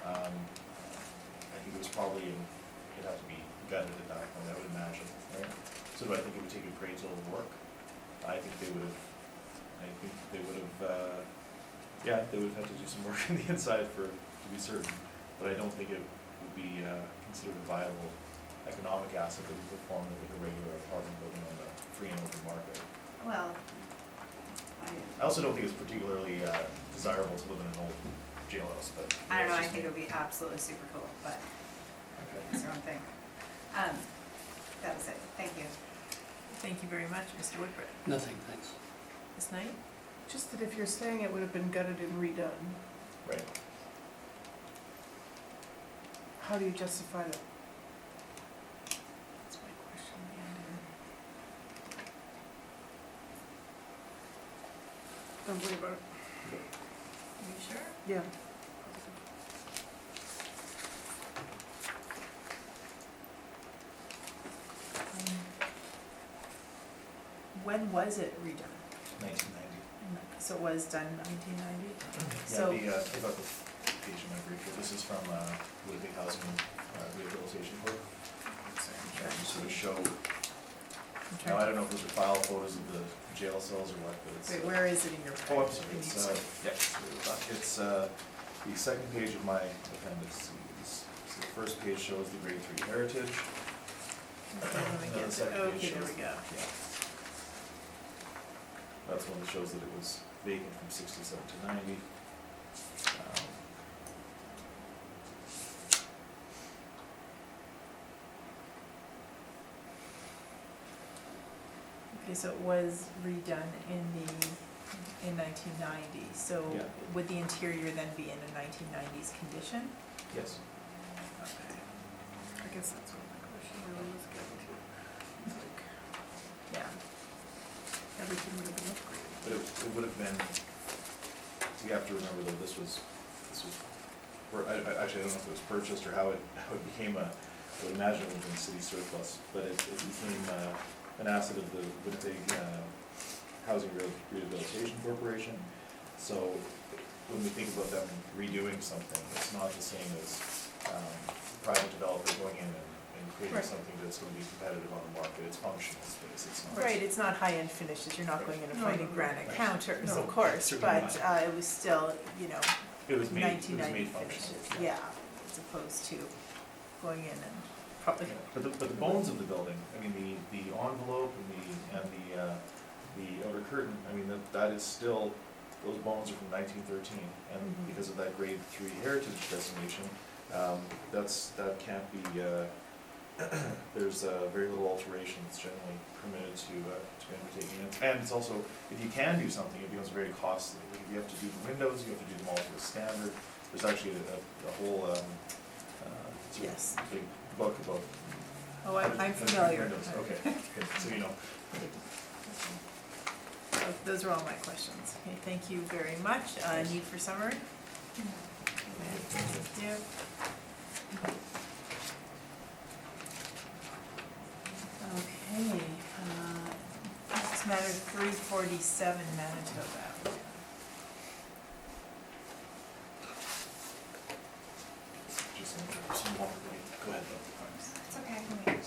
Speaker 3: I think it was probably, it'd have to be gutted at that point, I would imagine, right? So do I think it would take a great deal of work? I think they would have, they would have had to do some work on the inside to be certain, but I don't think it would be considered a viable economic asset that would perform like a regular apartment building on the free and open market.
Speaker 4: Well,
Speaker 3: I also don't think it's particularly desirable to live in an old jailhouse, but.
Speaker 4: I don't know, I
Speaker 3: that's just
Speaker 4: think it
Speaker 3: me.
Speaker 4: would be absolutely super cool, but
Speaker 3: Okay.
Speaker 4: it's your own thing. That was it, thank you.
Speaker 1: Thank you very much, Mr. Whitbread.
Speaker 5: Nothing, thanks.
Speaker 1: Ms. Knight?
Speaker 6: Just that if you're saying it would have been gutted and redone,
Speaker 3: Right.
Speaker 6: how do you justify that? That's my question, Don't worry about it.
Speaker 1: Are you sure?
Speaker 6: Yeah.
Speaker 1: When was it redone?
Speaker 3: 1990.
Speaker 1: So it was done in 1990?
Speaker 3: Yeah,
Speaker 1: So,
Speaker 3: take out the page in my brief here. This is from Winnipeg Housing Rehabilitation Board.
Speaker 1: sorry, I'm
Speaker 3: Sort of
Speaker 1: trying
Speaker 3: show,
Speaker 1: to-
Speaker 3: now I don't know if those are file photos of the jail cells or what, but it's.
Speaker 1: Wait, where is it in your?
Speaker 3: Oh, I'm sorry,
Speaker 1: Can you
Speaker 3: it's,
Speaker 1: explain?
Speaker 3: it's the second page of my appendix. So the first page shows the grade 3 heritage.
Speaker 1: Okay, let me
Speaker 3: And
Speaker 1: get
Speaker 3: the
Speaker 1: it.
Speaker 3: second page
Speaker 1: Okay, there
Speaker 3: shows-
Speaker 1: we go.
Speaker 3: Yeah. That's one that shows that it was vacant from 67 to 90.
Speaker 1: Okay, so it was redone in 1990, so
Speaker 3: Yeah.
Speaker 1: would the interior then be in a 1990s condition?
Speaker 3: Yes.
Speaker 1: Okay.
Speaker 6: I guess that's what my question really was getting to. It's like,
Speaker 1: Yeah.
Speaker 6: everything would have been upgraded.
Speaker 3: But it would have been, you have to remember though, this was, actually, I don't know if it was purchased or how it became I would imagine it would have been city surplus, but it became an asset of the Winnipeg Housing Rehabilitation Corporation. So when we think about them redoing something, it's not the same as a private developer going in and creating
Speaker 1: Right.
Speaker 3: something that's going to be competitive on the market. It's functional space, it's not.
Speaker 1: Right, it's not high-end finishes, you're not going in and
Speaker 6: No,
Speaker 1: finding
Speaker 6: no, no.
Speaker 1: granite
Speaker 3: Right.
Speaker 1: counters,
Speaker 3: No,
Speaker 1: of course,
Speaker 3: certainly
Speaker 1: but
Speaker 3: not.
Speaker 1: it was still, you know,
Speaker 3: It was made
Speaker 1: 1990
Speaker 3: functional.
Speaker 1: finishes, yeah, as opposed to going in and probably,
Speaker 3: Yeah, but the bones of the building, I mean, the envelope and the outer curtain, I mean, that is still, those bones are from 1913, and
Speaker 1: Mhm.
Speaker 3: because of that grade 3 heritage designation, that can't be, there's very little alteration that's generally permitted to be undertaken. And it's also, if you can do something, it becomes very costly. If you have to do the windows, you have to do them all to a standard. There's actually a whole, sort of
Speaker 1: Yes.
Speaker 3: big book about.
Speaker 1: oh, I'm familiar.
Speaker 3: Windows, okay, good, so you know.
Speaker 1: Those are all my questions. Okay, thank you very much. Need for summary? Okay, thank you. Okay, next matter, 347 Manitoba Avenue.
Speaker 3: Just some more, go ahead, though.
Speaker 4: It's okay, I can wait.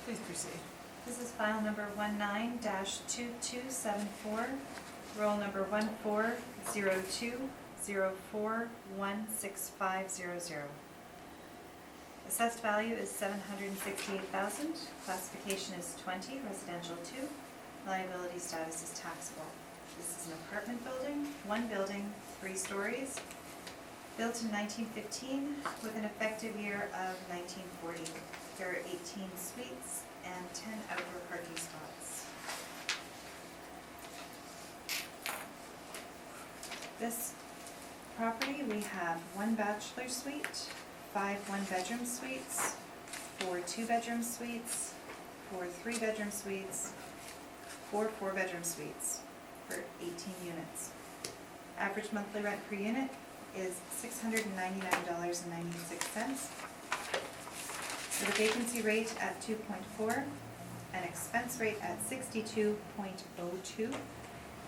Speaker 1: Please proceed.
Speaker 4: This is file number 19-2274, roll number 1402041650. Assessed value is $768,000, classification is 20, residential 2, liability status is taxable. This is an apartment building, one building, 3 stories, built in 1915 with an effective year of 1940. There are 18 suites and 10 outdoor parking spots. This property, we have 1 bachelor suite, 5 one-bedroom suites, 4 two-bedroom suites, 4 three-bedroom suites, 4 four-bedroom suites for 18 units. Average monthly rent per unit is $699.96. With a vacancy rate at 2.4, an expense rate at 62.02,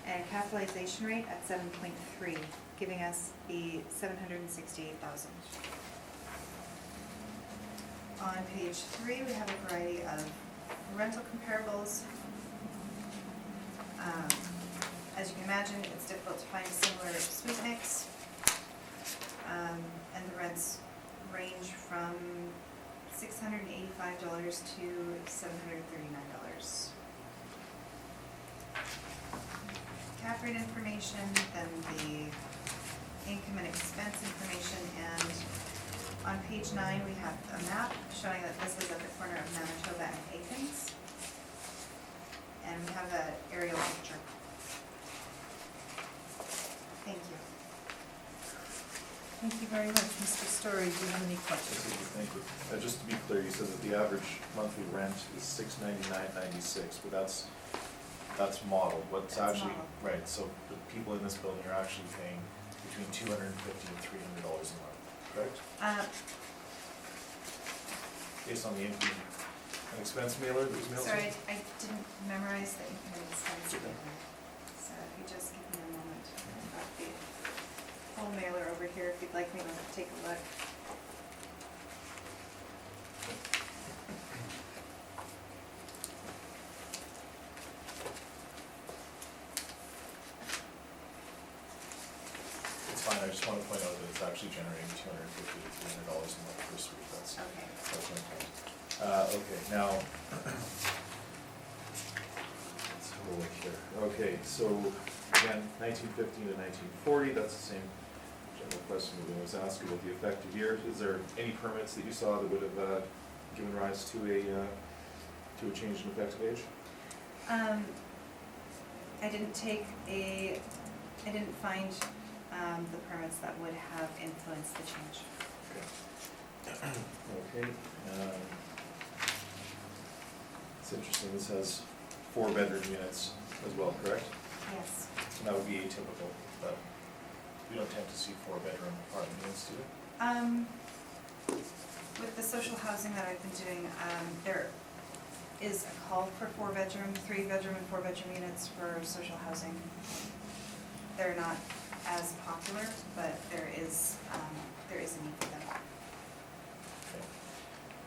Speaker 4: and capitalization rate at 7.3, giving us the $768,000. On page 3, we have a variety of rental comparables. As you can imagine, it's difficult to find a similar suite mix, and the rents range from $685 to $739. Cap rate information, then the income and expense information, and On page 9, we have a map showing that this is at the corner of Manitoba and Aikens. And we have an aerial picture. Thank you.
Speaker 1: Thank you very much. Mr. Story, do you have any questions?
Speaker 3: Thank you. Just to be clear, you said that the average monthly rent is $699.96, but that's modeled. What's
Speaker 4: That's
Speaker 3: actually,
Speaker 4: modeled.
Speaker 3: right, so the people in this building are actually paying between $250 and $300 a month, correct? Based on the income and expense mailer that was mailed to
Speaker 4: Sorry,
Speaker 3: you?
Speaker 4: I didn't memorize the income and expense
Speaker 3: Okay.
Speaker 4: statement. So if you just give me a moment, I've got the whole mailer over here if you'd like me to take a look.
Speaker 3: It's fine, I just want to point out that it's actually generating $250 to $300 a month per suite, that's
Speaker 4: Okay.
Speaker 3: my point. Okay, now, let's have a look here. Okay, so, again, 1915 to 1940, that's the same general question that we always ask about the effective years. Is there any permits that you saw that would have given rise to a change in effective age?
Speaker 4: I didn't find the permits that would have influenced the change.
Speaker 3: Okay, it's interesting, this has 4-bedroom units as well, correct?
Speaker 4: Yes.
Speaker 3: And that would be atypical, but we don't tend to see 4-bedroom apartment units, do we?
Speaker 4: With the social housing that I've been doing, there is a call for 4-bedroom, 3-bedroom and 4-bedroom units for social housing. They're not as popular, but there is a need for them.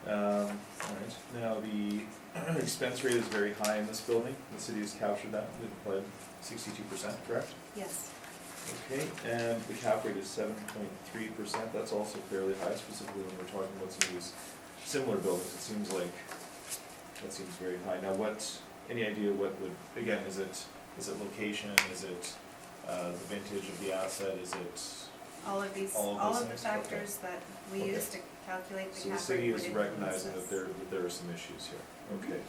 Speaker 3: All right, now the expense rate is very high in this building, the city has captured that, they've applied 62%, correct?
Speaker 4: Yes.
Speaker 3: Okay, and the cap rate is 7.3%, that's also fairly high, specifically when we're talking about some of these similar buildings, it seems like, that seems very high. Now any idea what would, again, is it location, is it the vintage of the asset, is it?
Speaker 4: All of these,
Speaker 3: All of
Speaker 4: all
Speaker 3: those
Speaker 4: of the
Speaker 3: things? Okay.
Speaker 4: factors that we
Speaker 3: Okay.
Speaker 4: use to calculate the
Speaker 3: So the
Speaker 4: cap
Speaker 3: city
Speaker 4: rate would
Speaker 3: is
Speaker 4: influence
Speaker 3: recognizing
Speaker 4: this.
Speaker 3: that there are some issues here, okay.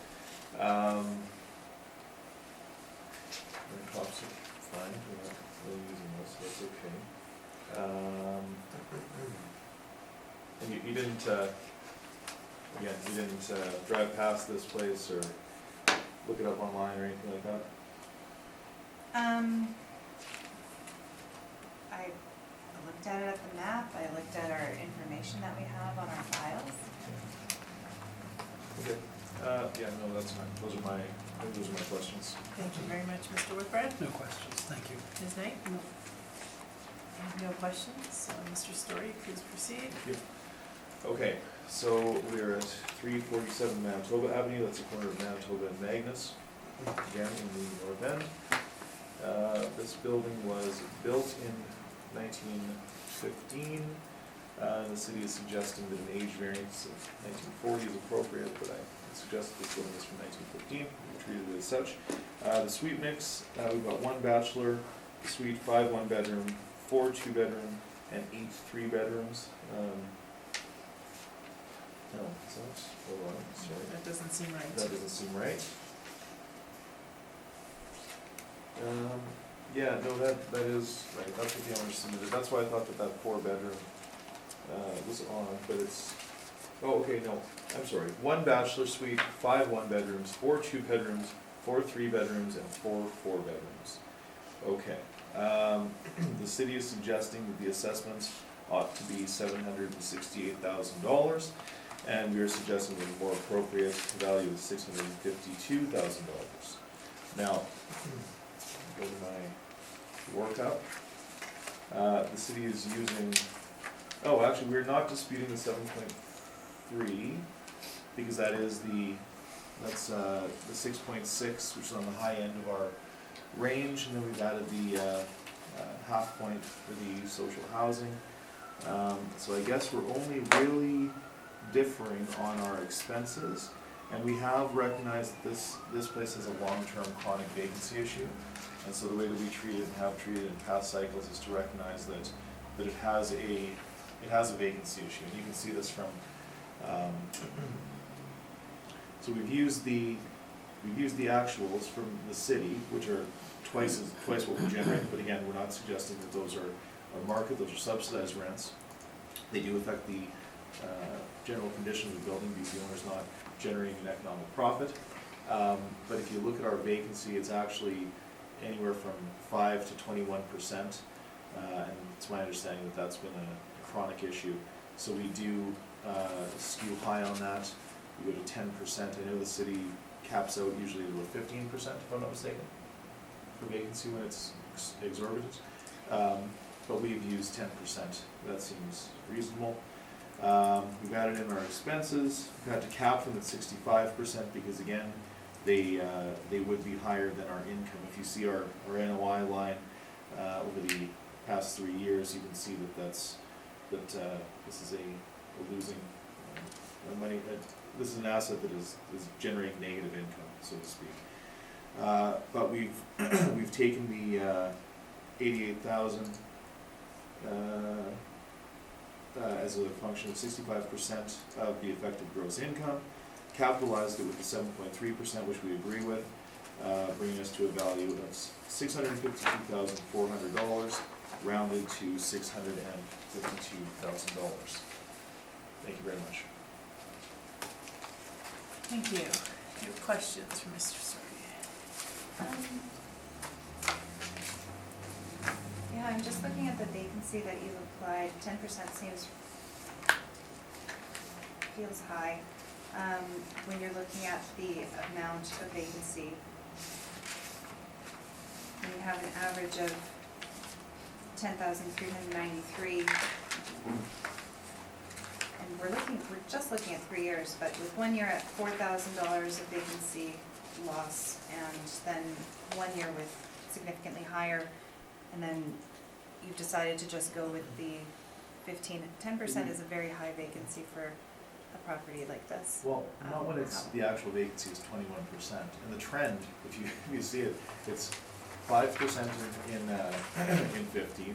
Speaker 3: Cops are fine, we're not really using those, so that's okay. And you didn't, again, you didn't drive past this place or look it up online or anything like that?
Speaker 4: I looked at it at the map, I looked at our information that we have on our files.
Speaker 3: Okay, yeah, no, that's fine, those are my questions.
Speaker 1: Thank you very much, Mr. Whitbread.
Speaker 5: No questions, thank you.
Speaker 1: Ms. Knight?
Speaker 6: No.
Speaker 1: I have no questions. Mr. Story, please proceed.
Speaker 3: Okay, so we're at 347 Manitoba Avenue, that's the corner of Manitoba and Magnus, again in the north end. This building was built in 1915. The city is suggesting that an age variance of 1940 is appropriate, but I suggest this building is from 1915, we treated it as such. The suite mix, we've got 1 bachelor suite, 5 1-bedroom, 4 2-bedroom, and 8 3-bedrooms. No, is that, hold on, sorry.
Speaker 1: That doesn't seem right.
Speaker 3: That doesn't seem right. Yeah, no, that is right, that's what the owner submitted, that's why I thought that 4-bedroom was on, but it's, oh, okay, no, I'm sorry, 1 bachelor suite, 5 1-bedrooms, 4 2-bedrooms, 4 3-bedrooms, and 4 4-bedrooms. Okay, the city is suggesting that the assessments ought to be $768,000, and we are suggesting that a more appropriate value is $652,000. Now, go to my workup. The city is using, oh, actually, we're not disputing the 7.3, because that is that's the 6.6, which is on the high end of our range, and then we've added the half point for the social housing. So I guess we're only really differing on our expenses, and we have recognized that this place has a long-term chronic vacancy issue, and so the way that we treat it and have treated it in past cycles is to recognize that it has a it has a vacancy issue, and you can see this from, so we've used the actuals from the city, which are twice what we generate, but again, we're not suggesting that those are market, those are subsidized rents. They do affect the general condition of the building, because the owner's not generating an economic profit. But if you look at our vacancy, it's actually anywhere from 5 to 21%, and it's my understanding that that's been a chronic issue. So we do skew high on that. We go to 10%. I know the city caps out usually at about 15%, if I'm not mistaken, for vacancy when it's exorbitant. But we've used 10%. That seems reasonable. We've added in our expenses. We've had to cap them at 65% because again, they would be higher than our income. If you see our NOI line over the past 3 years, you can see that this is a losing money. This is an asset that is generating negative income, so to speak. But we've taken the 88,000 as a function of 65% of the effective gross income, capitalized it with the 7.3%, which we agree with, bringing us to a value of $652,400, rounded to $652,000. Thank you very much.
Speaker 1: Thank you. Do you have questions for Mr. Sorry?
Speaker 4: Yeah, I'm just looking at the vacancy that you've applied. 10% feels high. When you're looking at the amount of vacancy, when you have an average of 10,393, and we're just looking at 3 years, but with 1 year at $4,000 of vacancy loss, and then 1 year with significantly higher, and then you've decided to just go with the 10% is a very high vacancy for a property like this.
Speaker 3: Well, not when it's, the actual vacancy is 21%, and the trend, if you see it, it's 5% in 15,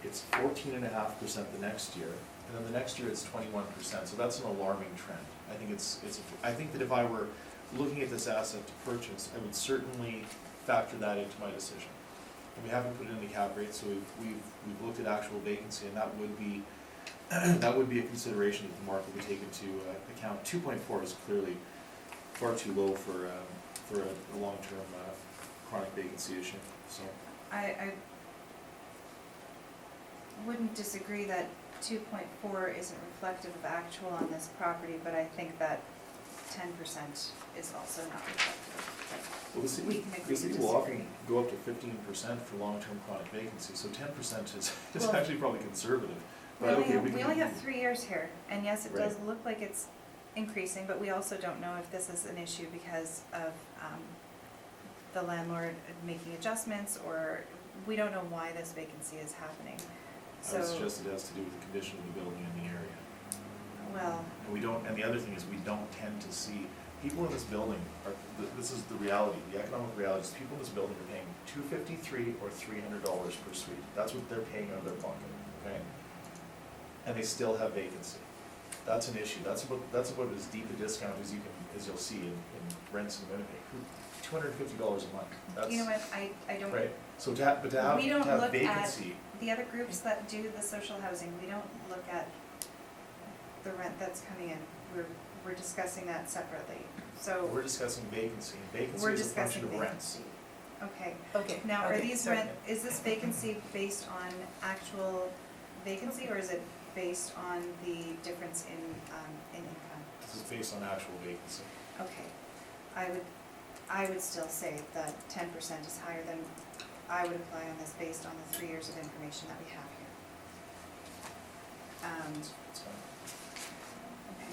Speaker 3: it's 14.5% the next year, and then the next year it's 21%, so that's an alarming trend. I think that if I were looking at this asset to purchase, I would certainly factor that into my decision. And we haven't put it in the cap rate, so we've looked at actual vacancy, and that would be a consideration that the market would take into account. 2.4 is clearly far too low for a long-term chronic vacancy issue. So
Speaker 4: I wouldn't disagree that 2.4 isn't reflective of actual on this property, but I think that 10% is also not reflective.
Speaker 3: well,
Speaker 4: We can agree to
Speaker 3: will often
Speaker 4: disagree.
Speaker 3: go up to 15% for long-term chronic vacancy, so 10% is
Speaker 4: Well,
Speaker 3: actually probably conservative.
Speaker 4: We
Speaker 3: But
Speaker 4: only
Speaker 3: okay,
Speaker 4: have,
Speaker 3: we
Speaker 4: we
Speaker 3: can-
Speaker 4: only have 3 years here, and yes, it does
Speaker 3: Right.
Speaker 4: look like it's increasing, but we also don't know if this is an issue because of the landlord making adjustments, or we don't know why this vacancy is happening.
Speaker 3: I would
Speaker 4: So,
Speaker 3: suggest it has to do with the condition of the building in the area.
Speaker 4: well,
Speaker 3: And the other thing is, we don't tend to see, people in this building this is the reality, the economic reality is people in this building are paying $253 or $300 per suite. That's what they're paying out of their pocket, okay? And they still have vacancy. That's an issue. That's about as deep a discount as you'll see in rents in Winnipeg. $250 a month. That's,
Speaker 4: you know what, I don't,
Speaker 3: right? So to have
Speaker 4: we don't look
Speaker 3: vacancy.
Speaker 4: at the other groups that do the social housing, we don't look at the rent that's coming in. We're discussing that separately, so
Speaker 3: We're discussing vacancy, and vacancy
Speaker 4: we're
Speaker 3: is a function
Speaker 4: discussing
Speaker 3: of rents.
Speaker 4: vacancy. Okay,
Speaker 1: Okay.
Speaker 4: now are
Speaker 1: okay,
Speaker 4: these
Speaker 1: sorry.
Speaker 4: is this vacancy based on actual vacancy, or is it based on the difference in income?
Speaker 3: This is based on actual vacancy.
Speaker 4: Okay, I would still say that 10% is higher than I would apply on this based on the 3 years of information that we have here.
Speaker 3: It's fine.
Speaker 4: Okay.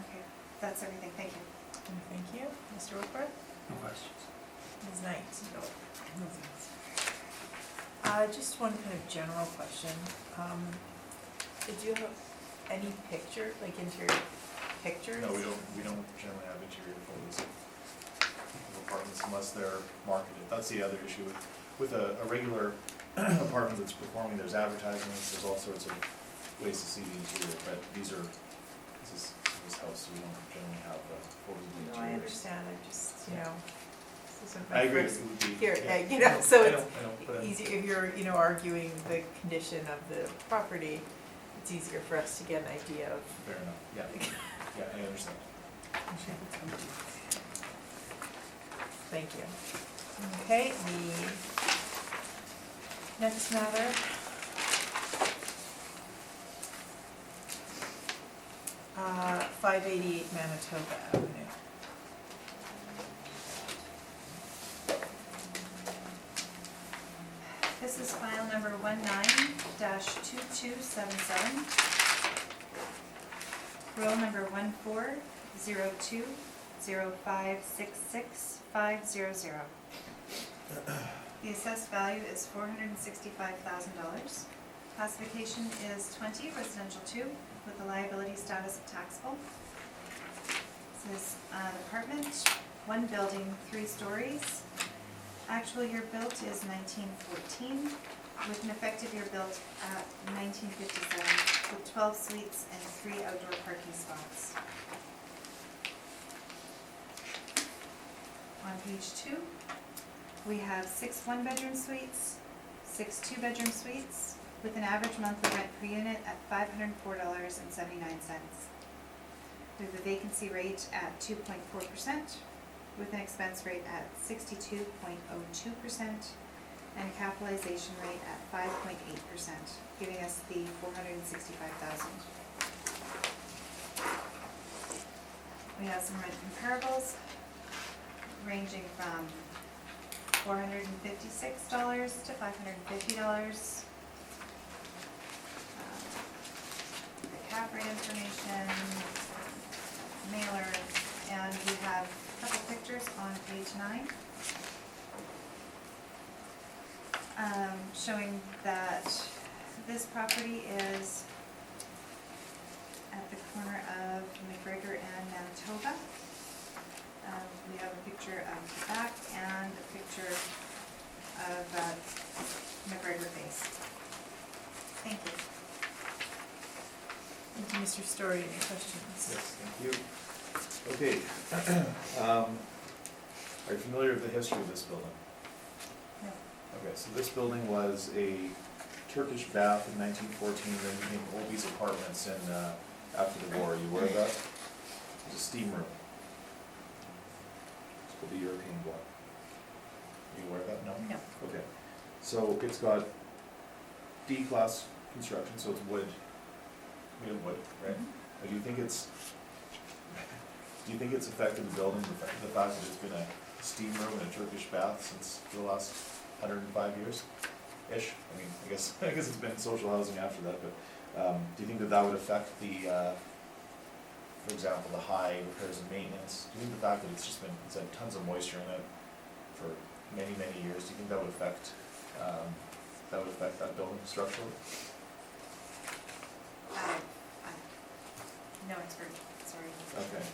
Speaker 4: Okay, that's everything, thank you.
Speaker 1: Thank you. Mr. Whitworth?
Speaker 5: No questions.
Speaker 1: Ms. Knight? Just one kind of general question. Did you have any picture, like interior pictures?
Speaker 3: No, we don't generally have interior photos of apartments unless they're marketed. That's the other issue with a regular apartment that's performing, there's advertisements, there's all sorts of ways to see the interior, but this house, we don't generally have photos of the
Speaker 1: No,
Speaker 3: interior.
Speaker 1: I understand, I just, you know, this isn't
Speaker 3: I
Speaker 1: my
Speaker 3: agree,
Speaker 1: first
Speaker 3: it would be.
Speaker 1: here,
Speaker 3: yeah.
Speaker 1: you know, so
Speaker 3: I
Speaker 1: it's
Speaker 3: know, but
Speaker 1: easy, if you're, you know, arguing the condition of the property, it's easier for us to get an idea of.
Speaker 3: fair enough, yeah, yeah, I understand.
Speaker 1: Thank you. Okay, the next matter. 588 Manitoba Avenue.
Speaker 4: This is file number 19-2277. Roll number 1402056650. The assessed value is $465,000. Classification is 20, residential 2, with a liability status of taxable. This is an apartment, 1 building, 3 stories. Actual year built is 1914, with an effective year built at 1957, with 12 suites and 3 outdoor parking spots. On page 2, we have 6 one-bedroom suites, 6 two-bedroom suites, with an average monthly rent per unit at $504.79. We have a vacancy rate at 2.4%, with an expense rate at 62.02%, and a capitalization rate at 5.8%, giving us the $465,000. We have some rent comparables, ranging from $456 to $550. The cap rate information, mailer, and we have a couple pictures on page 9. Showing that this property is at the corner of McGregor and Manitoba. We have a picture of the back and a picture of McGregor face. Thank you.
Speaker 1: Thank you, Mr. Story, any questions?
Speaker 3: Yes, thank you. Okay. Are you familiar with the history of this building?
Speaker 4: No.
Speaker 3: Okay, so this building was a Turkish bath in 1914, then became Obie's Apartments after the war. Are you aware of that? It was a steam room. It's called the European block. Are you aware of that? No?
Speaker 4: No.
Speaker 3: Okay. So it's got D-class construction, so it's wood, made of wood, right?
Speaker 4: Mhm.
Speaker 3: Do you think it's affected the building, the fact that it's been a steam room and a Turkish bath since the last 105 years-ish? I mean, I guess it's been social housing after that, but do you think that would affect for example, the high repairs and maintenance? Do you think the fact that it's had tons of moisture in it for many, many years, do you think that would affect that building structurally?
Speaker 4: No expert, sorry.
Speaker 3: Okay.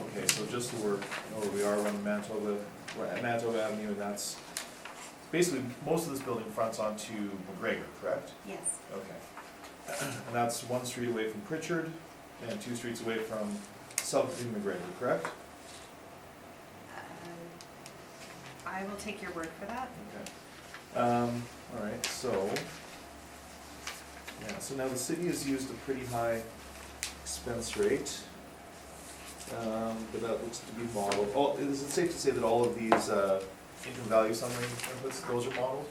Speaker 3: Okay, so just so we're, where we are, we're on Manitoba Avenue, and that's, basically, most of this building fronts onto McGregor, correct?
Speaker 4: Yes.
Speaker 3: Okay. And that's 1 street away from Pritchard, and 2 streets away from South McGregor, correct?
Speaker 4: I will take your word for that.
Speaker 3: Okay. All right, so, yeah, so now the city has used a pretty high expense rate, but that looks to be modeled. Is it safe to say that all of these income value summary inputs, those are modeled?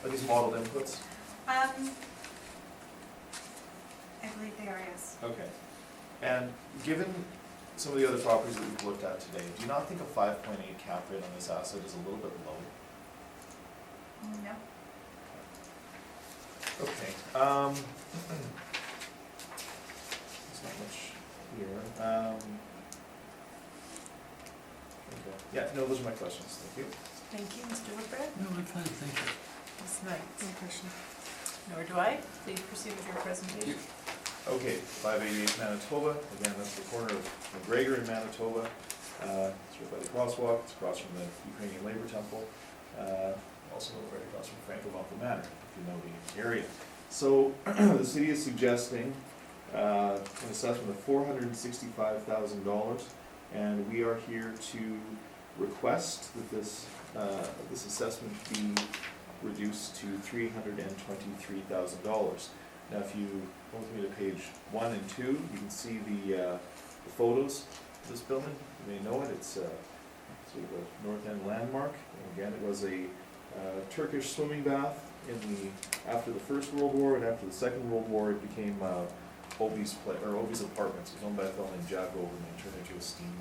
Speaker 3: Are these modeled inputs?
Speaker 4: I believe they are, yes.
Speaker 3: Okay. And given some of the other properties that we've looked at today, do you not think a 5.8 cap rate on this asset is a little bit low?
Speaker 4: No.
Speaker 3: Okay. There's not much here. Okay. Yeah, no, those are my questions. Thank you.
Speaker 1: Thank you, Mr. Whitbread.
Speaker 5: No, I'm fine, thank you.
Speaker 1: Ms. Knight.
Speaker 6: No question.
Speaker 1: Nor do I. Please proceed with your presentation.
Speaker 3: Okay, 588 Manitoba, again, that's the corner of McGregor and Manitoba. It's right by the crosswalk, it's across from the Ukrainian Labor Temple, also right across from Franco-Malcolm Manor, if you know the area. So, the city is suggesting an assessment of $465,000, and we are here to request that this assessment be reduced to $323,000. Now, if you go with me to page 1 and 2, you can see the photos of this building. You may know it. It's sort of a North End landmark. And again, it was a Turkish swimming bath after the First World War, and after the Second World War, it became Obie's Apartments. It was owned by a fellow named Jack Overman, and turned into a steam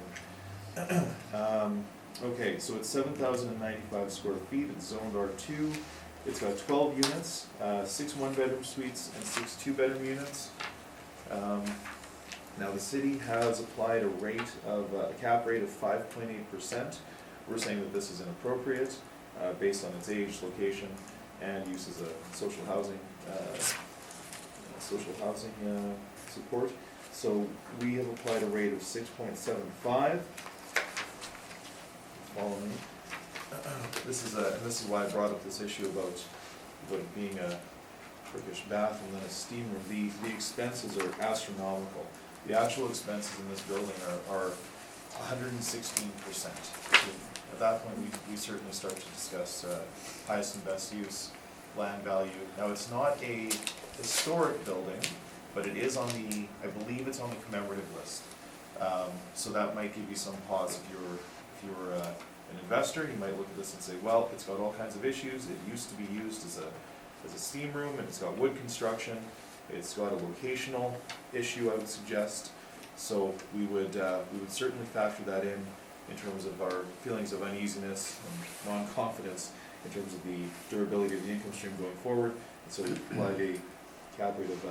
Speaker 3: room. Okay, so it's 7,095 square feet. It's zoned R2. It's got 12 units, 6 one-bedroom suites and 6 two-bedroom units. Now, the city has applied a cap rate of 5.8%. We're saying that this is inappropriate based on its age, location, and use as a social housing support. So we have applied a rate of 6.75. Follow me. This is why I brought up this issue about it being a Turkish bath and then a steam room. The expenses are astronomical. The actual expenses in this building are 116%. At that point, we certainly start to discuss highest and best use, land value. Now, it's not a historic building, but it is I believe it's on the commemorative list. So that might give you some pause if you're an investor. You might look at this and say, well, it's got all kinds of issues. It used to be used as a steam room, and it's got wood construction. It's got a locational issue, I would suggest. So we would certainly factor that in terms of our feelings of uneasiness and non-confidence in terms of the durability of the income stream going forward. And so we applied a cap rate of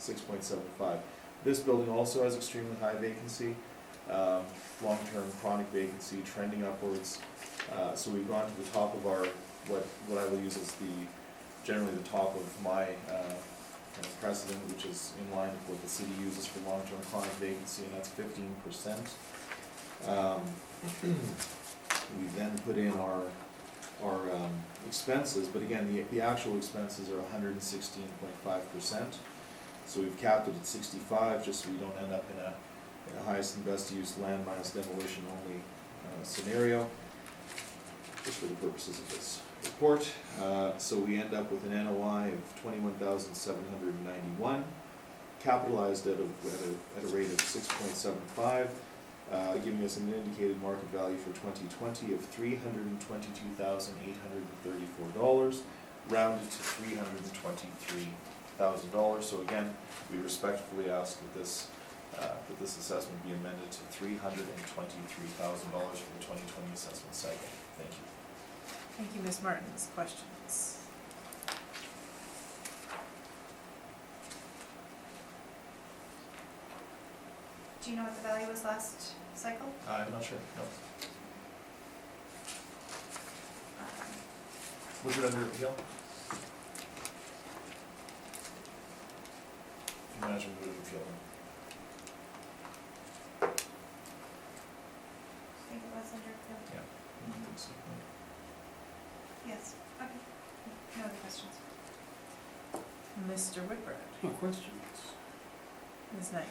Speaker 3: 6.75. This building also has extremely high vacancy. Long-term chronic vacancy trending upwards. So we've gone to the top of our, what I will use as generally the top of my kind of precedent, which is in line with what the city uses for long-term chronic vacancy, and that's 15%. We then put in our expenses, but again, the actual expenses are 116.5%. So we've capped it at 65, just so we don't end up in a highest and best use land minus demolition only scenario, just for the purposes of this report. So we end up with an NOI of 21,791, capitalized at a rate of 6.75, giving us an indicated market value for 2020 of $322,834, rounded to $323,000. So again, we respectfully ask that this assessment be amended to $323,000 for the 2020 assessment cycle. Thank you.
Speaker 1: Thank you, Ms. Martins. Questions?
Speaker 4: Do you know what the value was last cycle?
Speaker 3: I'm not sure, no. Was it under appeal? Imagine we would have appealed.
Speaker 4: I think it was under appeal.
Speaker 3: Yeah. I think so.
Speaker 4: Yes, okay. No other questions?
Speaker 1: Mr. Whitbread.
Speaker 5: No questions.
Speaker 1: Ms. Knight.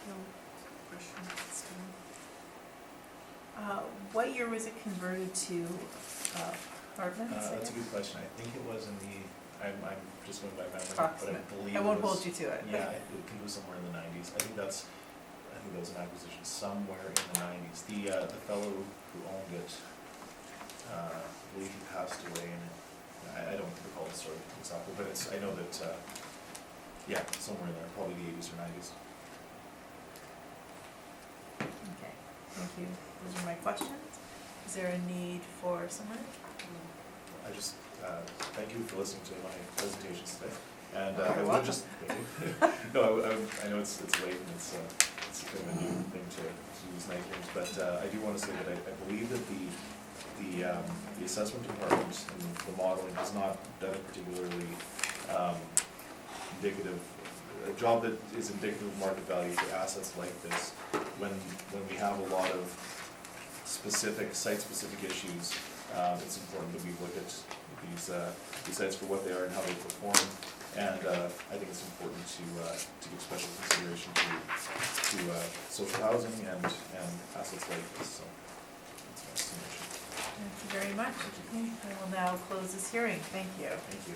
Speaker 6: No question. Still.
Speaker 1: What year was it converted to apartments?
Speaker 3: That's a good question. I think it was in I'm just going by memory, but I
Speaker 1: Approximate.
Speaker 3: believe
Speaker 1: I
Speaker 3: it
Speaker 1: won't
Speaker 3: was.
Speaker 1: hold you to it.
Speaker 3: Yeah, I think it was somewhere in the 90s. I think that was an acquisition somewhere in the 90s. The fellow who owned it, I believe he passed away, and I don't recall the story exactly, but I know that, yeah, somewhere in there, probably the 80s or 90s.
Speaker 1: Okay, thank you. Those are my questions. Is there a need for summary?
Speaker 3: I just, thank you for listening to my presentations today. And
Speaker 1: You're
Speaker 3: I would
Speaker 1: welcome.
Speaker 3: just, no, I know it's late and it's kind of a new thing to use night games, but I do want to say that I believe that the assessment department and the modeling has not done a particularly indicative, a job that is indicative of market value for assets like this, when we have a lot of specific, site-specific issues, it's important that we look at these sites for what they are and how they perform. And I think it's important to give special consideration to social housing and assets like this, so that's my estimation.
Speaker 1: Thank you very much. I will now close this hearing. Thank you.
Speaker 3: Thank you.